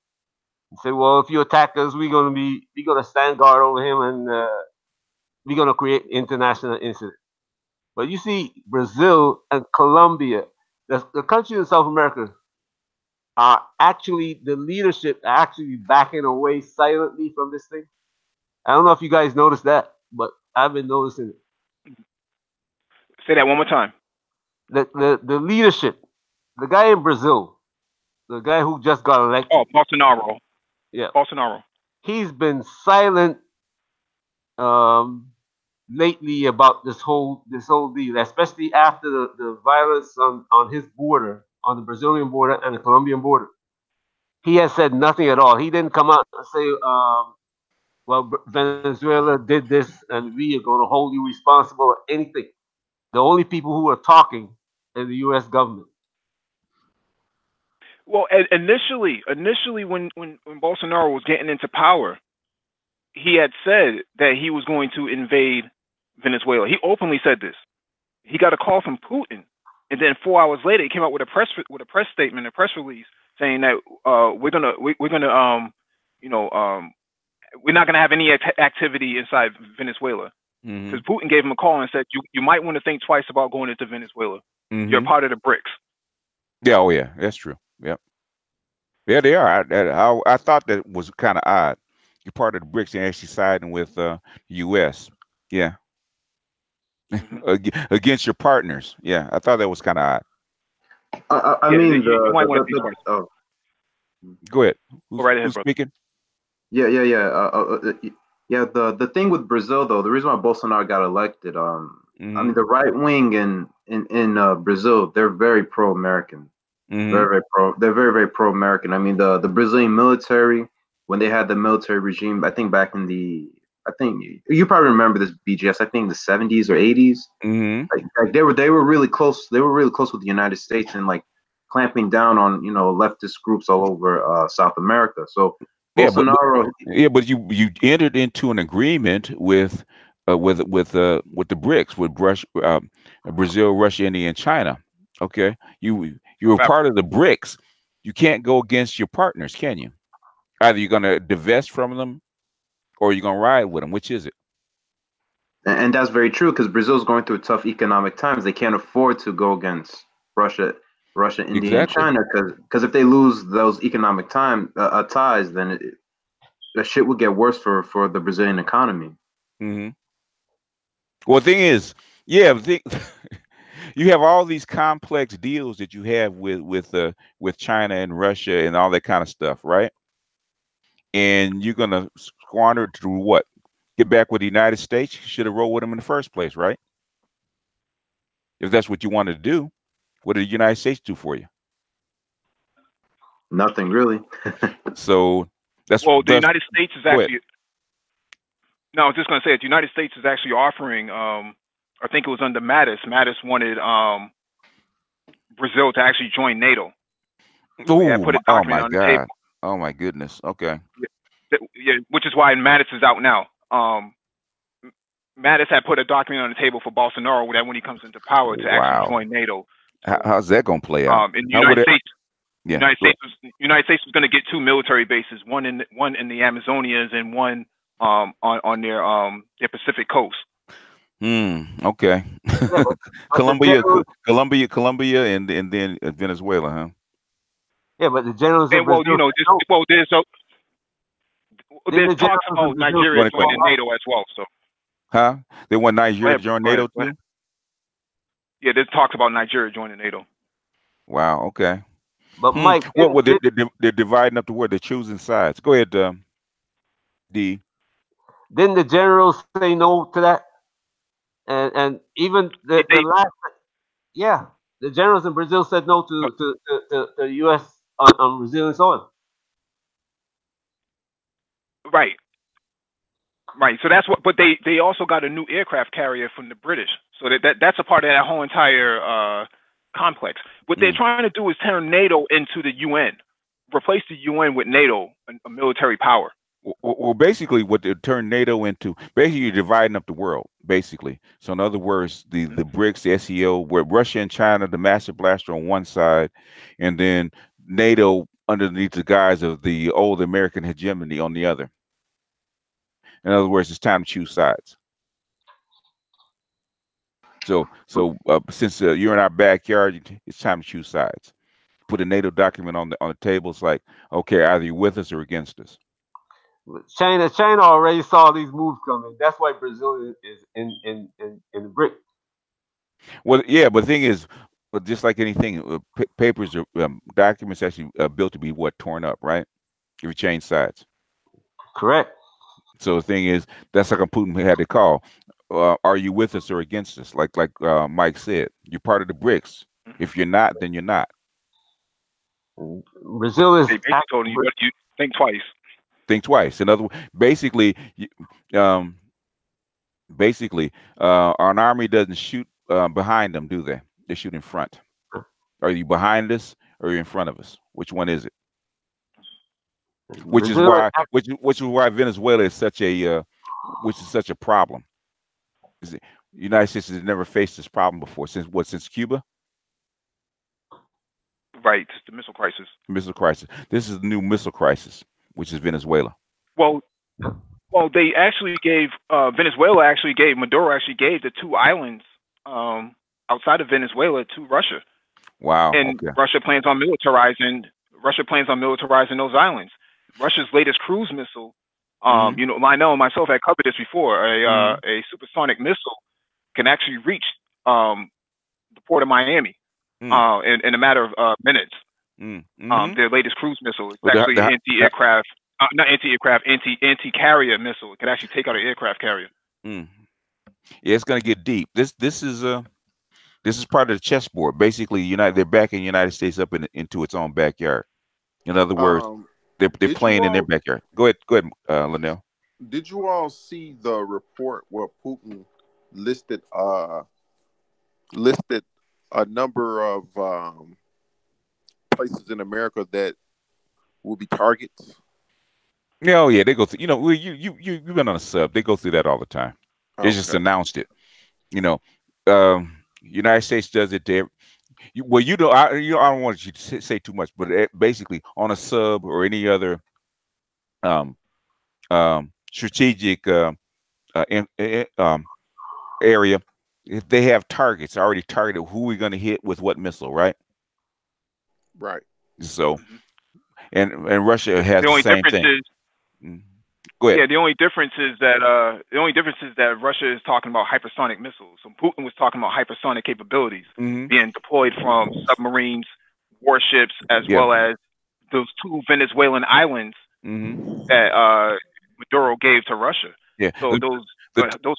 and said, "Well, if you attack us, we're gonna stand guard over him, and we're gonna create international incident." But you see, Brazil and Colombia, the countries in South America, are actually the leadership are actually backing away silently from this thing. I don't know if you guys noticed that, but I've been noticing it. Say that one more time. The leadership, the guy in Brazil, the guy who just got Oh, elected, Bolsonaro. yeah, Bolsonaro. he's been silent um, lately about this whole deal, especially after the violence on his border, on the Brazilian border and the Colombian border. He has said nothing at all. He didn't come out and say, "Well, Venezuela did this, and we are going to hold you responsible," or anything. The only people who are talking is the U.S. government. Well, initially, when Bolsonaro was getting into power, he had said that he was going to invade Venezuela. He openly said this. He got a call from Putin, and then 4 hours later, he came out with a press statement, a press release saying that we're gonna you know we're not gonna have any activity inside Venezuela, because Putin gave him a call and said you might want to think twice about going into Venezuela. You're part of the BRICS. Yeah. Oh yeah. That's true. Yep. Yeah, they are. I thought that was kind of odd. You're part of the BRICS and actually siding with the U.S. Yeah. Against your partners. Yeah, I thought that was kind of odd. I Yeah, mean you might want to think twice. oh, Go ahead. Go right ahead, Who's brother. speaking? yeah. The thing with Brazil though, the reason why Bolsonaro got elected, I mean the right wing in Brazil, they're very pro American. They're very pro American. I mean the Brazilian military, when they had the military regime, I think back in I think you probably remember this, BGS. I think the 70s or 80s. Like they were really close. They were really close with the United States and like clamping down on leftist groups all over South America. So Yeah, Bolsonaro, but you entered into an agreement with the BRICS with Brazil, Russia, India, and China. Okay, you were part of the BRICS. You can't go against your partners, can you? Either you're going to divest from them, or you're going to ride with them. Which is it? and that's very true because Brazil's going through tough economic times. They can't afford to go against Russia, India, and Exactly. China because if they lose those economic ties, then the shit would get worse for the Brazilian economy. Well, the thing is, yeah, you have all these complex deals that you have with China and Russia and all that kind of stuff, right? And you're gonna squander it through what? Get back with the United States? You should have rolled with them in the first place, right? If that's what you wanted to do, what did the United States do for you? Nothing really. So that's the United States is go ahead. actually. No, I was just going to say that the United States is actually offering. I think it was under Mattis. Mattis wanted Brazil to actually join NATO. Oh, put a oh document my on the table. God! Oh my goodness! Okay. Yeah, which is why Mattis is out now. Mattis had put a document on the table for Bolsonaro that when he comes into power to actually join NATO. So, how's that going to play out? In the United States, yeah. United States was going to get 2 military bases, one in the Amazonias and one on their Pacific coast. Okay. Colombia, and then Venezuela, huh? Yeah, but the generals. And there's talks about Nigeria joining NATO as well. So. Huh? They want Nigeria to join NATO too? Yeah, there's talks about Nigeria joining NATO. Wow. Okay. But Mike, they're dividing up the word. They're choosing sides. Go ahead, D. Didn't the generals say no to that? And even the last, yeah, the generals in Brazil said no to the U.S. on Brazilian soil. Right. So that's what. But they also got a new aircraft carrier from the British. So that's a part of that whole entire complex. What they're trying to do is turn NATO into the UN, replace the UN with NATO, a military power. Well, basically, what they turn NATO into, basically, you're dividing up the world, basically. So, in other words, the BRICS, the SEO, where Russia and China, the master blaster on one side, and then NATO underneath the guise of the old American hegemony on the other. In other words, it's time to choose sides. So since you're in our backyard, it's time to choose sides. Put a NATO document on the table. It's like, okay, either you're with us or against us. China already saw these moves coming. That's why Brazil is in the BRIC. Well, yeah, but the thing is, but just like anything, papers or documents actually built to be torn up, right? If you change sides. Correct. So the thing is, that's like a Putin had to call. Are you with us or against us? Like Mike said, you're part of the BRICS. If you're not, then you're not. Brazil is. They told you think twice. Think twice. In other words, basically, an army doesn't shoot behind them, do they? They shoot in front. Are you behind us or are you in front of us? Which one is it? Which is why Venezuela is such a problem. The United States has never faced this problem before since Cuba. Right, the missile crisis. Missile crisis. This is the new missile crisis, which is Venezuela. Well, they actually gave Maduro actually gave the two islands outside of Venezuela to Russia. Wow. And okay. Russia plans on militarizing those islands. Russia's latest cruise missile, you know, Lionel and myself had covered this before. A supersonic missile can actually reach the port of Miami in a matter of minutes. Their latest cruise missile is actually anti-aircraft, not anti-aircraft, anti-carrier missile. It can actually take out an aircraft carrier. Yeah, it's going to get deep. This is part of the chessboard. Basically, they're backing the United States up into its own backyard. In other words, they're playing in their backyard. Go ahead, Linnell. Did you all see the report where Putin listed a number of places in America that will be targets? Yeah, oh yeah, they go through. You've been on a sub. They go through that all the time. They just announced it. United States does it there. I don't want you to say too much, but basically on a sub or any other strategic area, if they have targets already targeted, who we're going to hit with what missile, right? Right. So, and Russia has the same thing. Go ahead. Yeah, the only difference is that Russia is talking about hypersonic missiles. So Putin was talking about hypersonic capabilities being deployed from submarines, warships, as well as those two Venezuelan islands that Maduro gave to Russia. Yeah. So those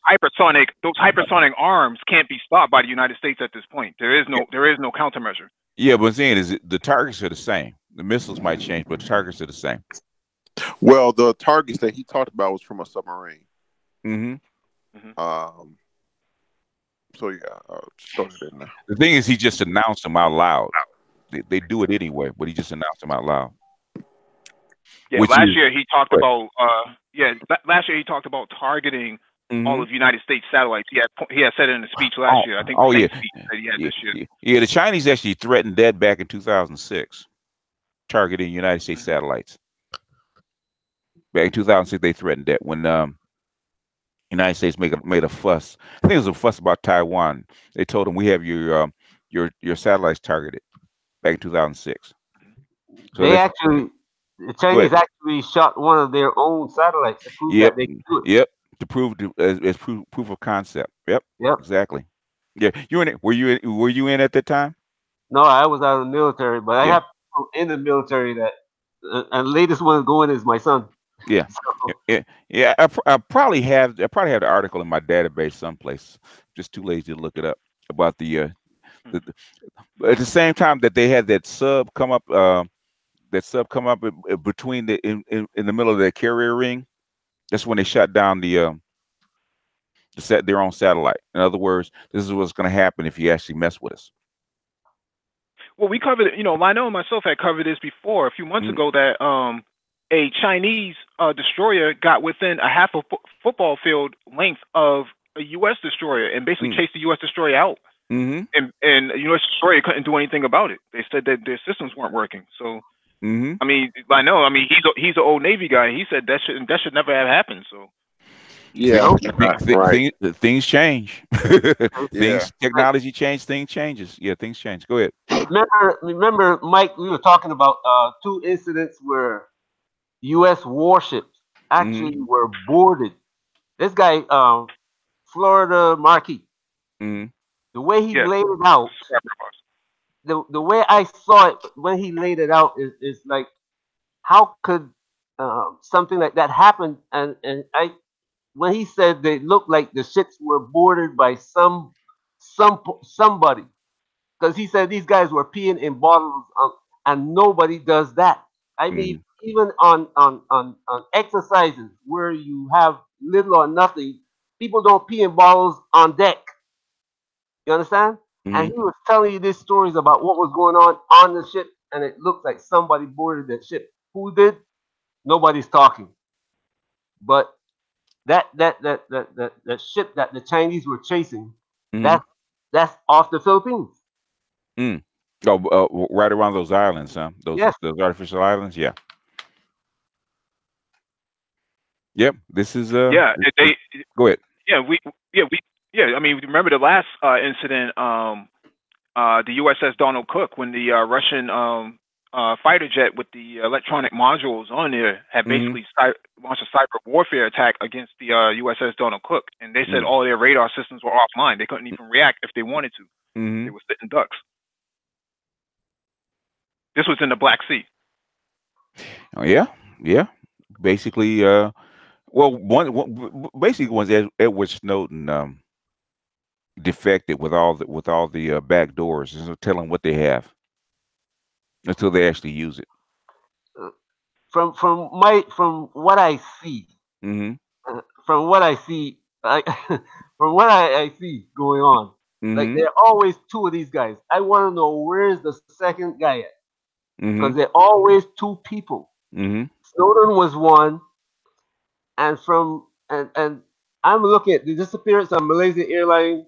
hypersonic arms can't be stopped by the United States at this point. There is no countermeasure. Yeah, but I'm saying is the targets are the same. The missiles might change, but the targets are the same. Well, the targets that he talked about was from a submarine. So yeah, the thing is, he just announced them out loud. They do it anyway, but he just announced them out loud. Yeah, last year he talked about targeting all of the United States satellites. He had said it in a speech last year. I think speech that he had this year. Yeah, the Chinese actually threatened that back in 2006, targeting United States satellites. Back in 2006, they threatened that when United States made a fuss. I think it was a fuss about Taiwan. They told them we have your satellites targeted back in 2006. So the Chinese actually shot one of their own satellites to prove that they could do it. Yep, to prove as proof of concept. Yep, exactly. Yeah, you in it? Were you in at that time? No, I was out of the military, but I have people in the military that, and the latest one going is my son. Yeah, yeah. I probably have the article in my database someplace. Just too lazy to look it up about the at the same time that they had that sub come up. Between in the middle of that carrier ring. That's when they shot down the set their own satellite. In other words, this is what's going to happen if you actually mess with us. Well, we covered it. Lionel and myself had covered this before a few months ago that a Chinese destroyer got within a half a football field length of a U.S. destroyer and basically chased the U.S. destroyer out. And the U.S. destroyer couldn't do anything about it. They said that their systems weren't working. So, I mean, Lionel, he's an old Navy guy. He said that should never have happened. So. Yeah, right. Things change. Technology change. Things changes. Yeah, things change. Go ahead. Remember, Mike, we were talking about 2 incidents where U.S. warships actually were boarded. This guy, Florida Marquis, the way he laid it out, the way I saw it when he laid it out is like, how could something like that happen? And when he said they looked like the ships were boarded by somebody, because he said these guys were peeing in bottles, and nobody does that. I mean, even on exercises where you have little or nothing, people don't pee in bottles on deck. You understand? And he was telling you these stories about what was going on the ship, and it looked like somebody boarded that ship. Who did? Nobody's talking. But that ship that the Chinese were chasing, that's off the Philippines. Oh, right around those islands, huh? Those artificial islands, yeah. Yep. This is go ahead. I mean, remember the last incident, the USS Donald Cook, when the Russian fighter jet with the electronic modules on there had basically launched a cyber warfare attack against the USS Donald Cook, and they said all their radar systems were offline. They couldn't even react if they wanted to. They were sitting ducks. This was in the Black Sea. Oh yeah. Basically, basically once Edward Snowden defected with all the back doors, and telling what they have until they actually use it. From what I see, from what I see, from what I see going on, like there are always 2 of these guys. I want to know where's the second guy at, because there are always 2 people. Snowden was one, and I'm looking at the disappearance of Malaysia Airlines,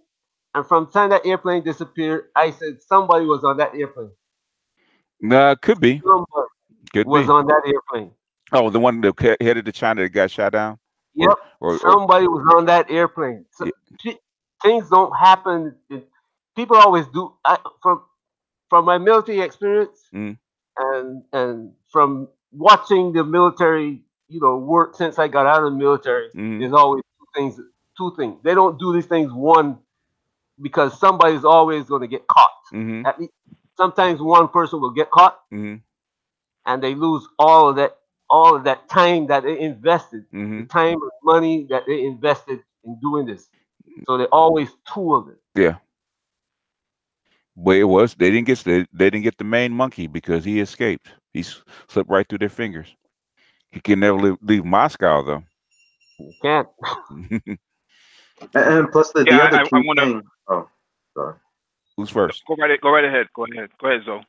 and from the time that airplane disappeared, I said somebody was on that airplane. Could be. Somebody was on that airplane. Oh, the one that headed to China that got shot down? Yep. Somebody was on that airplane. So things don't happen. People always do. From my military experience and from watching the military, work since I got out of the military, there's always two things. They don't do these things because somebody's always going to get caught. At least sometimes one person will get caught, and they lose all of that time that they invested, the time and money that they invested in doing this. So there are always 2 of them. Yeah. But they didn't get the main monkey because he escaped. He slipped right through their fingers. He can never leave Moscow though. He can't. And plus the other key thing. Oh, sorry. Who's first? Go right ahead. Go ahead, Zoe.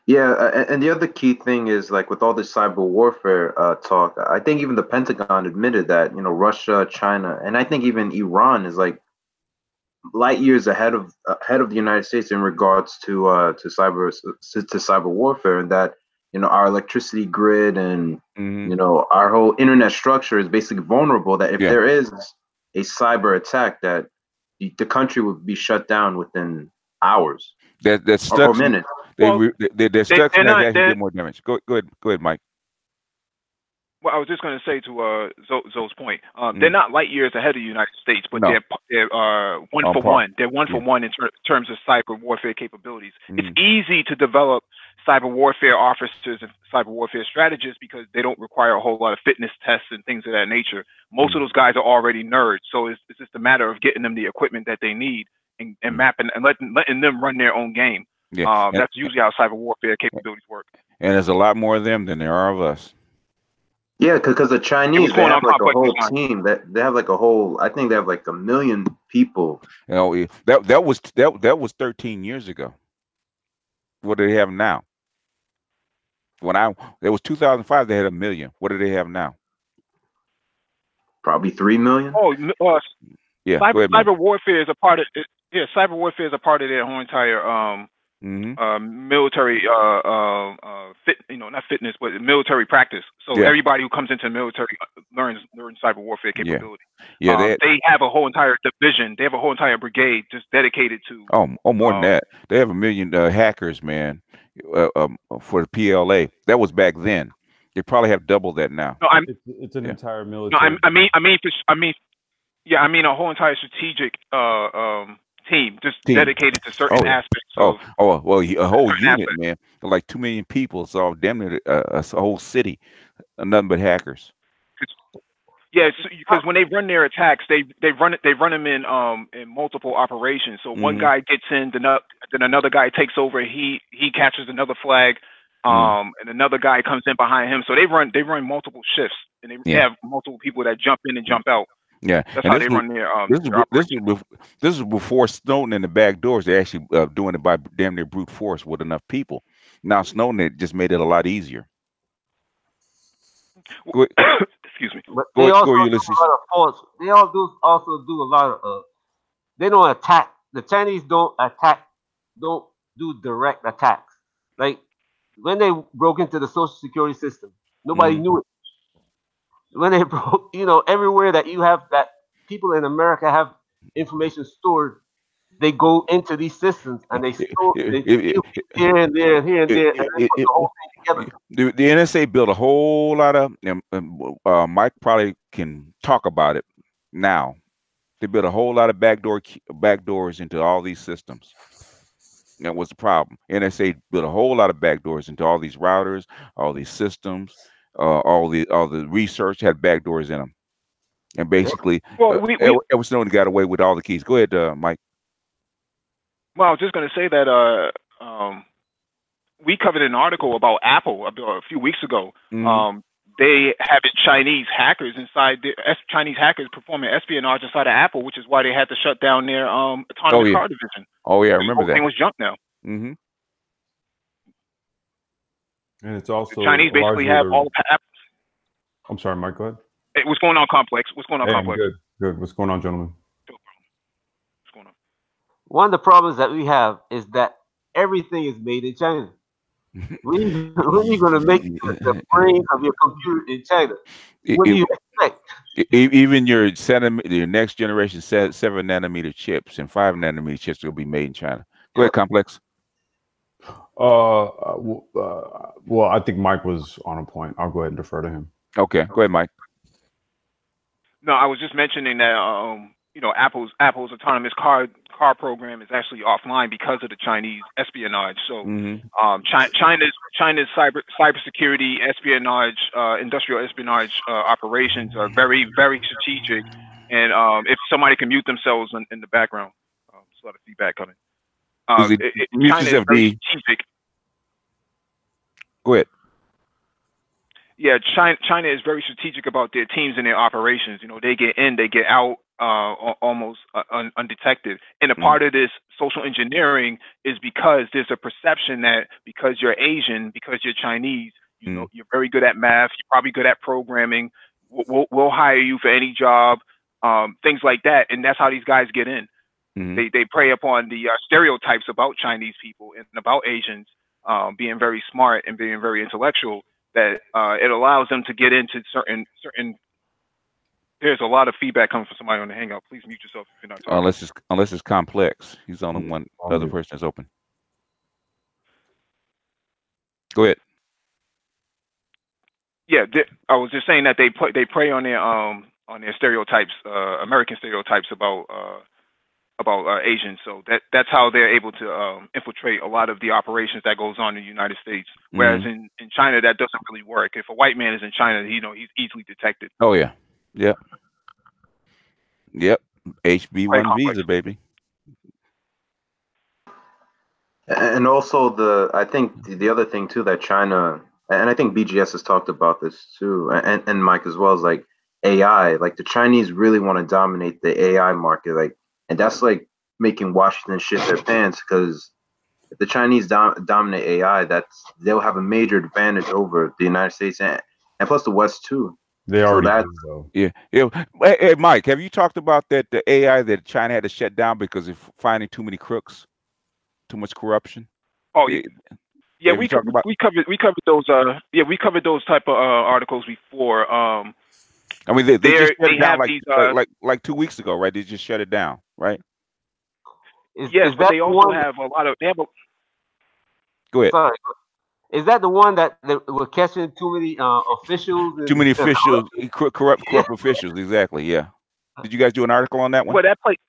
Yeah, and the other key thing is, like, with all this cyber warfare talk, I think even the Pentagon admitted that Russia, China, and I think even Iran is like light years ahead of the United States in regards to cyber warfare, and that our electricity grid and our whole internet structure is basically vulnerable. That if there is a cyber attack, that the country would be shut down within hours. That's or minutes. They're stuck and they get more damage. Go ahead, Mike. Well, I was just going to say to Zoe's point, they're not light years ahead of the United States, but they're one for one. They're one for one in terms of cyber warfare capabilities. It's easy to develop cyber warfare officers and cyber warfare strategists because they don't require a whole lot of fitness tests and things of that nature. Most of those guys are already nerds, so it's just a matter of getting them the equipment that they need and mapping and letting them run their own game. That's usually how cyber warfare capabilities work. And there's a lot more of them than there are of us. Yeah, because the Chinese, they going have on like a complex whole design. team. That they have like a whole. I think they have like 1 million people. You know, that was 13 years ago. What do they have now? It was 2005, they had 1 million. What do they have now? Probably 3 million. Oh, Yeah, go ahead, Mike. cyber warfare is a part of it. Yeah, cyber warfare is a part of their whole entire military not fitness, but military practice. So Yeah. everybody who comes into the military learns cyber warfare capability. Yeah, they have a whole entire division. They have a whole entire brigade just dedicated to. more than that. They have 1 million hackers, man, for the PLA. That was back then. They probably have double that now. No, it's an entire military. No, I mean a whole entire strategic team just dedicated to certain aspects. Well, a whole unit, man, like 2 million people. So damn near a whole city, nothing but hackers. Yeah, because when they run their attacks, they run them in multiple operations. So one guy gets in, then another guy takes over. He captures another flag, and another guy comes in behind him. So they run multiple shifts, and they have multiple people that jump in and jump out. Yeah, that's how they run their. This is before Snowden and the back doors. They're actually doing it by damn near brute force with enough people. Now Snowden, it just made it a lot easier. Excuse me. But they also do a lot of force. They also do a lot of. They don't attack. The Chinese don't attack. Don't do direct attacks. Like when they broke into the Social Security system, nobody knew it. When they broke, everywhere that you have that people in America have information stored, they go into these systems and they store here and there and here and there, and they put the whole thing together. The NSA built a whole lot of. Mike probably can talk about it now. They built a whole lot of backdoors into all these systems. That was the problem. NSA built a whole lot of backdoors into all these routers, all these systems. All the research had backdoors in them, and basically, Edward Snowden got away with all the keys. Go ahead, Mike. Well, I was just going to say that we covered an article about Apple a few weeks ago. They have Chinese hackers inside. Chinese hackers performing espionage inside of Apple, which is why they had to shut down their autonomous car division. Oh yeah, I remember that. Everything was junk now. And it's also the Chinese basically have all the. I'm sorry, Mike. Go ahead. Hey, what's going on, Complex? What's going on, Complex? Good. What's going on, gentlemen? What's going on? One of the problems that we have is that everything is made in China. When are you going to make the brain of your computer in China? What do you expect? Even your next generation 7-nanometer chips and 5-nanometer chips will be made in China. Go ahead, Complex. Well, I think Mike was on a point. I'll go ahead and defer to him. Okay, go ahead, Mike. No, I was just mentioning that Apple's autonomous car program is actually offline because of the Chinese espionage. So China's cybersecurity espionage, industrial espionage operations are very, very strategic. And if somebody can mute themselves in the background, there's a lot of feedback coming. China is very strategic. Go ahead. Yeah, China is very strategic about their teams and their operations. They get in, they get out almost undetected. And a part of this social engineering is because there's a perception that because you're Asian, because you're Chinese, you're very good at math, you're probably good at programming. We'll hire you for any job, things like that. And that's how these guys get in. They prey upon the stereotypes about Chinese people and about Asians being very smart and being very intellectual. That it allows them to get into certain. There's a lot of feedback coming from somebody on the Hangout. Please mute yourself if you're not talking. Unless it's Complex. He's the only one. The other person is open. Go ahead. Yeah, I was just saying that they prey on their stereotypes, American stereotypes about Asians. So that's how they're able to infiltrate a lot of the operations that goes on in the United States. Whereas in China, that doesn't really work. If a white man is in China, he's easily detected. Oh yeah, yep. HB1 visa, baby. And also I think the other thing too that China and I think BGS has talked about this too, and Mike as well, is like AI. Like the Chinese really want to dominate the AI market, like, and that's like making Washington shit their pants, because if the Chinese dominate AI, they'll have a major advantage over the United States and plus the West too. They already do, though. Yeah. Hey, Mike, have you talked about that the AI that China had to shut down because of finding too many crooks, too much corruption? Oh, yeah, we covered those. We covered those type of articles before. I mean, they just shut it down have these, like 2 weeks ago, right? They just shut it down, right? Yes, but they also have a lot of. They have a, Go ahead. Sorry. Is that the one that they were catching too many officials? Too many officials, corrupt officials. Exactly. Yeah. Did you guys do an article on that one? Well, that place.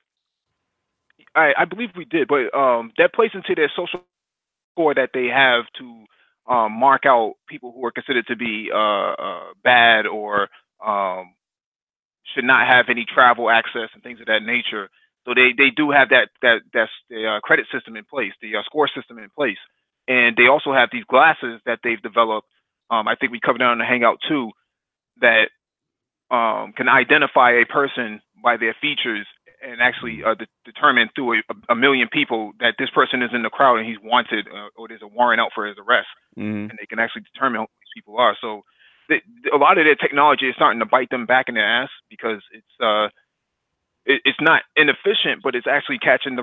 I believe we did, but that plays into their social score that they have to mark out people who are considered to be bad or should not have any travel access and things of that nature. So they do have that's the credit system in place, the score system in place, and they also have these glasses that they've developed. I think we covered it on the Hangout too, that can identify a person by their features and actually determine through a million people that this person is in the crowd and he's wanted or there's a warrant out for his arrest, and they can actually determine who these people are. So a lot of their technology is starting to bite them back in the ass because it's not inefficient, but it's actually catching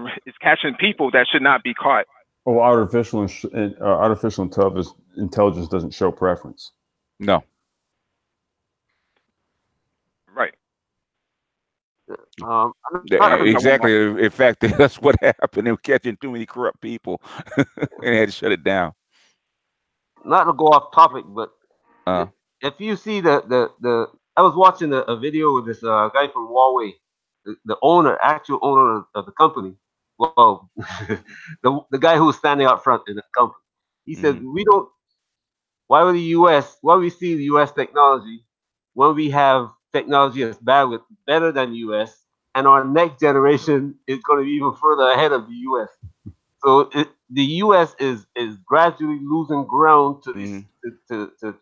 people that should not be caught. Well, artificial intelligence doesn't show preference. No. Right. Exactly. In fact, that's what happened. They were catching too many corrupt people, and they had to shut it down. Not to go off topic, but if you see I was watching a video with this guy from Huawei, the actual owner of the company. Well, the guy who was standing out front in the company. He said, why would we see the US technology when we have technology that's better than the US, and our next generation is going to be even further ahead of the US. So the US is gradually losing ground to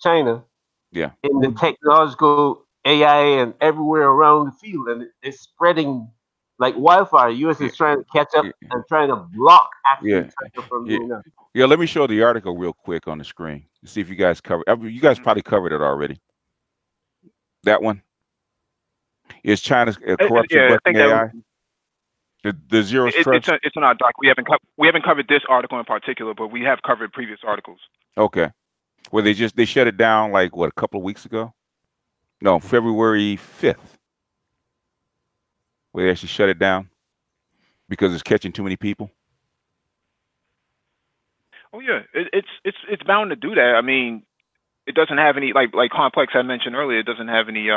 China. Yeah. In the technological AI and everywhere around the field, and it's spreading like wildfire. US is trying to catch up and trying to block China from doing that. Yeah, let me show the article real quick on the screen. See if you guys cover. You guys probably covered it already. That one is China's corruption with AI. The zero trust. It's on our doc. We haven't covered this article in particular, but we have covered previous articles. Okay. Well, they shut it down like what, a couple of weeks ago? No, February 5th. Where they actually shut it down because it's catching too many people. Oh yeah, it's bound to do that. I mean, it doesn't have any like Complex I mentioned earlier. It doesn't have any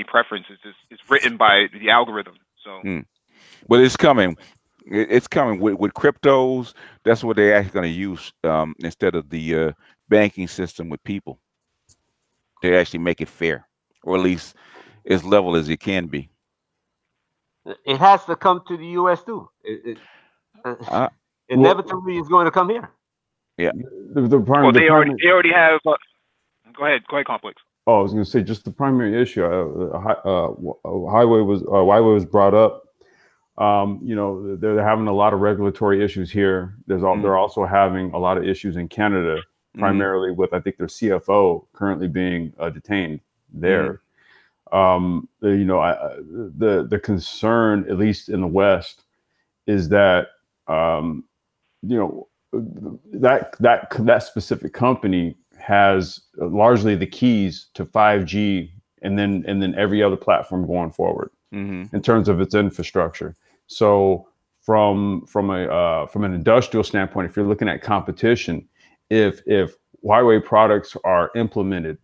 preference. It's written by the algorithm. So, but it's coming. It's coming with cryptos. That's what they're actually going to use instead of the banking system with people. They actually make it fair, or at least as level as it can be. It has to come to the U.S. too. Inevitably, it's going to come here. Yeah. They already have. Go ahead, Complex. Oh, I was going to say just the primary issue. Huawei was brought up. They're having a lot of regulatory issues here. They're also having a lot of issues in Canada, primarily with, I think, their CFO currently being detained there. The concern, at least in the West, is that that specific company has largely the keys to 5G and then every other platform going forward in terms of its infrastructure. So from an industrial standpoint, if you're looking at competition, if Huawei products are implemented,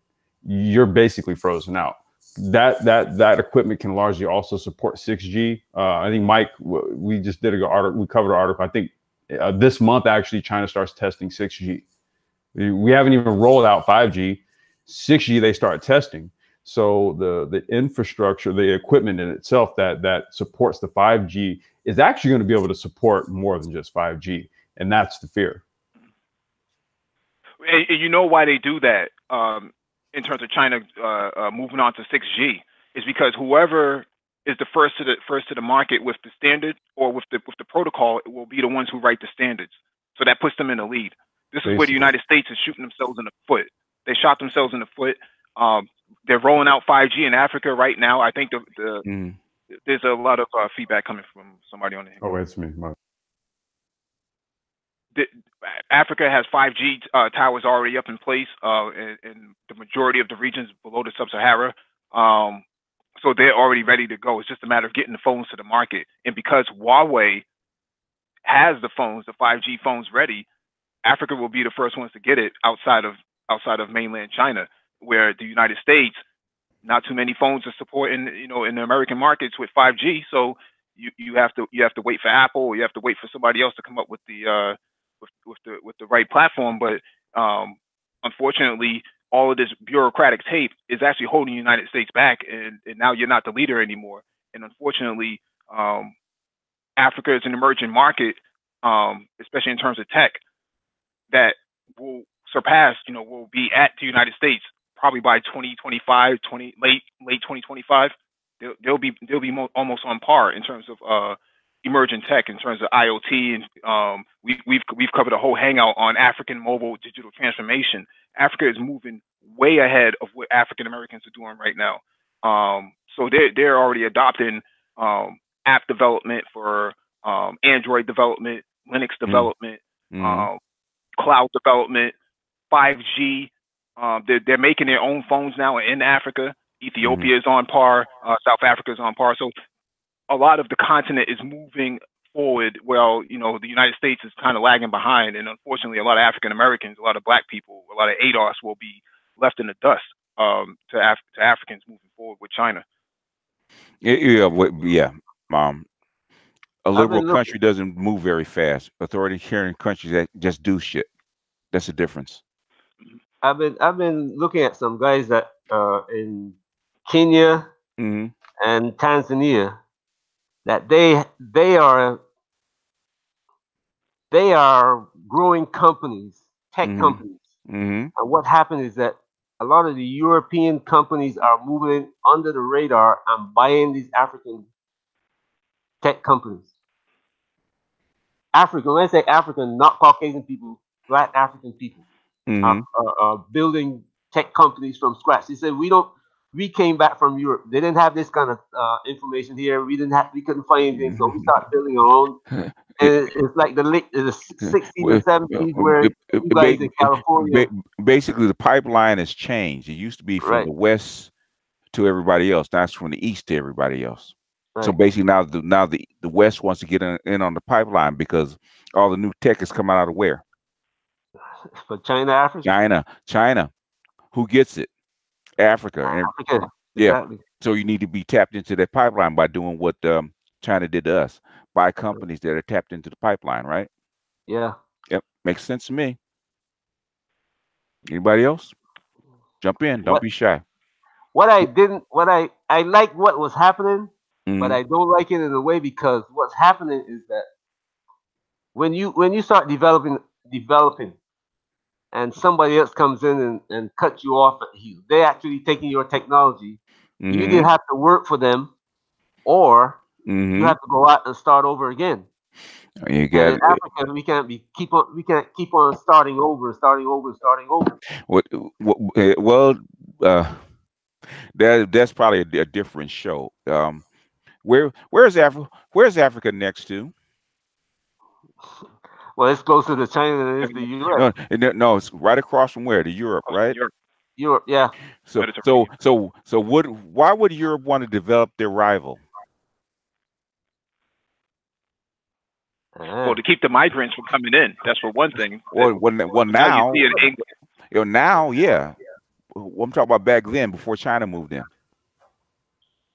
you're basically frozen out. That equipment can largely also support 6G. I think Mike, we just did we covered an article. I think this month actually China starts testing 6G. We haven't even rolled out 5G. 6G they start testing. So the infrastructure, the equipment in itself that supports the 5G is actually going to be able to support more than just 5G, and that's the fear. And you know why they do that? In terms of China moving on to 6G, is because whoever is the first to the market with the standard or with the protocol will be the ones who write the standards. So that puts them in the lead. This is where the United States is shooting themselves in the foot. They shot themselves in the foot. They're rolling out 5G in Africa right now. I think there's a lot of feedback coming from somebody on the. Oh, it's me. Africa has 5G towers already up in place in the majority of the regions below the sub-Sahara. So they're already ready to go. It's just a matter of getting the phones to the market. And because Huawei has the phones, the 5G phones ready, Africa will be the first ones to get it outside of mainland China, where the United States, not too many phones are supporting, in the American markets with 5G. So you have to wait for Apple, or you have to wait for somebody else to come up with the right platform. But unfortunately, all of this bureaucratic tape is actually holding the United States back, and now you're not the leader anymore. And unfortunately, Africa is an emerging market, especially in terms of tech, that will surpass, will be at the United States probably by 2025, late 2025. They'll be almost on par in terms of emerging tech, in terms of IoT, and we've covered a whole hangout on African mobile digital transformation. Africa is moving way ahead of what African Americans are doing right now. So they're already adopting app development for Android development, Linux development, cloud development, 5G. They're making their own phones now in Africa. Ethiopia is on par. South Africa is on par. So a lot of the continent is moving forward. Well, the United States is kind of lagging behind, and unfortunately, a lot of African Americans, a lot of Black people, a lot of ADOS will be left in the dust to Africans moving forward with China. Yeah. A liberal country doesn't move very fast. Authoritarian countries that just do shit. That's the difference. I've been looking at some guys that in Kenya and Tanzania, that they are growing companies, tech companies. And what happened is that a lot of the European companies are moving under the radar and buying these African tech companies. African, when I say African, not Caucasian people, Black African people are building tech companies from scratch. They said we came back from Europe. They didn't have this kind of information here. We couldn't find anything, so we started building our own. And it's like the 60s and 70s where you guys in California. Basically, the pipeline has changed. It used to be from the west to everybody else. Now it's from the east to everybody else. Right. So basically, now the West wants to get in on the pipeline because all the new tech is coming out of where? For China, Africa. China. Who gets it? Africa. Africa. Yeah. Exactly. So you need to be tapped into that pipeline by doing what China did to us. Buy companies that are tapped into the pipeline, right? Yeah. Yep. Makes sense to me. Anybody else? Jump in. Don't be shy. I like what was happening, but I don't like it in a way because what's happening is that when you start developing and somebody else comes in and cuts you off at the heel, they're actually taking your technology. You either have to work for them or you have to go out and start over again. You got in Africa, we can't keep on starting over. That's probably a different show. Where's Africa next to? Well, it's closer to China than it is to Europe. No, it's right across from where? To Europe, right? Europe, yeah. So why would Europe want to develop their rival? Well, to keep the migrants from coming in. That's for one thing. Now, yeah. I'm talking about back then, before China moved in.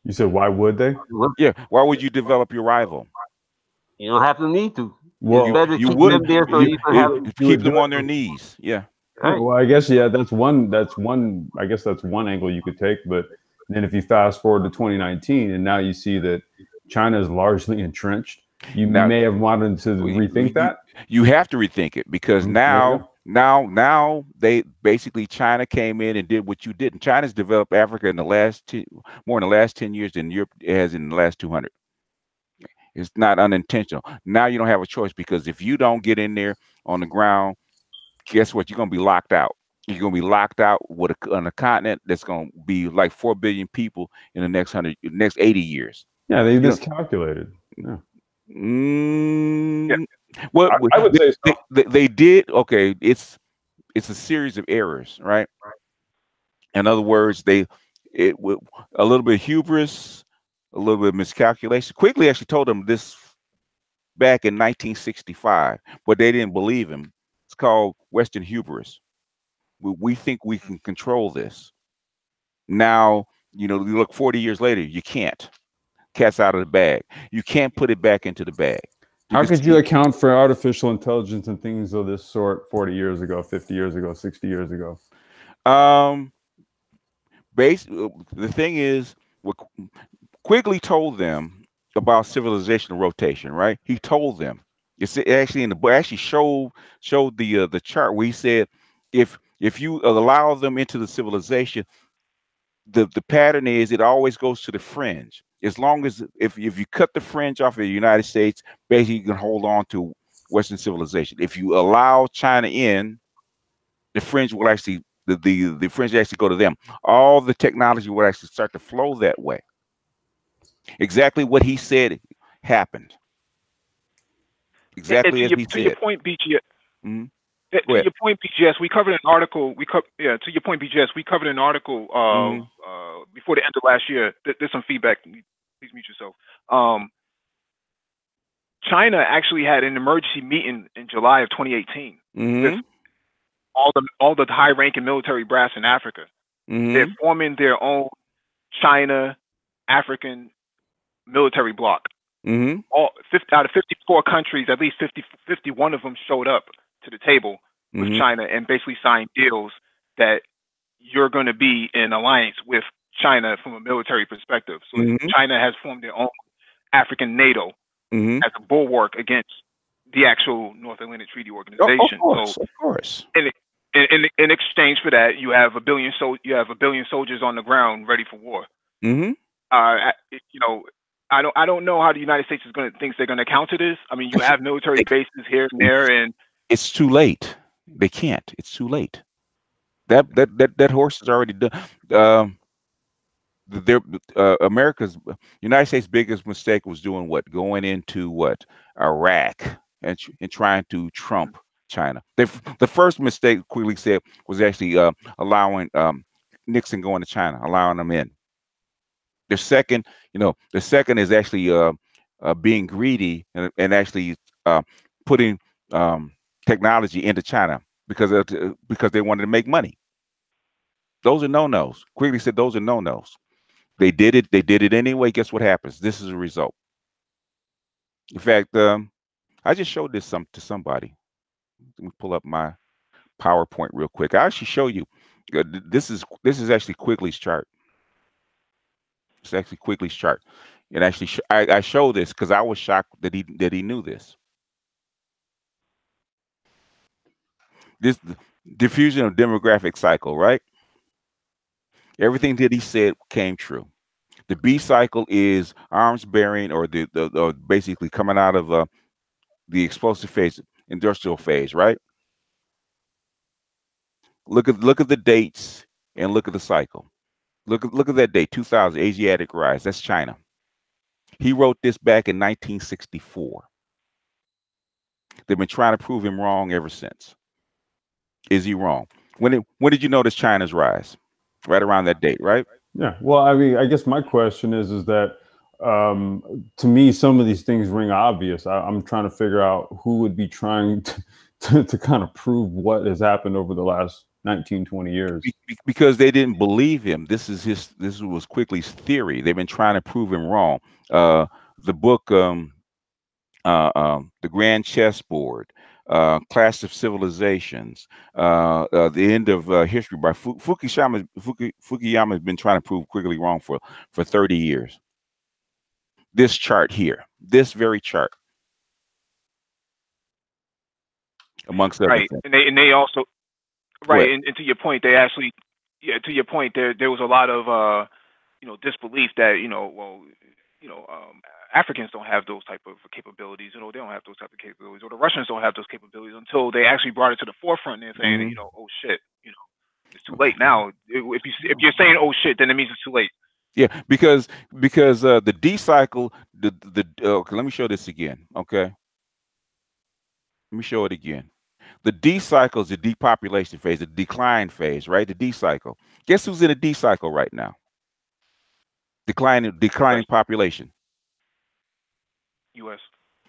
You said, why would they? Yeah. Why would you develop your rival? You don't have to need to. Well, you would them there so you can keep them on their knees. Yeah. Right. Well, I guess that's one. I guess that's one angle you could take. But then if you fast forward to 2019, and now you see that China is largely entrenched. You may have wanted to rethink that. You have to rethink it because now Now they basically China came in and did what you did. And China's developed Africa in the last more in the last 10 years than Europe has in the last 200. It's not unintentional. Now you don't have a choice because if you don't get in there on the ground, guess what? You're gonna be locked out. You're gonna be locked out with on a continent that's gonna be like 4 billion people in the next 80 years. Yeah, they miscalculated. Yeah. Well, I would say so. they did. Okay, it's a series of errors, right? In other words, it with a little bit of hubris, a little bit of miscalculation. Quigley actually told them this back in 1965, but they didn't believe him. It's called Western hubris. We think we can control this. Now, you look 40 years later, you can't. Cat's out of the bag. You can't put it back into the bag. How could you account for artificial intelligence and things of this sort 40 years ago, 50 years ago, 60 years ago? The thing is, what Quigley told them about civilizational rotation, right? He told them. It's actually in the book. Actually showed the chart where he said, if you allow them into the civilization, the pattern is it always goes to the fringe. As long as if you cut the fringe off of the United States, basically you can hold on to Western civilization. If you allow China in, the fringe will actually the fringe actually go to them. All the technology will actually start to flow that way. Exactly what he said happened. Exactly as he said. To your point, BGS. To your point, BGS, we covered an article. To your point, BGS, we covered an article before the end of last year. There's some feedback. Please mute yourself. China actually had an emergency meeting in July of 2018 with all the high-ranking military brass in Africa. They're forming their own China African military bloc. All 50 out of 54 countries, at least 51 of them showed up to the table with China and basically signed deals that you're going to be in alliance with China from a military perspective. So China has formed their own African NATO as a bulwark against the actual North Atlantic Treaty Organization. Of course. In exchange for that, you have a billion soldiers on the ground ready for war. I don't know how the United States thinks they're going to counter this. I mean, you have military bases here and there, and it's too late. They can't. It's too late. That horse is already done. United States' biggest mistake was doing what? Going into Iraq and trying to trump China. The first mistake, Quigley said, was actually allowing Nixon going to China, allowing them in. The second is actually being greedy and actually putting technology into China because they wanted to make money. Those are no-nos. Quigley said those are no-nos. They did it. They did it anyway. Guess what happens? This is a result. In fact, I just showed this to somebody. Let me pull up my PowerPoint real quick. I actually show you. This is actually Quigley's chart. It's actually Quigley's chart, and actually I show this because I was shocked that he knew this. This diffusion of demographic cycle, right? Everything that he said came true. The B cycle is arms bearing, or the basically coming out of the explosive phase, industrial phase, right? Look at the dates and look at the cycle. Look at that date, 2000, Asiatic rise. That's China. He wrote this back in 1964. They've been trying to prove him wrong ever since. Is he wrong? When did you notice China's rise? Right around that date, right? Yeah. Well, I mean, I guess my question is that to me, some of these things ring obvious. I'm trying to figure out who would be trying to kind of prove what has happened over the last 19, 20 years. Because they didn't believe him. This was Quigley's theory. They've been trying to prove him wrong. The book, The Grand Chessboard, Clash of Civilizations, The End of History by Fukuyama has been trying to prove Quigley wrong for 30 years. This chart here, this very chart. amongst other Right, things. and they also right, What? and to your point, they actually, yeah, to your point, there was a lot of disbelief that Africans don't have those type of capabilities. They don't have those type of capabilities, or the Russians don't have those capabilities until they actually brought it to the forefront and saying, oh shit, it's too late now. If you're saying oh shit, then it means it's too late. Yeah, because the D cycle, okay, let me show this again. Okay, let me show it again. The D cycle is the depopulation phase, the decline phase, right? The D cycle. Guess who's in a D cycle right now? Declining population. U.S.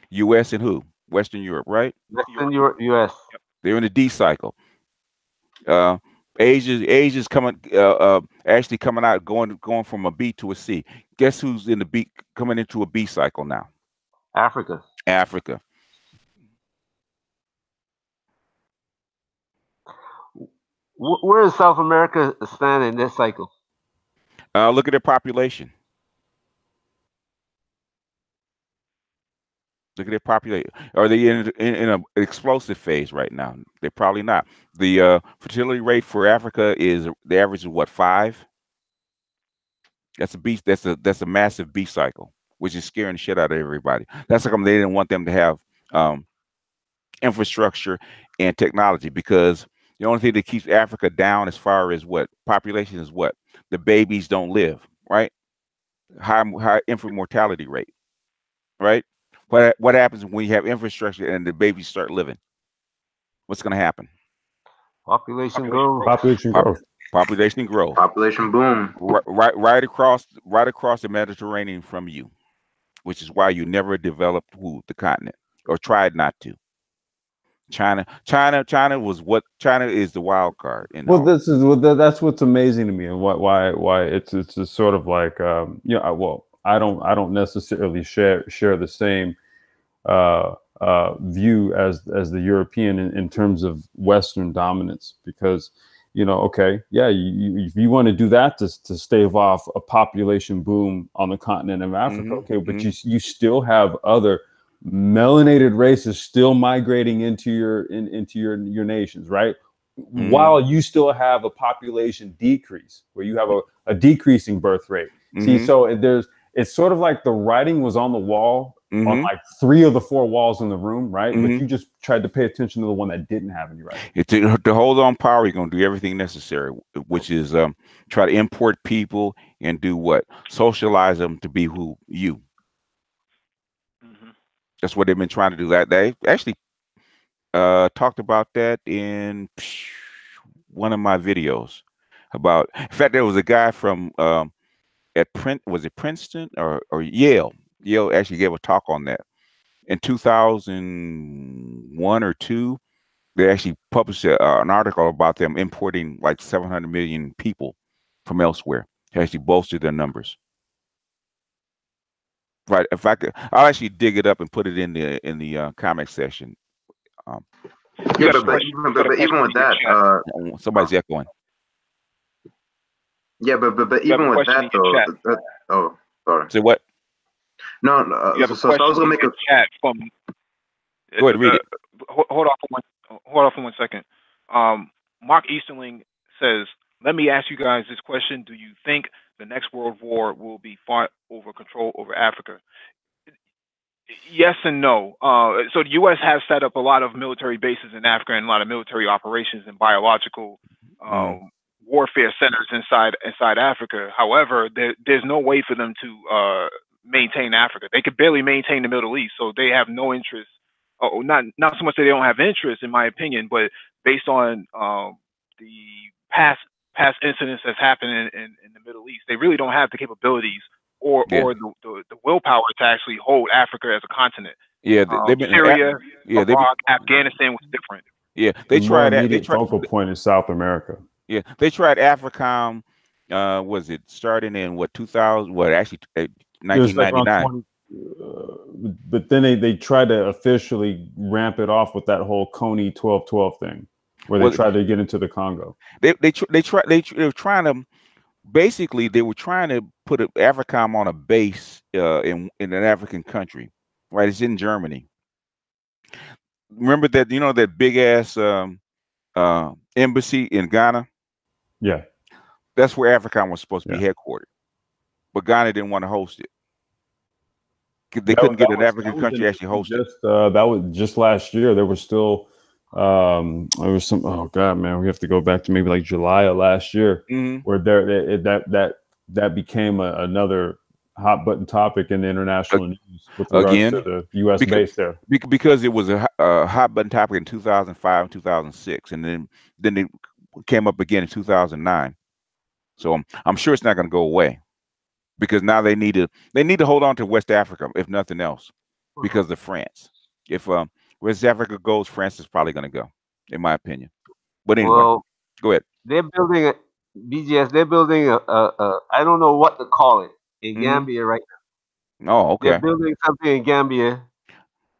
U.S. and who? Western Europe, right? Western Europe, U.S. Yep. They're in the D cycle. Asia's coming, actually coming out, going from a B to a C. Guess who's in the B, coming into a B cycle now? Africa. Africa. Where does South America stand in this cycle? Look at their population. Look at their population. Are they in an explosive phase right now? They're probably not. The fertility rate for Africa is, the average is what, 5? That's a beast. That's a massive B cycle, which is scaring the shit out of everybody. That's how come they didn't want them to have infrastructure and technology, because the only thing that keeps Africa down as far as what population is, what the babies don't live, right? High infant mortality rate, right? What happens when you have infrastructure and the babies start living? What's going to happen? Population growth. Population growth. Population growth. Population boom. Right across the Mediterranean from you, which is why you never developed the continent, or tried not to. China is the wild card. Well, that's what's amazing to me, and why it's just sort of like well, I don't necessarily share the same view as the European in terms of Western dominance, because okay, yeah, if you want to do that to stave off a population boom on the continent of Africa, okay, but you still have other melanated races still migrating into your nations, right? While you still have a population decrease, where you have a decreasing birth rate. See, so it's sort of like the writing was on the wall on like 3 of the 4 walls in the room, right? But you just tried to pay attention to the one that didn't have any writing. To hold on power, you're going to do everything necessary, which is try to import people and do what? Socialize them to be who you. That's what they've been trying to do. That they actually talked about that in one of my videos. About, in fact, there was a guy from was it Princeton or Yale? Yale actually gave a talk on that in 2001 or 2. They actually published an article about them importing like 700 million people from elsewhere to actually bolster their numbers. Right. If I could, I'll actually dig it up and put it in the comment section. Yeah, but even with that, somebody's echoing. Yeah, but even with that though, oh, sorry. Say what? No, so I was gonna make a chat from. Go ahead, read it. Hold off for 1 second. Mark Easterling says, "Let me ask you guys this question: do you think the next world war will be fought over control over Africa?" Yes and no. So the U.S. has set up a lot of military bases in Africa and a lot of military operations and biological warfare centers inside Africa. However, there's no way for them to maintain Africa. They could barely maintain the Middle East, so they have no interest. Oh, not so much that they don't have interest, in my opinion, but based on the past incidents that's happened in the Middle East, they really don't have the capabilities or the willpower to actually hold Africa as a continent. Yeah, they've been Syria, Iraq, Afghanistan was different. Yeah, they tried that. Immediate focal point in South America. Yeah, they tried AFRICOM. Was it starting in what 2000? What actually 1999? But then they tried to officially ramp it off with that whole Coney 12-12 thing, where they tried to get into the Congo. They were trying to. Basically, they were trying to put AFRICOM on a base in an African country, right? It's in Germany. remember that that big ass embassy in Ghana? Yeah, that's where AFRICOM was supposed to be headquartered, but Ghana didn't want to host it. They couldn't get an African country actually host it. That was just last year. There was still there was some. Oh God, man, we have to go back to maybe like July of last year, where that became another hot button topic in the international news with regards to the U.S. base there. Because it was a hot button topic in 2005 and 2006, and then it came up again in 2009. So I'm sure it's not going to go away, because now they need to hold on to West Africa, if nothing else, because of France. If West Africa goes, France is probably going to go, in my opinion. But anyway, go ahead. They're building a BGS. They're building a I don't know what to call it in Gambia right now. Oh, okay. They're building something in Gambia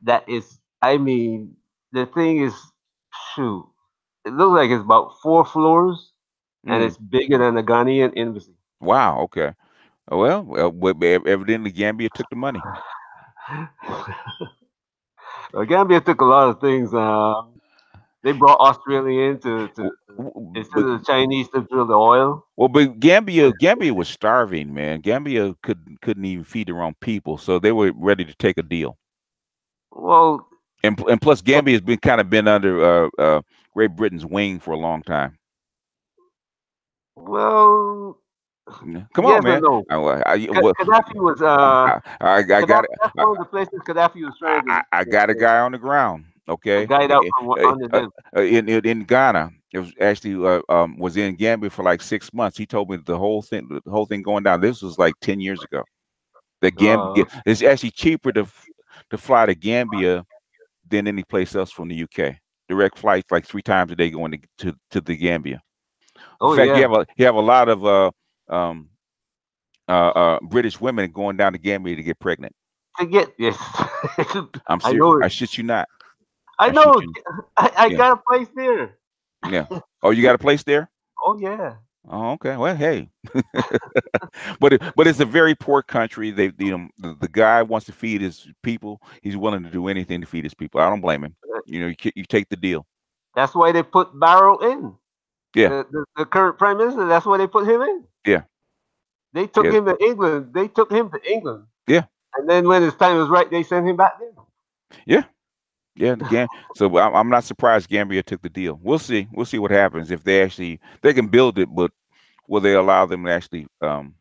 that is. I mean, the thing is, shoot. It looks like it's about 4 floors, and it's bigger than the Ghanaian embassy. Wow. Okay. Well, evidently Gambia took the money. Gambia took a lot of things. They brought Australia in to instead of the Chinese to drill the oil. Well, but Gambia was starving, man. Gambia couldn't even feed their own people, so they were ready to take a deal. Well, and plus Gambia has been under Great Britain's wing for a long time. Well, come on, man. No. Gaddafi was. I got it. That's one of the places Gaddafi was trying to. I got a guy on the ground. Okay, a guy out under them. In Ghana. It was actually was in Gambia for like 6 months. He told me the whole thing going down. This was like 10 years ago. The Gambia it's actually cheaper to fly to Gambia than any place else from the UK. Direct flights like 3 times a day going to the Gambia. In fact, you have a lot of British women going down to Gambia to get pregnant. Yes. I'm serious. I shit you not. I know. I got a place there. Yeah. Oh, you got a place there? Oh yeah. Oh, okay. Well, hey, but it's a very poor country. The guy wants to feed his people. He's willing to do anything to feed his people. I don't blame him. You take the deal. That's why they put Barrow in. Yeah. The current prime minister. That's why they put him in. Yeah. They took him to England. They took him to England. Yeah. And then when his time was right, they sent him back there. Yeah. Yeah, so I'm not surprised Gambia took the deal. We'll see. We'll see what happens if they can build it, but will they allow them to actually arm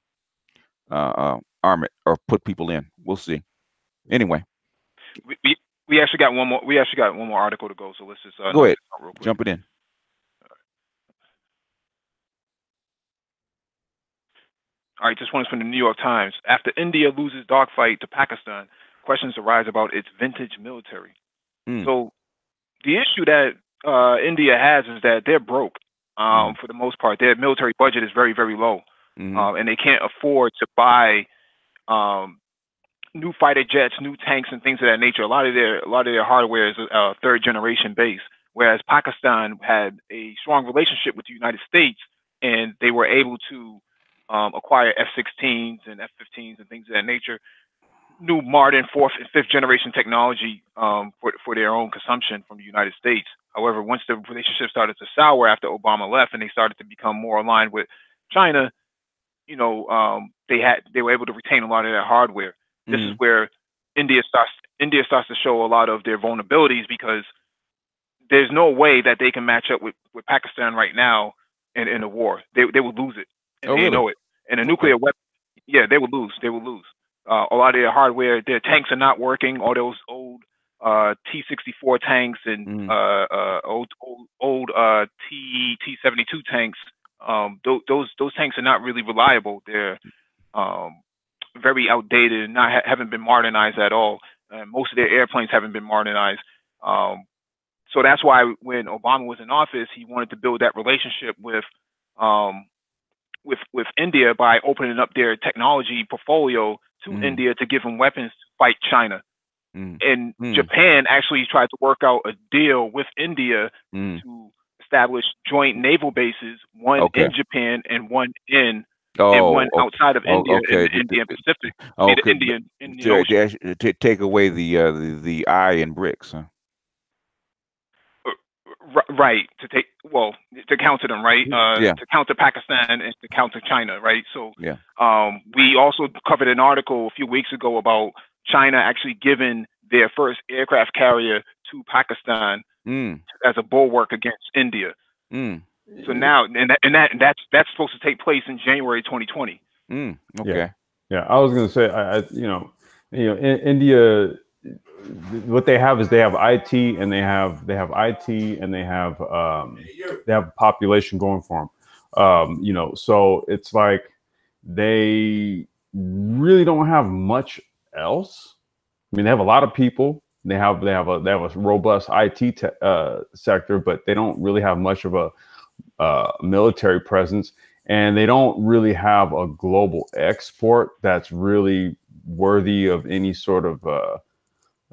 it or put people in? We'll see. Anyway, we actually got one more. We actually got one more article to go. So let's just go ahead. Jump it in. All right, this one's from the New York Times. After India loses dogfight to Pakistan, questions arise about its vintage military. So the issue that India has is that they're broke for the most part. Their military budget is very, very low, and they can't afford to buy new fighter jets, new tanks, and things of that nature. A lot of their hardware is 3rd generation base, whereas Pakistan had a strong relationship with the United States, and they were able to acquire F-16s and F-15s and things of that nature. New modern 4th and 5th generation technology for their own consumption from the United States. However, once the relationship started to sour after Obama left and they started to become more aligned with China, they were able to retain a lot of their hardware. This is where India starts to show a lot of their vulnerabilities, because there's no way that they can match up with Pakistan right now in a war. They would lose it, and they know it. And a nuclear weapon, they would lose. They would lose. A lot of their hardware, their tanks are not working. All those old T-64 tanks and old T-72 tanks. Those tanks are not really reliable. They're very outdated and haven't been modernized at all. Most of their airplanes haven't been modernized. So that's why when Obama was in office, he wanted to build that relationship with India by opening up their technology portfolio to India to give them weapons to fight China. And Japan actually tried to work out a deal with India to establish joint naval bases, one in Japan and one and one outside of India in the Indian Pacific. To take away the I in BRICS, huh? Right, to counter them, right? To counter Pakistan and to counter China, right? So we also covered an article a few weeks ago about China actually giving their first aircraft carrier to Pakistan as a bulwark against India. So now, that's supposed to take place in January 2020. Okay. Yeah, I was going to say, India, what they have is they have IT and they have IT and they have population going for them. So it's like they really don't have much else. I mean, they have a lot of people. They have a robust IT sector, but they don't really have much of a military presence, and they don't really have a global export that's really worthy of any sort of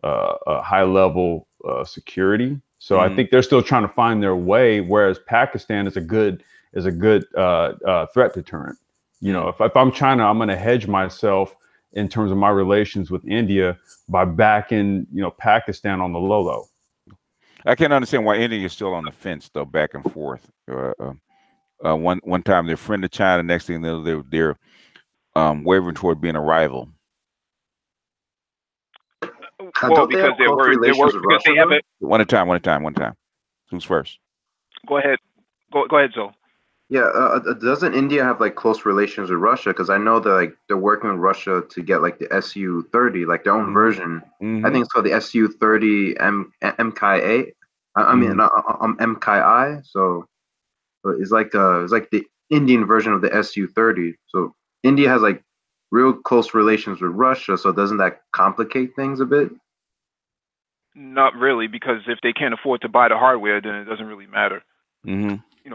high level security. So I think they're still trying to find their way. Whereas Pakistan is a good threat deterrent. If I'm China, I'm going to hedge myself in terms of my relations with India by backing Pakistan on the low. I can't understand why India is still on the fence though, back and forth. One time they're friend of China, next thing they're wavering toward being a rival. Well, because they're worried because they have it. One at a time. Who's first? Go ahead. Go ahead, Zoe. Yeah, doesn't India have like close relations with Russia? Because I know that they're working with Russia to get like the Su-30, like their own version. I think it's called the Su-30 MKA. I mean, MKI. So it's like the Indian version of the Su-30. So India has like real close relations with Russia. So doesn't that complicate things a bit? Not really, because if they can't afford to buy the hardware, then it doesn't really matter.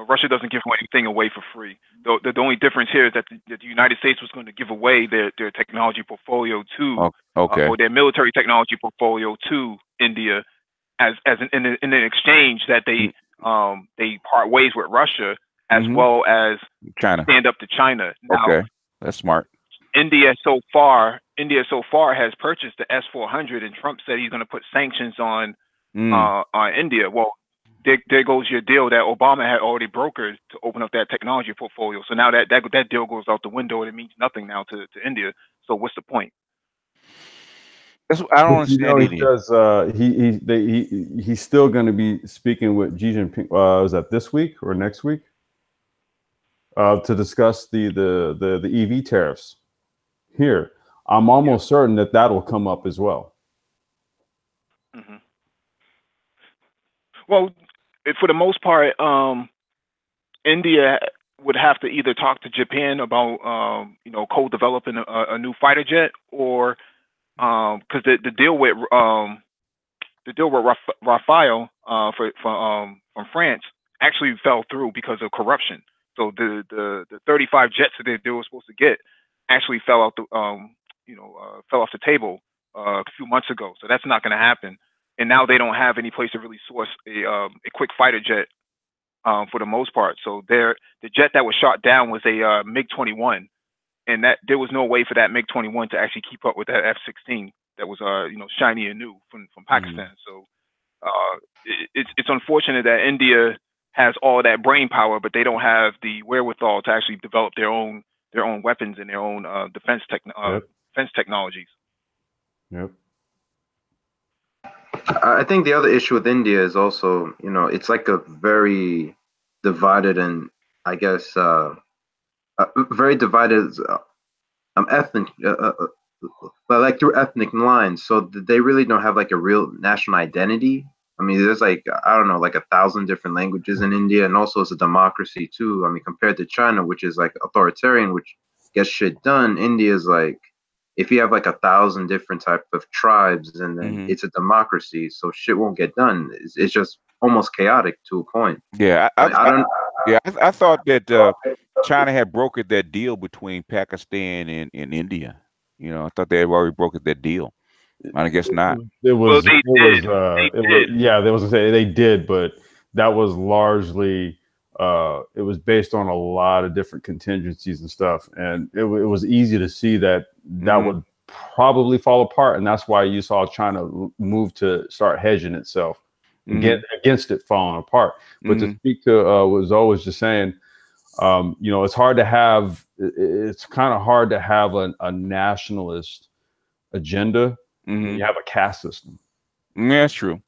Russia doesn't give anything away for free. The only difference here is that the United States was going to give away their technology portfolio to, or their military technology portfolio to India, in an exchange that they part ways with Russia as well as China. Stand up to China. Now, that's smart. India so far has purchased the S-400, and Trump said he's going to put sanctions on India. Well, there goes your deal that Obama had already brokered to open up that technology portfolio. So now that deal goes out the window, and it means nothing now to India. So what's the point? I don't understand. He's still going to be speaking with Xi Jinping. Is that this week or next week? To discuss the EV tariffs. Here, I'm almost certain that will come up as well. Well, for the most part, India would have to either talk to Japan about co-developing a new fighter jet, or because the deal with Rafale from France actually fell through because of corruption. So the 35 jets that they were supposed to get actually fell off the table a few months ago. So that's not going to happen. And now they don't have any place to really source a quick fighter jet for the most part. So the jet that was shot down was a MiG-21, and that there was no way for that MiG-21 to actually keep up with that F-16 that was shiny and new from Pakistan. So it's unfortunate that India has all that brain power, but they don't have the wherewithal to actually develop their own weapons and their own defense technologies. Yep. I think the other issue with India is also, it's like a very divided and I guess very divided ethnic, but like through ethnic lines. So they really don't have like a real national identity. I mean, there's like, I don't know, like 1,000 different languages in India, and also it's a democracy too. I mean, compared to China, which is like authoritarian, which gets shit done, India is like, if you have like 1,000 different type of tribes, and then it's a democracy, so shit won't get done. It's just almost chaotic to a point. Yeah, I thought that China had brokered that deal between Pakistan and India. I thought they had already brokered that deal. I guess not. They did, but that was largely it was based on a lot of different contingencies and stuff, and it was easy to see that would probably fall apart, and that's why you saw China move to start hedging itself. against it falling apart. But to speak to what Zoe was just saying, you know, it's hard to have. It's kind of hard to have a nationalist agenda when you have a caste system. That's true.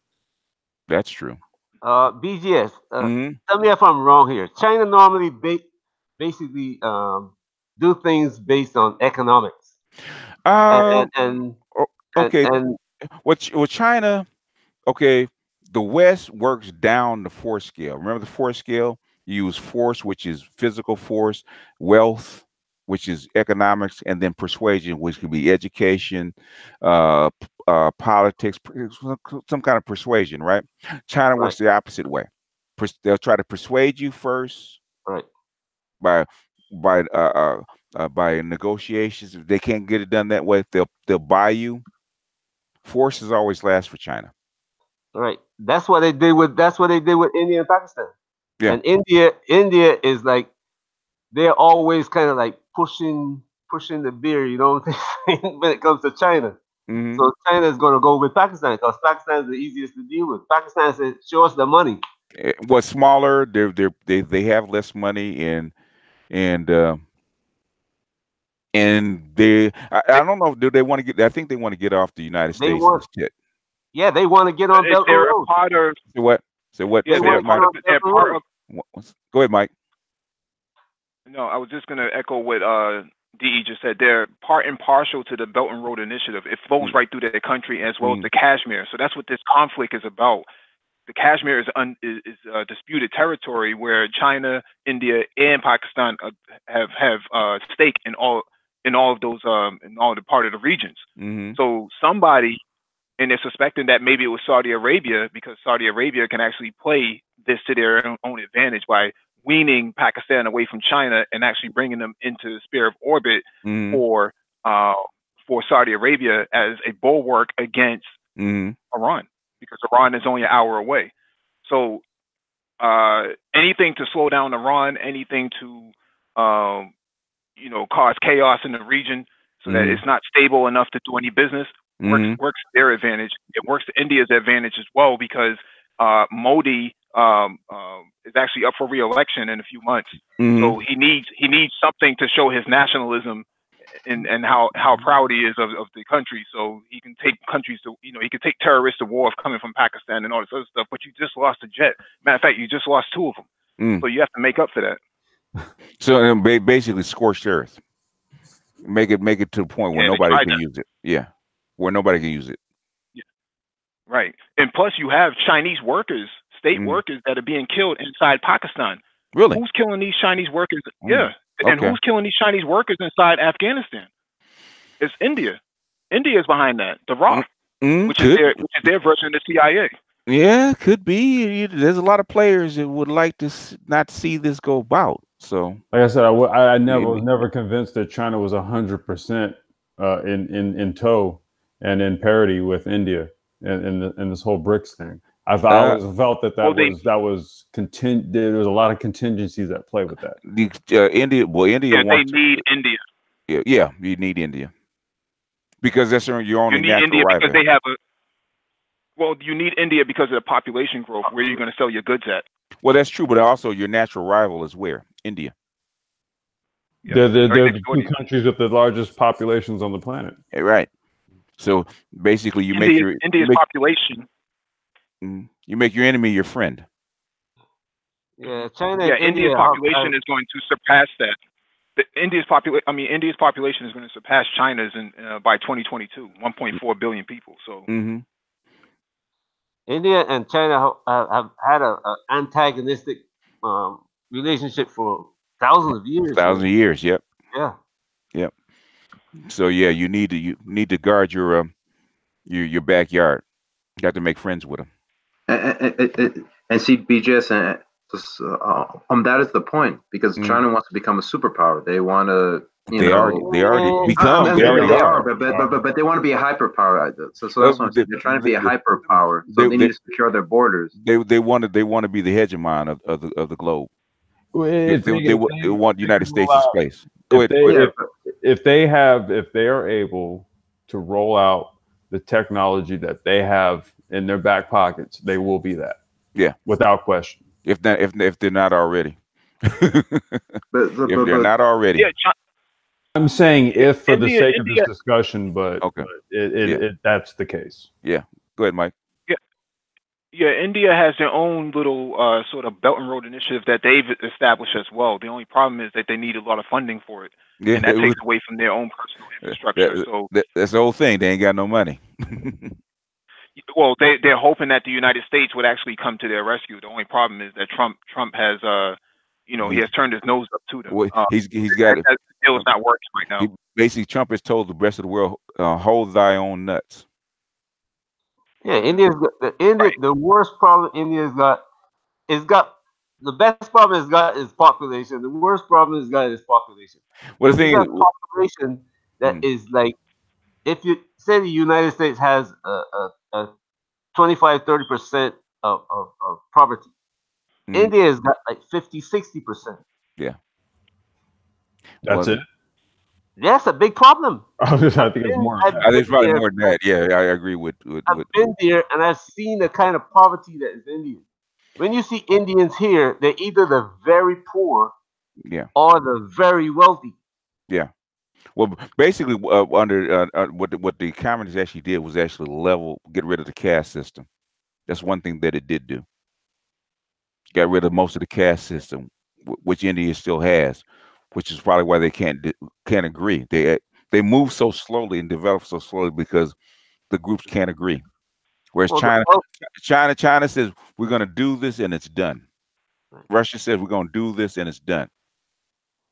That's true. BGS, tell me if I'm wrong here. China normally basically do things based on economics. Okay. With China, okay, the West works down the force scale. Remember the force scale? You use force, which is physical force, wealth, which is economics, and then persuasion, which could be education, politics, some kind of persuasion, right? China works the opposite way. They'll try to persuade you first, right? By negotiations. If they can't get it done that way, they'll buy you. Force is always last for China. Right. That's what they did with India and Pakistan. Yeah. And India is like, they're always kind of like pushing the beer, you know what I'm saying, when it comes to China. So China is going to go with Pakistan because Pakistan is the easiest to deal with. Pakistan says, show us the money. What's smaller, they have less money, and I don't know. Do they want to get? I think they want to get off the United States. Yeah, they want to get on Belt and Road. Part of what? So what? Yeah, they're part of. Go ahead, Mike. No, I was just going to echo what DE just said. They're part and partial to the Belt and Road Initiative. It flows right through their country as well as the Kashmir. So that's what this conflict is about. The Kashmir is disputed territory where China, India, and Pakistan have stake in all of those in all the part of the regions. So somebody, and they're suspecting that maybe it was Saudi Arabia, because Saudi Arabia can actually play this to their own advantage by weaning Pakistan away from China and actually bringing them into the sphere of orbit for Saudi Arabia as a bulwark against Iran, because Iran is only an hour away. So anything to slow down Iran, anything to cause chaos in the region so that it's not stable enough to do any business works to their advantage. It works to India's advantage as well, because Modi is actually up for re-election in a few months. So he needs something to show his nationalism and how proud he is of the country, so he can take countries to, he can take terrorists to war coming from Pakistan and all this other stuff. But you just lost a jet. Matter of fact, you just lost 2 of them. So you have to make up for that. So basically, scorched earth. Make it to the point where nobody can use it. Yeah, where nobody can use it. Yeah. Right, and plus you have Chinese workers, state workers that are being killed inside Pakistan. Really? Who's killing these Chinese workers? Yeah. And who's killing these Chinese workers inside Afghanistan? It's India. India is behind that. The RAF, which is their version of the CIA. Yeah, could be. There's a lot of players that would like to not see this go about. So, like I said, I was never convinced that China was 100% in tow and in parity with India and this whole BRICS thing. I always felt that there was a lot of contingencies at play with that. India they need India. Yeah, you need India because that's your only natural India rival. Because they have you need India because of the population growth. Where are you going to sell your goods at? Well, that's true, but also your natural rival is where? India. They're the 2 countries with the largest populations on the planet. Right. So basically, India's population. You make your enemy your friend. Yeah, China. Yeah, India's population is going to surpass that. India's population is going to surpass China's by 2022. 1.4 billion people. So India and China have had an antagonistic relationship for thousands of years. Yep. Yeah. Yep. So yeah, you need to guard your backyard. You got to make friends with them. And see, BGS, that is the point, because China wants to become a superpower. They want to, they already are, but they want to be a hyperpower. So that's what I'm saying. They're trying to be a hyperpower, so they need to secure their borders. They want to be the hegemon of the globe. They want the United States' space. If they are able to roll out the technology that they have in their back pockets, they will be that. Yeah, without question. If they're not already, if they're not already. Yeah, I'm saying if for the sake of India, this discussion, but okay, that's the case. Yeah, go ahead, Mike. Yeah, India has their own little sort of Belt and Road initiative that they've established as well. The only problem is that they need a lot of funding for it, Yeah, and that takes away from their own personal infrastructure. So, that's the whole thing. They ain't got no money. well, they're hoping that the United States would actually come to their rescue. The only problem is that Trump has he has turned his nose up to them. Well, he's got it. That deal is not working right now. Basically, Trump has told the rest of the world, hold thy own nuts. Yeah, the worst problem India's got the best problem it's got is population. The worst problem it's got is population. Well, the thing is, population that is like, if you say the United States has a 25-30% of poverty, India has got like 50-60%. Yeah, that's it. That's a big problem. I think it's more. I think it's probably more than that. Yeah, I agree with. I've been there and I've seen the kind of poverty that is Indian. When you see Indians here, they're either the very poor, or the very wealthy. Yeah. Well, basically, under what the communists actually did was actually get rid of the caste system. That's one thing that it did do. Got rid of most of the caste system, which India still has, which is probably why they can't agree. They move so slowly and develop so slowly because the groups can't agree. Whereas China says we're going to do this and it's done. Russia says we're going to do this and it's done.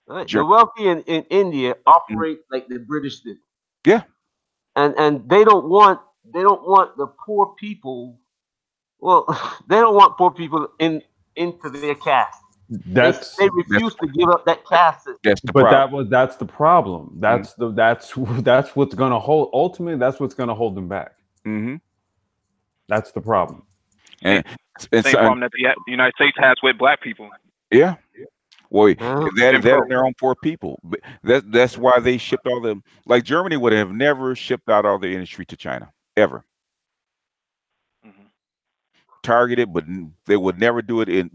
Right. The wealthy in India operate like the British did. Yeah. And they don't want the poor people. Well, they don't want poor people into their caste. They refuse to give up that caste system. That's the problem. That's the problem. That's what's going to hold. Ultimately, that's what's going to hold them back. Mm-hmm. That's the problem. And same problem that the United States has with black people. Yeah. Well, they're their own poor people. That's why they shipped all them. Like Germany would have never shipped out all their industry to China ever. Targeted, but they would never do it in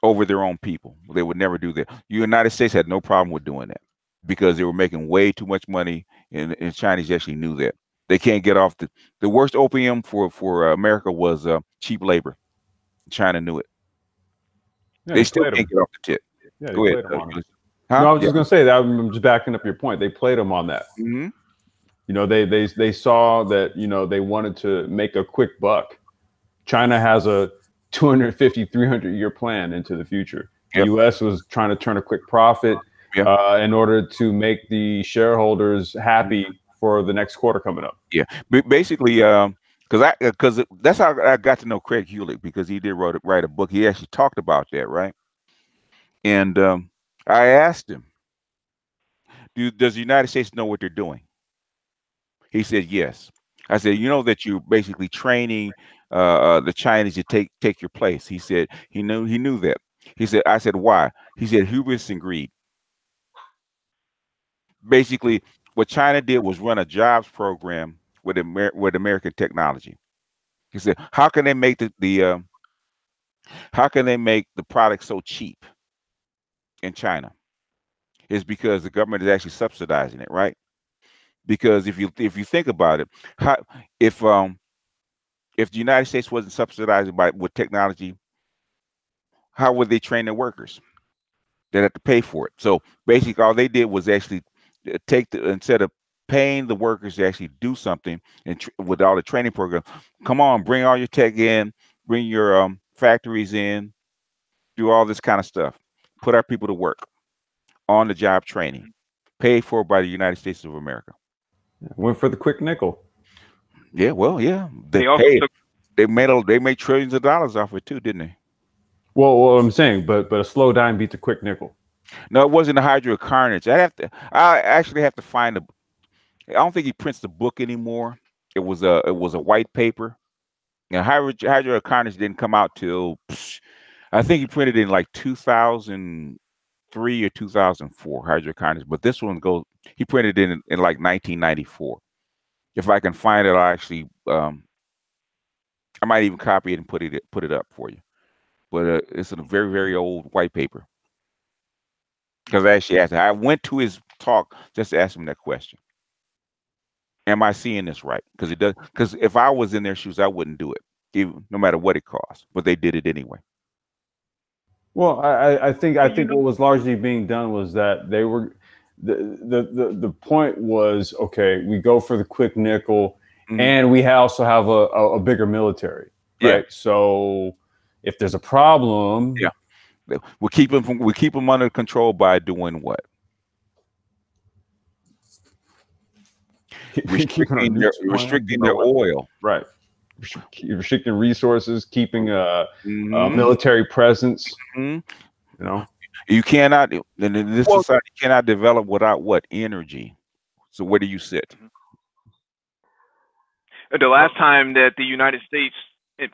over their own people. They would never do that. The United States had no problem with doing that because they were making way too much money, and Chinese actually knew that. They can't get off the worst opium for America was cheap labor. China knew it. Yeah, they still can't get off the tip. Yeah, Go ahead. No, I was just going to say that. I'm just backing up your point. They played them on that. Mm-hmm. You know, they saw that, they wanted to make a quick buck. China has a 250, 300-year plan into the future. The U.S. was trying to turn a quick profit in order to make the shareholders happy for the next quarter coming up. Yeah, basically, because that's how I got to know Craig Hewlett, because he did write a book. He actually talked about that, right? And I asked him, does the United States know what they're doing? He said yes. I said, you know that you're basically training the Chinese to take your place. He said he knew that. He said, I said, why? He said hubris and greed. Basically, what China did was run a jobs program with American technology. He said, how can they make the product so cheap in China? It's because the government is actually subsidizing it, right? Because if you think about it, if the United States wasn't subsidized with technology, how would they train their workers? They'd have to pay for it. So basically, all they did was actually instead of paying the workers to actually do something, and with all the training programs, come on, bring all your tech in, bring your factories in, do all this kind of stuff, put our people to work on the job training, paid for by the United States of America. Went for the quick nickel. Yeah, well, yeah, they made trillions of dollars off it too, didn't they? Well, I'm saying, but a slow dime beats a quick nickel. No, it wasn't a hydrocarnage. I actually have to find I don't think he prints the book anymore. It was a white paper. And hydrocarnage didn't come out till I think he printed it in like 2003 or 2004. Hydrocarnage, but this one he printed it in like 1994. If I can find it, I'll actually I might even copy it and put it up for you. But it's a very, very old white paper. Because I actually asked him, I went to his talk just to ask him that question. Am I seeing this right? Because it does. Because if I was in their shoes, I wouldn't do it, even no matter what it costs. But they did it anyway. Well, I think what was largely being done was that they were the point was, okay, we go for the quick nickel, and we also have a bigger military, right? Yeah. So if there's a problem, we keep them under control by doing what? Restricting their oil, right? Restricting resources, keeping a military presence. You know, you cannot. This society cannot develop without what? Energy. So where do you sit? The last time that the United States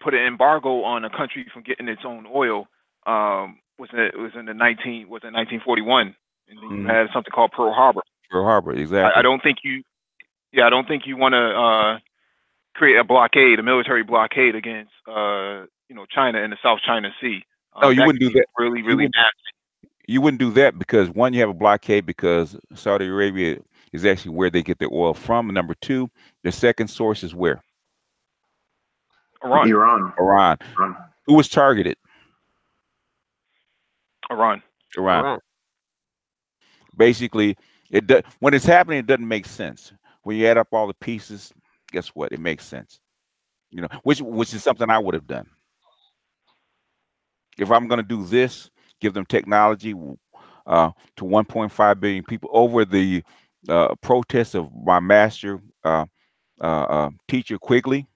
put an embargo on a country from getting its own oil was in 1941, and then you had something called Pearl Harbor. Pearl Harbor, exactly. I don't think you want to create a military blockade against China in the South China Sea. No, you wouldn't do that. Really, really nasty. You wouldn't do that because one, you have a blockade because Saudi Arabia is actually where they get their oil from. And number two, the second source is where? Iran. Who was targeted? Iran. Basically, when it's happening, it doesn't make sense. When you add up all the pieces, guess what? It makes sense. Which is something I would have done. If I'm going to do this, give them technology to 1.5 billion people over the protest of my master teacher Quigley,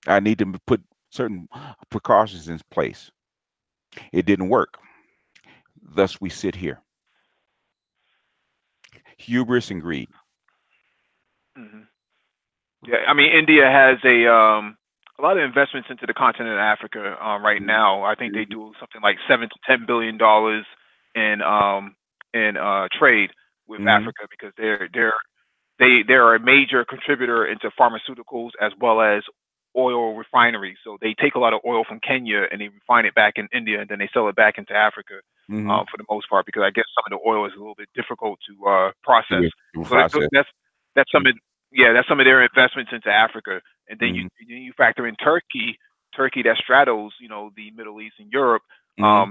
I need to put certain precautions in place. It didn't work. Thus, we sit here. Hubris and greed. Yeah, I mean, India has a lot of investments into the continent of Africa right now. I think they do something like $7 to $10 billion in trade with Africa because they are a major contributor into pharmaceuticals as well as oil refineries. So they take a lot of oil from Kenya and they refine it back in India, and then they sell it back into Africa for the most part, because I guess some of the oil is a little bit difficult to process. So that's some of their investments into Africa. And then you factor in Turkey that straddles, the Middle East and Europe,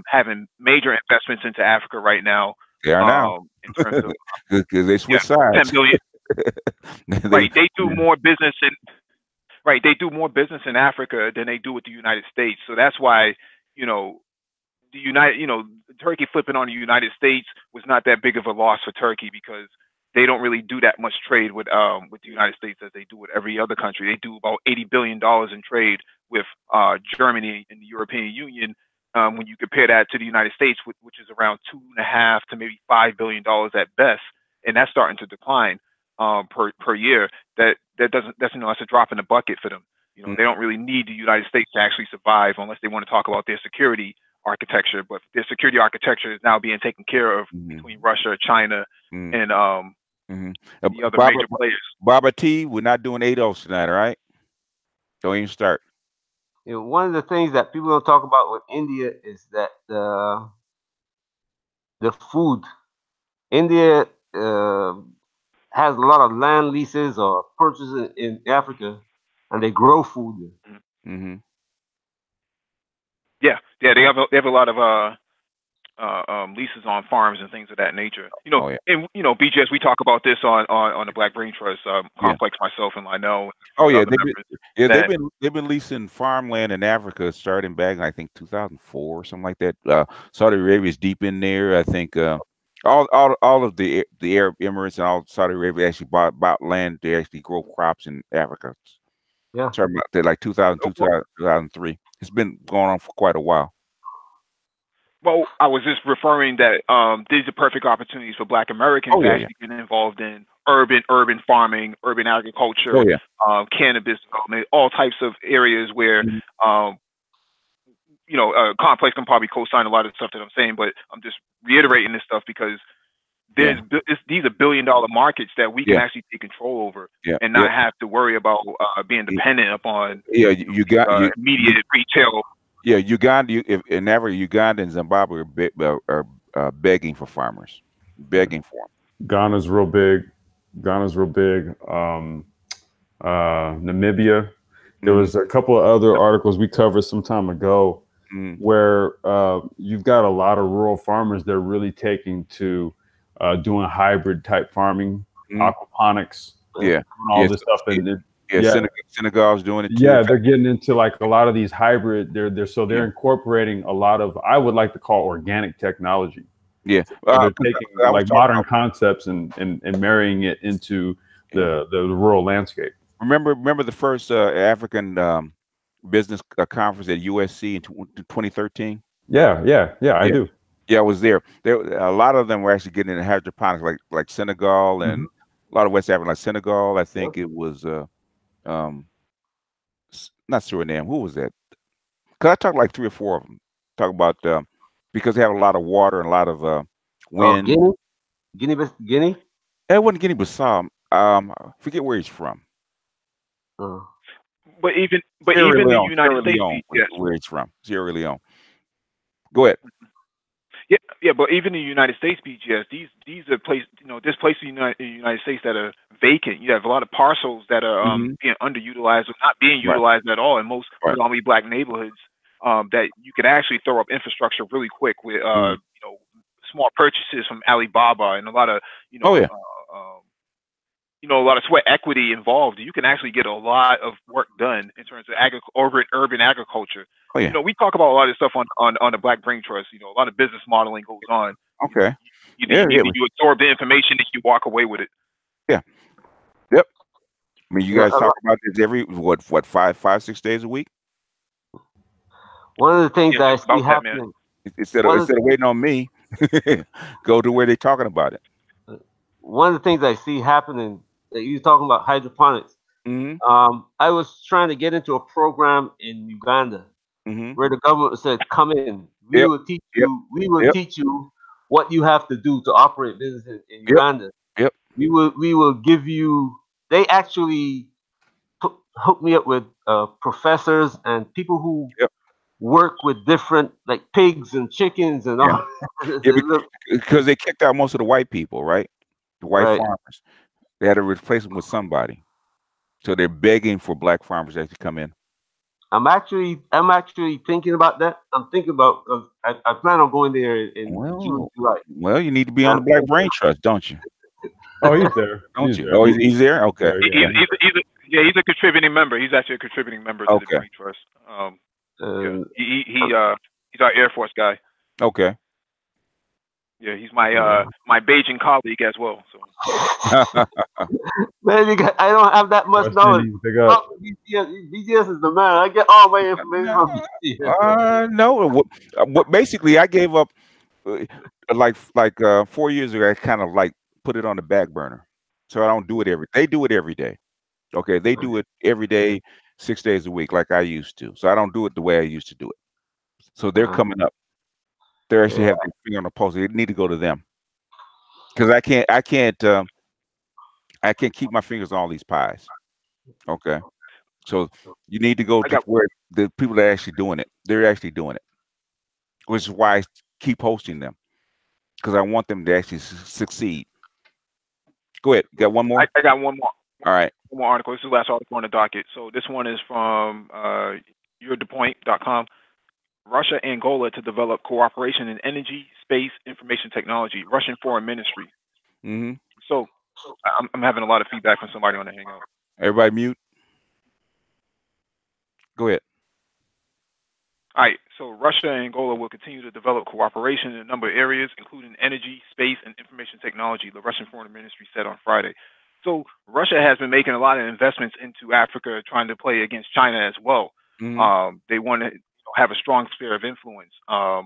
having major investments into Africa right now. They are now in terms of because they switch sides. 10 billion. Right, they do more business in Africa than they do with the United States. So that's why, Turkey flipping on the United States was not that big of a loss for Turkey, because they don't really do that much trade with the United States as they do with every other country. They do about $80 billion in trade with Germany and the European Union. When you compare that to the United States, which is around $2.5 to maybe $5 billion at best, and that's starting to decline per year. That's a drop in the bucket for them. They don't really need the United States to actually survive unless they want to talk about their security architecture. But their security architecture is now being taken care of between Russia, China, and the other major players. Baba T, we're not doing ADOS tonight, all right? Don't even start. One of the things that people don't talk about with India is that the food. India has a lot of land leases or purchases in Africa, and they grow food. Yeah, they have a lot of leases on farms and things of that nature. And BJS, we talk about this on the Black Brain Trust complex, myself and Lionel. They've been leasing farmland in Africa starting back in, I think, 2004 or something like that. Saudi Arabia is deep in there. I think all of the Arab Emirates and all Saudi Arabia actually bought land to actually grow crops in Africa. Yeah, starting about like 2002, 2003. It's been going on for quite a while. Well, I was just referring that these are perfect opportunities for Black Americans to actually get involved in urban farming, urban agriculture, cannabis development, all types of areas where, Complex can probably co-sign a lot of the stuff that I'm saying, but I'm just reiterating this stuff because these are billion-dollar markets that we can actually take control over and not have to worry about being dependent upon immediate retail. Yeah, Uganda, in average, Uganda and Zimbabwe are begging for farmers, begging for them. Ghana's real big. Namibia. There was a couple of other articles we covered some time ago where you've got a lot of rural farmers that are really taking to doing hybrid type farming, aquaponics, all this stuff. And Senegal's doing it too. Yeah, they're getting into like a lot of these hybrid. They're incorporating a lot of, I would like to call, organic technology. Yeah, they're taking like modern concepts and marrying it into the rural landscape. Remember the first African business conference at USC in 2013? Yeah, I do. Yeah, I was there. A lot of them were actually getting into hydroponics, like Senegal and a lot of West Africa, like Senegal. I think it was not Suriname. Who was that? Because I talked like 3 or 4 of them. Talk about because they have a lot of water and a lot of wind. Guinea. It wasn't Guinea-Bissau. Forget where he's from. But even the United States, where he's from, Sierra Leone. Go ahead. Yeah, but even the United States BGS, these are places, there's places in the United States that are vacant. You have a lot of parcels that are being underutilized or not being utilized at all in most predominantly black neighborhoods. That you could actually throw up infrastructure really quick with small purchases from Alibaba and a lot of a lot of sweat equity involved. You can actually get a lot of work done in terms of urban agriculture. We talk about a lot of stuff on the Black Brain Trust. A lot of business modeling goes on. Okay. You absorb the information and you walk away with it. Yeah. Yep. I mean, you guys talk about this every 5-6 days a week. One of the things I see happening instead of waiting on me, go to where they're talking about it. One of the things I see happening that you're talking about hydroponics. I was trying to get into a program in Uganda where the government said, "Come in, we will teach you. We will teach you what you have to do to operate business in Uganda. We will give you." They actually hooked me up with professors and people who work with different like pigs and chickens and all. Because they kicked out most of the white people, right? The white farmers. They had to replace them with somebody. So they're begging for black farmers to come in. I'm actually thinking about that. I'm thinking about. I plan on going there in June, July. Well, you need to be on the Black Brain Trust, don't you? Oh, he's there. Don't you? Oh, he's there. Okay. He's a contributing member. He's actually a contributing member to the Brain Trust. He's our Air Force guy. Okay. Yeah, he's my my Beijing colleague as well. So. Man, I don't have that much knowledge. BGS is the man. I get all my information from BGS. No. What basically I gave up like 4 years ago. I kind of like put it on the back burner, so I don't do it They do it every day. Okay, they do it every day, 6 days a week, like I used to. So I don't do it the way I used to do it. So they're coming up. They actually have their finger on the pulse. They need to go to them because I can't keep my fingers on all these pies. Okay, so you need to go to where the people that are actually doing it. They're actually doing it, which is why I keep hosting them because I want them to actually succeed. Go ahead. Got one more? I got one more. All right. One more article. This is the last article on the docket. So this one is from yourthepoint.com. Russia, Angola to develop cooperation in energy, space, information technology. Russian Foreign Ministry. So I'm having a lot of feedback from somebody on the Hangout. Everybody mute. Go ahead. All right. So Russia and Angola will continue to develop cooperation in a number of areas, including energy, space, and information technology, the Russian Foreign Ministry said on Friday. So Russia has been making a lot of investments into Africa, trying to play against China as well. They want to have a strong sphere of influence. I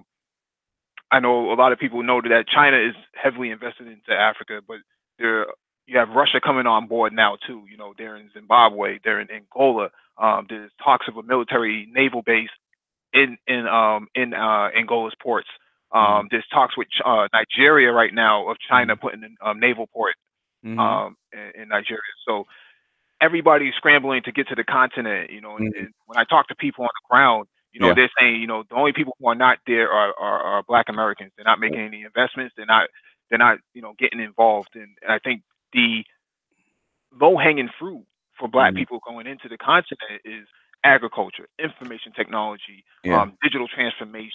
know a lot of people know that China is heavily invested into Africa, but you have Russia coming on board now too. They're in Zimbabwe, they're in Angola. There's talks of a military naval base in Angola's ports. There's talks with Nigeria right now of China putting in naval port in Nigeria. So everybody's scrambling to get to the continent, you know, and when I talk to people on the ground, you know, they're saying, you know, the only people who are not there are Black Americans. They're not making any investments. They're not, you know, getting involved. And I think the low hanging fruit for Black people going into the continent is agriculture, information technology, digital transformation,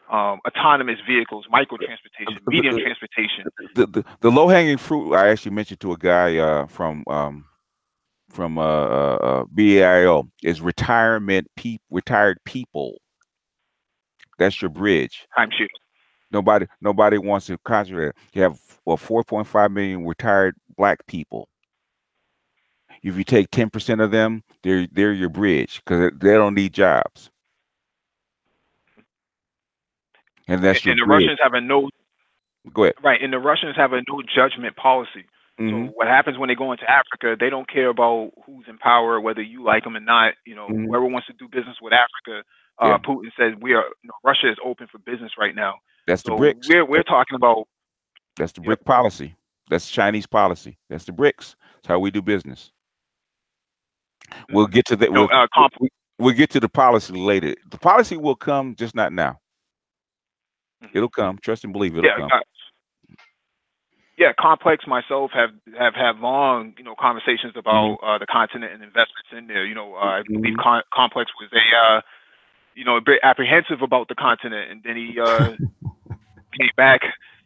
autonomous vehicles, micro transportation, medium transportation. The low hanging fruit I actually mentioned to a guy from BAIO is retired people. That's your bridge. Timeshare. Nobody wants to concentrate. You have 4.5 million retired Black people. If you take 10% of them, they're your bridge because they don't need jobs. And that's your and the bridge. Russians have a no. Go ahead. Right, and the Russians have a no judgment policy. So what happens when they go into Africa? They don't care about who's in power, whether you like them or not. You know, whoever wants to do business with Africa, Putin says Russia is open for business right now. That's so the BRICS. We're talking about. That's the BRIC policy. That's Chinese policy. That's the BRICS. That's how we do business. We'll get to that. We'll get to the policy later. The policy will come, just not now. It'll come. Trust and believe it'll come. Complex myself have had long, you know, conversations about the continent and investments in there. You know, I believe Complex was you know, a bit apprehensive about the continent, and then he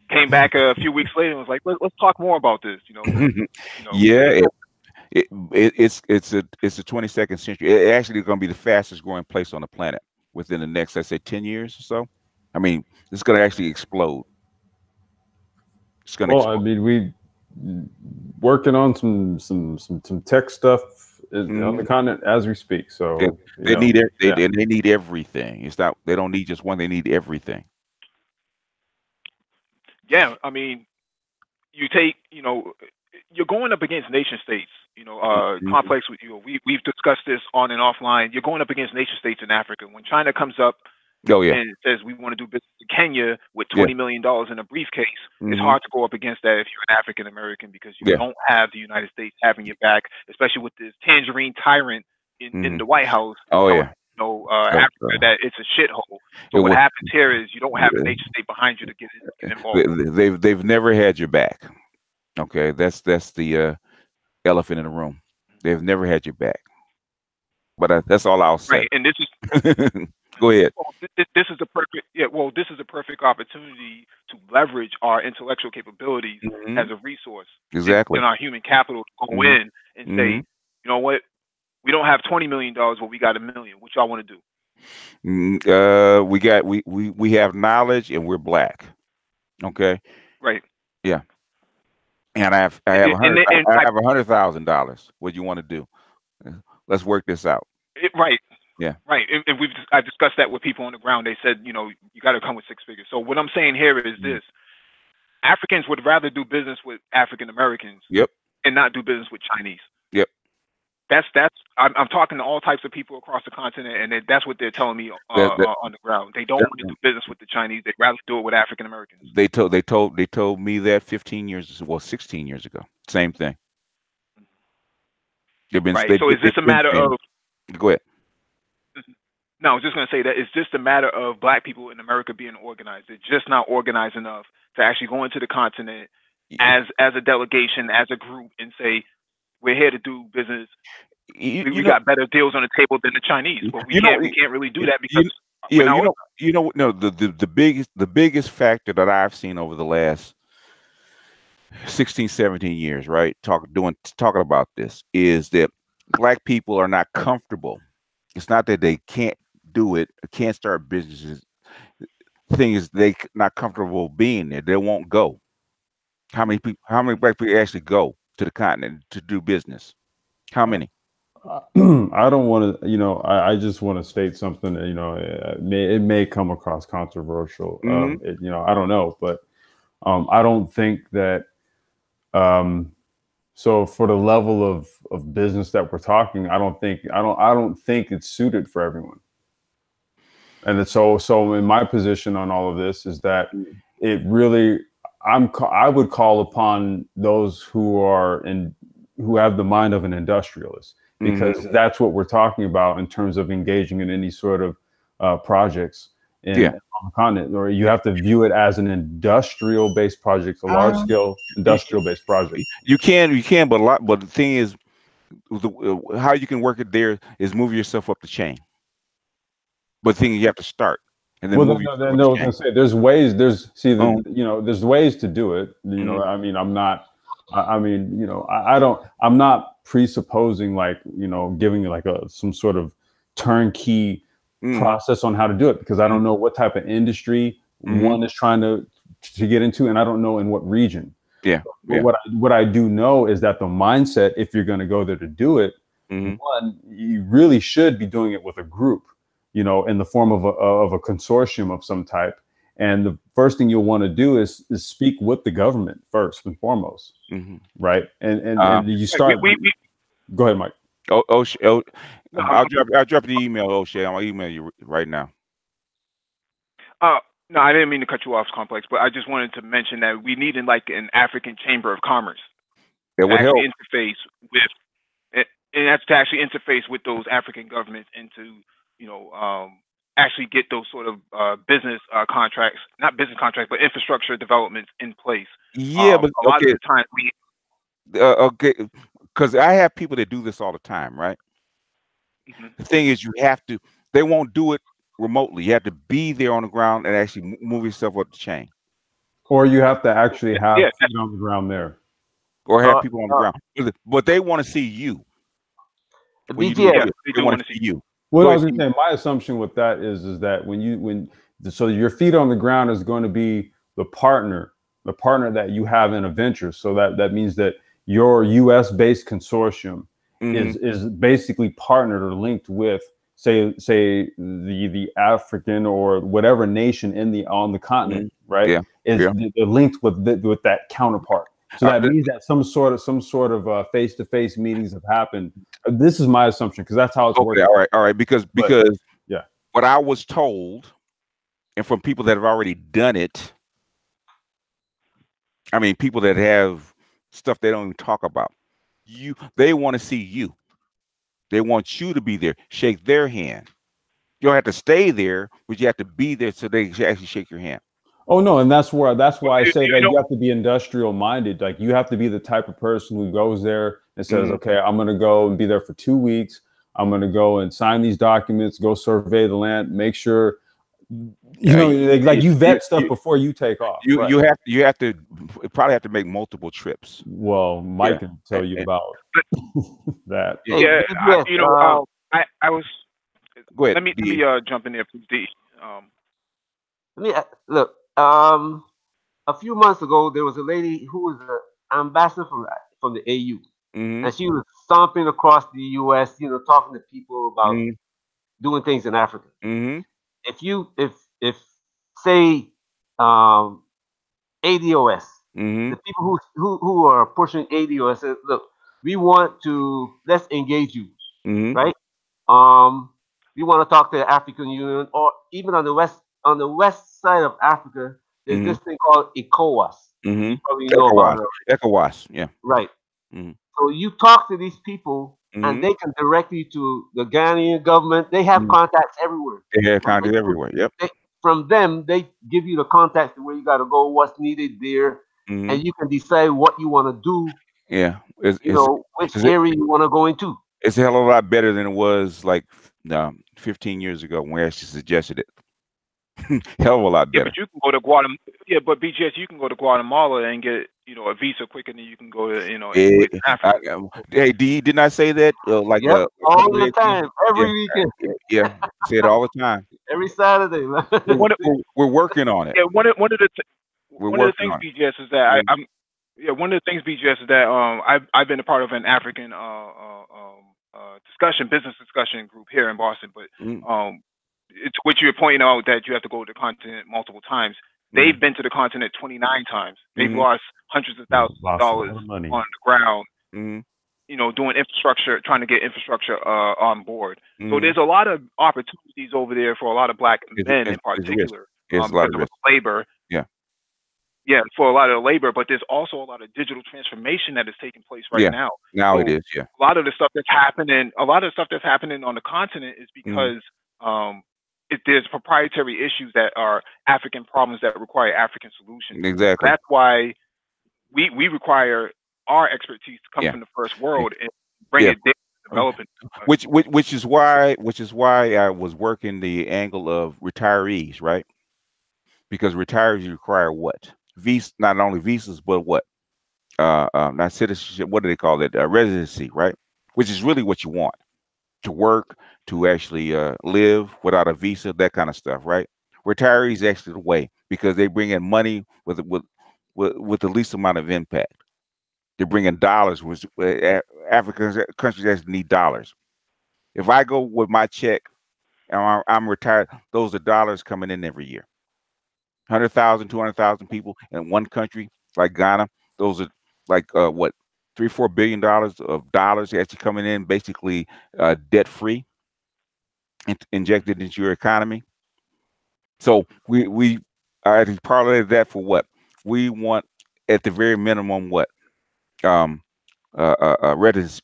came back a few weeks later and was like, let's talk more about this. You know, yeah. It's a 22nd century. It actually is going to be the fastest growing place on the planet within the next, I say, 10 years or so. I mean, it's going to actually explode. It's going to explode. I mean, we working on some tech stuff on the continent as we speak. So they need everything. It's not, they don't need just one, they need everything. Yeah, I mean, you take, you know, you're going up against nation states. You know, Complex. You know, we've discussed this on and offline. You're going up against nation states in Africa. When China comes up and says we want to do business in Kenya with $20 million in a briefcase, it's hard to go up against that if you're an African American because you don't have the United States having your back, especially with this tangerine tyrant in the White House. Africa that it's a shithole. So what happens here is you don't have a nation state behind you to get involved. They've never had your back. Okay, that's the elephant in the room. They've never had your back. But that's all I'll say. Right, and this is go ahead. Well, this is the perfect. This is a perfect opportunity to leverage our intellectual capabilities as a resource. Exactly. In our human capital to go in and say, you know what, we don't have $20 million, but we got $1 million. What y'all want to do? We have knowledge and we're Black. Okay. Right. Yeah. And I have $100,000. What do you want to do? Let's work this out. Right. Yeah. Right. And I discussed that with people on the ground. They said, you know, you got to come with 6 figures. So what I'm saying here is this: Africans would rather do business with African Americans. Yep. And not do business with Chinese. Yep. I'm talking to all types of people across the continent, and that's what they're telling me on the ground. They don't want to do business with the Chinese. They'd rather do it with African Americans. They told me that 16 years ago. Same thing. They've been right. So is this a matter of? Go ahead. No, I was just going to say that it's just a matter of Black people in America being organized. They're just not organized enough to actually go into the continent as a delegation, as a group, and say, we're here to do business. We got better deals on the table than the Chinese, but we can't really do that because the biggest factor that I've seen over the last 16, 17 years, right? Talking about this is that Black people are not comfortable. It's not that they can't do it, can't start businesses. The thing is, they not comfortable being there. They won't go. How many Black people actually go to the continent to do business? How many? I don't want to, I just want to state something that, it may come across controversial. I don't know, but I don't think that. So for the level of business that we're talking, I don't think it's suited for everyone. And so in my position on all of this is that it really, I would call upon those who have the mind of an industrialist, because that's what we're talking about in terms of engaging in any sort of projects on the continent. Or you have to view it as an industrial-based project, a large-scale industrial-based project. You can, but the thing is, how you can work it there is move yourself up the chain. But the thing is, you have to start. And then I say there's ways. There's there's ways to do it. You know, I mean, I'm not. I mean, you know, I'm not presupposing like, you know, giving like some sort of turnkey process on how to do it, because I don't know what type of industry one is trying to get into, and I don't know in what region. Yeah. But what I do know is that the mindset, if you're going to go there to do it, one, you really should be doing it with a group, you know, in the form of a consortium of some type. And the first thing you'll want to do is speak with the government first and foremost, right? And you start. Go ahead, Mike. I'll drop the email, O'Shea. I'll email you right now. No, I didn't mean to cut you off, Complex, but I just wanted to mention that we need like an African Chamber of Commerce that would help interface with, and that's to actually interface with those African governments and to, you know, actually get those sort of business contracts, not business contracts, but infrastructure developments in place. Yeah, but a lot of the time because I have people that do this all the time, right? The thing is, they won't do it remotely. You have to be there on the ground and actually move yourself up the chain. Or you have to actually have feet on the ground there. Or have people on the ground. But they want to see you. They do want to see you. Well, I was going to say, my assumption with that is that so your feet on the ground is going to be the partner that you have in a venture. So that means that your U.S. based consortium is basically partnered or linked with, say the African or whatever nation on the continent, right? Yeah. Is linked with that counterpart. So that means that some sort of face-to-face meetings have happened. This is my assumption, because that's how it's working. All right, because what I was told, and from people that have already done it, I mean, people that have stuff they don't even talk about, they want to see you. They want you to be there, shake their hand. You don't have to stay there, but you have to be there so they can actually shake your hand. Oh no, and that's why I say that you have to be industrial minded. Like, you have to be the type of person who goes there and says, okay, I'm going to go and be there for 2 weeks. I'm going to go and sign these documents, go survey the land, make sure, you vet stuff before you take off. You have to probably have to make multiple trips. Well, Mike can tell you about that. Yeah, I was. Go ahead. Let me jump in there, please. Look. A few months ago, there was a lady who was an ambassador from the AU, and she was stomping across the U.S., talking to people about doing things in Africa. If say ADOS, the people who are pushing ADOS said, look, let's engage you, right? We want to talk to the African Union, or even on the west side of Africa. There's this thing called ECOWAS. You probably know about it. ECOWAS, yeah. Right. So you talk to these people, and they can direct you to the Ghanaian government. They have contacts everywhere. They have contacts everywhere, yep. From them, they give you the contacts to where you got to go, what's needed there, and you can decide what you want to do. Yeah. Which area you want to go into. It's a hell of a lot better than it was like 15 years ago when we actually suggested it. Hell of a lot better. Yeah, but you can go to Guatemala. Yeah, but BGS, you can go to Guatemala and get a visa quicker than you can go to Africa. Hey, D, didn't I say that? All the time, every weekend. Yeah, say it all the time. Every Saturday. We're working on it. Yeah, one of the things, BGS, is that one of the things, BGS, is that I've been a part of an African business discussion group here in Boston, but it's what you're pointing out, that you have to go to the continent multiple times. They've been to the continent 29 times. They've lost hundreds of thousands of dollars on the ground. doing infrastructure, trying to get infrastructure on board. So there's a lot of opportunities over there for a lot of black men in particular, because of the labor. Yeah. Yeah, for a lot of the labor, but there's also a lot of digital transformation that is taking place right now. Now So it is, yeah. a lot of the stuff that's happening, on the continent is because there's proprietary issues that are African problems that require African solutions. Exactly. That's why we require our expertise to come from the first world and bring it there, develop it. Which is why I was working the angle of retirees, right? Because retirees require what? Not only visas, but what? Not citizenship. What do they call it? Residency, right? Which is really what you want to work, to actually live without a visa, that kind of stuff, right? Retirees actually the way because they bring in money with the least amount of impact. They bring in dollars, which African countries actually need dollars. If I go with my check and I'm retired, those are dollars coming in every year. 100,000, 200,000 people in one country like Ghana. Those are like what, $3-4 billion of dollars actually coming in, basically debt free, injected into your economy. So we parlayed that for what we want at the very minimum. What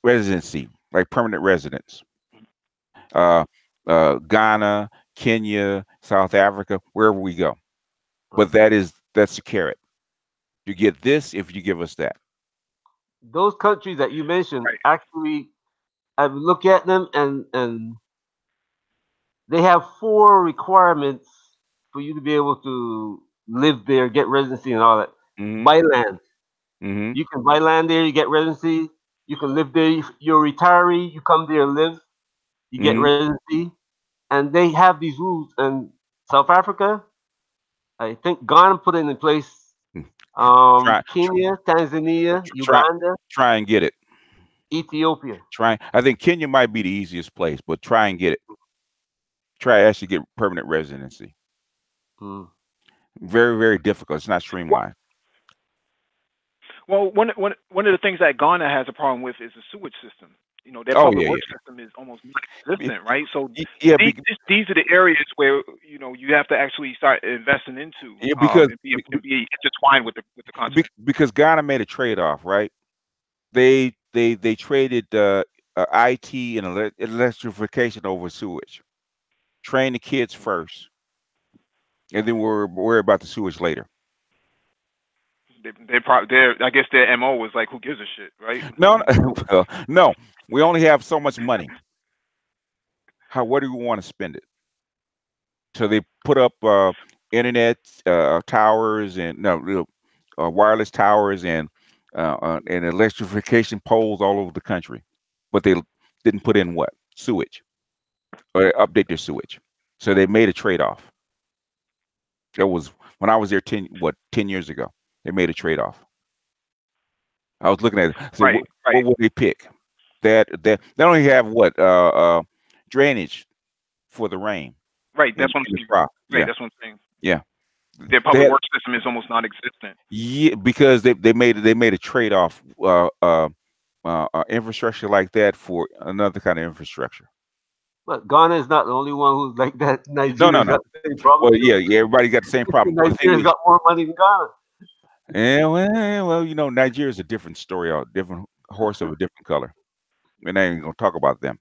residency, like permanent residence. Ghana, Kenya, South Africa, wherever we go. But that's the carrot. You get this if you give us that. Those countries that you mentioned, actually, I've looked at them and they have 4 requirements for you to be able to live there, get residency and all that. Buy land. You can buy land there, you get residency. You can live there. You're a retiree, you come there, live, you get residency. And they have these rules. And South Africa, I think Ghana put it in place. Kenya, Tanzania, Uganda. Try and get it. Ethiopia. I think Kenya might be the easiest place, but try and get it. Try to actually get permanent residency. Very, very difficult. It's not streamlined. Well, one of the things that Ghana has a problem with is the sewage system. Their public works system is almost non-existent, right? So these are the areas where you have to actually start investing into because and be intertwined with the continent. Because Ghana made a trade-off, right? They traded IT and electrification over sewage. Train the kids first, and then we'll worry about the sewage later. I guess their MO was like, who gives a shit, right? No, we only have so much money. Where do we want to spend it? So they put up internet towers and wireless towers and electrification poles all over the country, but they didn't put in what? Sewage, or update their sewage. So they made a trade-off. That was when I was there 10 years ago. They made a trade-off. I was looking at it. So what would they pick? They only have what drainage for the rain. Right. That's what I'm saying. Right. That's what I'm saying. Yeah. Their public works system is almost non-existent. Yeah, because they made a trade-off infrastructure like that for another kind of infrastructure. But Ghana is not the only one who's like that. Nigeria No. got the same problem. Well, yeah, everybody got the same problem. Nigeria's got more money than Ghana. Yeah, well, Nigeria's a different story, a different horse of a different color. We're not even gonna talk about them.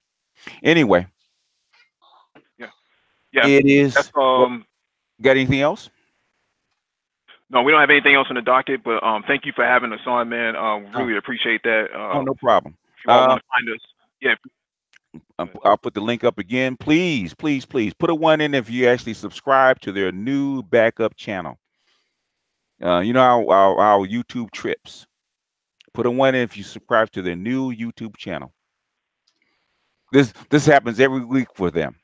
Anyway. Yeah. It is. Got anything else? No, we don't have anything else on the docket. But thank you for having us on, man. Really appreciate that. No problem. If you all want to find us, I'll put the link up again. Please put a 1 in if you actually subscribe to their new backup channel. Our YouTube trips. Put a 1 in if you subscribe to their new YouTube channel. This happens every week for them.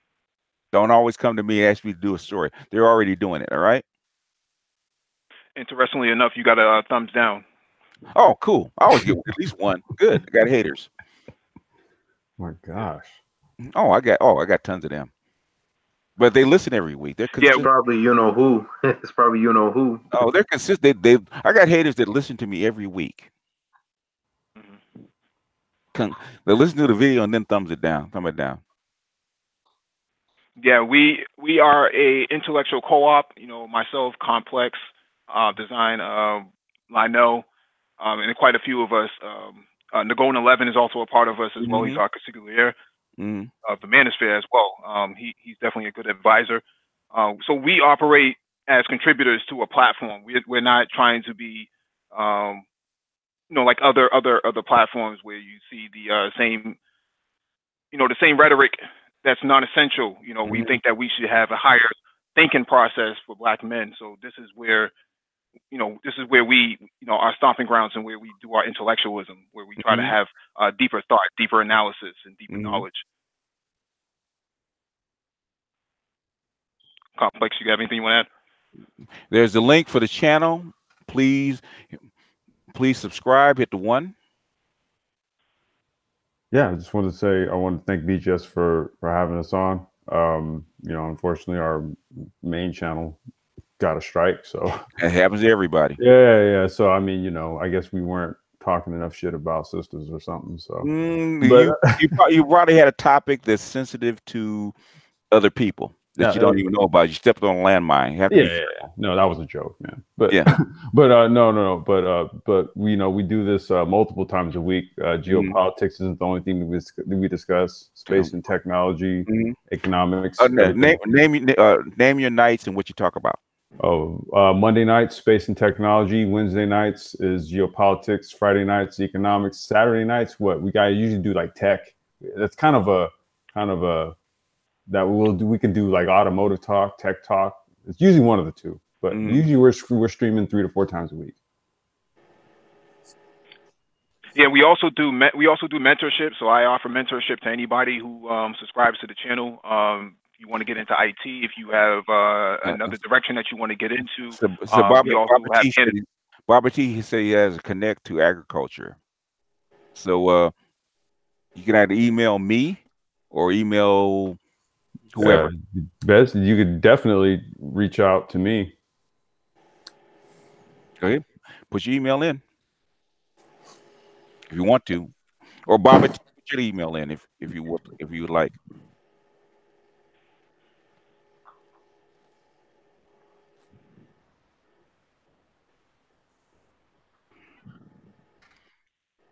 Don't always come to me and ask me to do a story. They're already doing it. All right. Interestingly enough, you got a thumbs down. Oh, cool. I always get at least 1. Good. I got haters. My gosh. Oh, I got tons of them. But they listen every week. They're consistent. Yeah, probably you know who. It's probably you know who. Oh, they're consistent. I got haters that listen to me every week. listen to the video and then thumbs it down. Thumb it down. Yeah, we are a intellectual co-op. You know, myself, Complex, Design, Lionel, and quite a few of us. Nagon 11 is also a part of us as well. He's our consigliere of the Manosphere as well. He's definitely a good advisor. So we operate as contributors to a platform. We're not trying to be, you know, like other platforms where you see the same, you know, the same rhetoric that's non-essential. You know, we think that we should have a higher thinking process for Black men. So this is where, you know, we, you know, our stomping grounds and where we do our intellectualism, where we try to have deeper thought, deeper analysis, and deeper knowledge. Complex, you got anything you want to add? There's the link for the channel. Please subscribe. Hit the 1. Yeah, I just wanted to say I want to thank BGS for having us on. You know, unfortunately, our main channel got a strike, so it happens to everybody. Yeah. So I mean, you know, I guess we weren't talking enough shit about sisters or something. So you probably had a topic that's sensitive to other people that you don't even know about. You stepped on a landmine. You have to be fair. No, that was a joke, man. But yeah, no. But we, you know, we do this multiple times a week. Geopolitics isn't the only thing we discuss. Space and technology, economics. Name your nights and what you talk about. Monday nights, space and technology. Wednesday nights is geopolitics. Friday nights, economics. Saturday nights, what we got usually do like tech. That's kind of a that we can do like automotive talk, tech talk. It's usually one of the two, but usually we're streaming 3 to 4 times a week. Yeah, we also do mentorship. So I offer mentorship to anybody who subscribes to the channel. If you want to get into IT, if you have another direction that you want to get into, Bobby T, he said he has a connect to agriculture. So you can either email me or email whoever. Best, you could definitely reach out to me. Okay, put your email in if you want to, or Bobby, put your email in if you would like.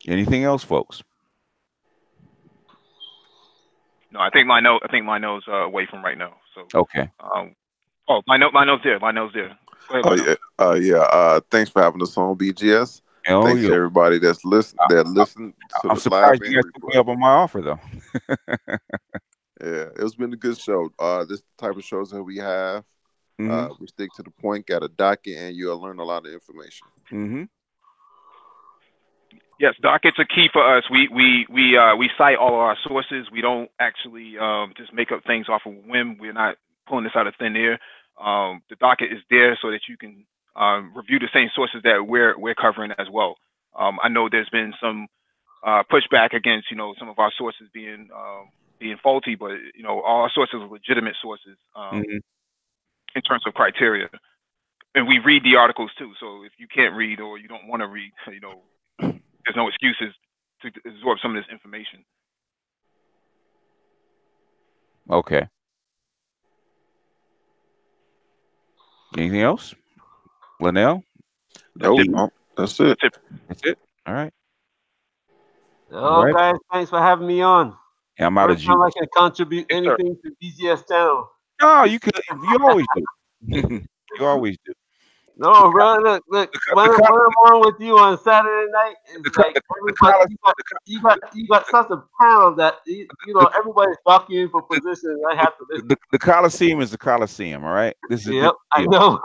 Anything else, folks? No, I think my nose away from right now. So okay. My nose there. Go ahead, thanks for having us on, BGS. Thanks to everybody that's listened. I'm surprised you guys took me up on my offer, though. Yeah, it's been a good show. This is the type of shows that we have. We stick to the point, got a docket, and you'll learn a lot of information. Yes, dockets are key for us. We cite all of our sources. We don't actually just make up things off of whim. We're not pulling this out of thin air. The docket is there so that you can review the same sources that we're covering as well. I know there's been some pushback against, you know, some of our sources being faulty, but you know, all our sources are legitimate sources in terms of criteria. And we read the articles too. So if you can't read or you don't want to read, you know, there's no excuses to absorb some of this information. Okay. Anything else? Linnell? No, that's it. That's it. All right. All right. Guys, thanks for having me on. Yeah, I'm out of juice. I can contribute anything to BGS channel. No, you could. You always do. You always do. No, bro. Look. When I'm on with you on Saturday night, it's you got such a panel that you know everybody's fucking you for positions. I have to listen. The Coliseum is the Coliseum. All right. This is I know.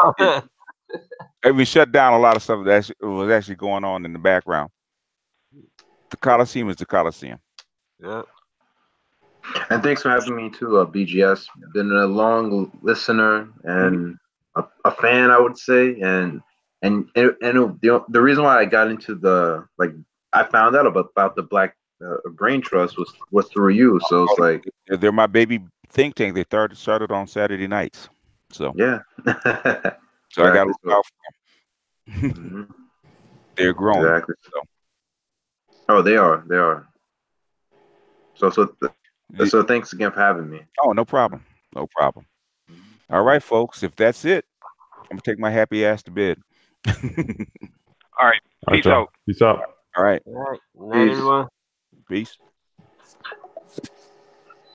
We shut down a lot of stuff that was actually going on in the background. The Coliseum is the Coliseum. Yeah. And thanks for having me too, BGS. Been a long listener and a fan, I would say. And the reason why I got into I found out about the Black Brain Trust was through you. So it's like they're my baby think tank. They started on Saturday nights. So yeah. So I got to look out for them. They're growing. Exactly. So. Oh, they are. So thanks again for having me. Oh, no problem. No problem. All right, folks. If that's it, I'm gonna take my happy ass to bed. All right. Peace out. Peace out. All right. All right. Good night, everyone. Peace.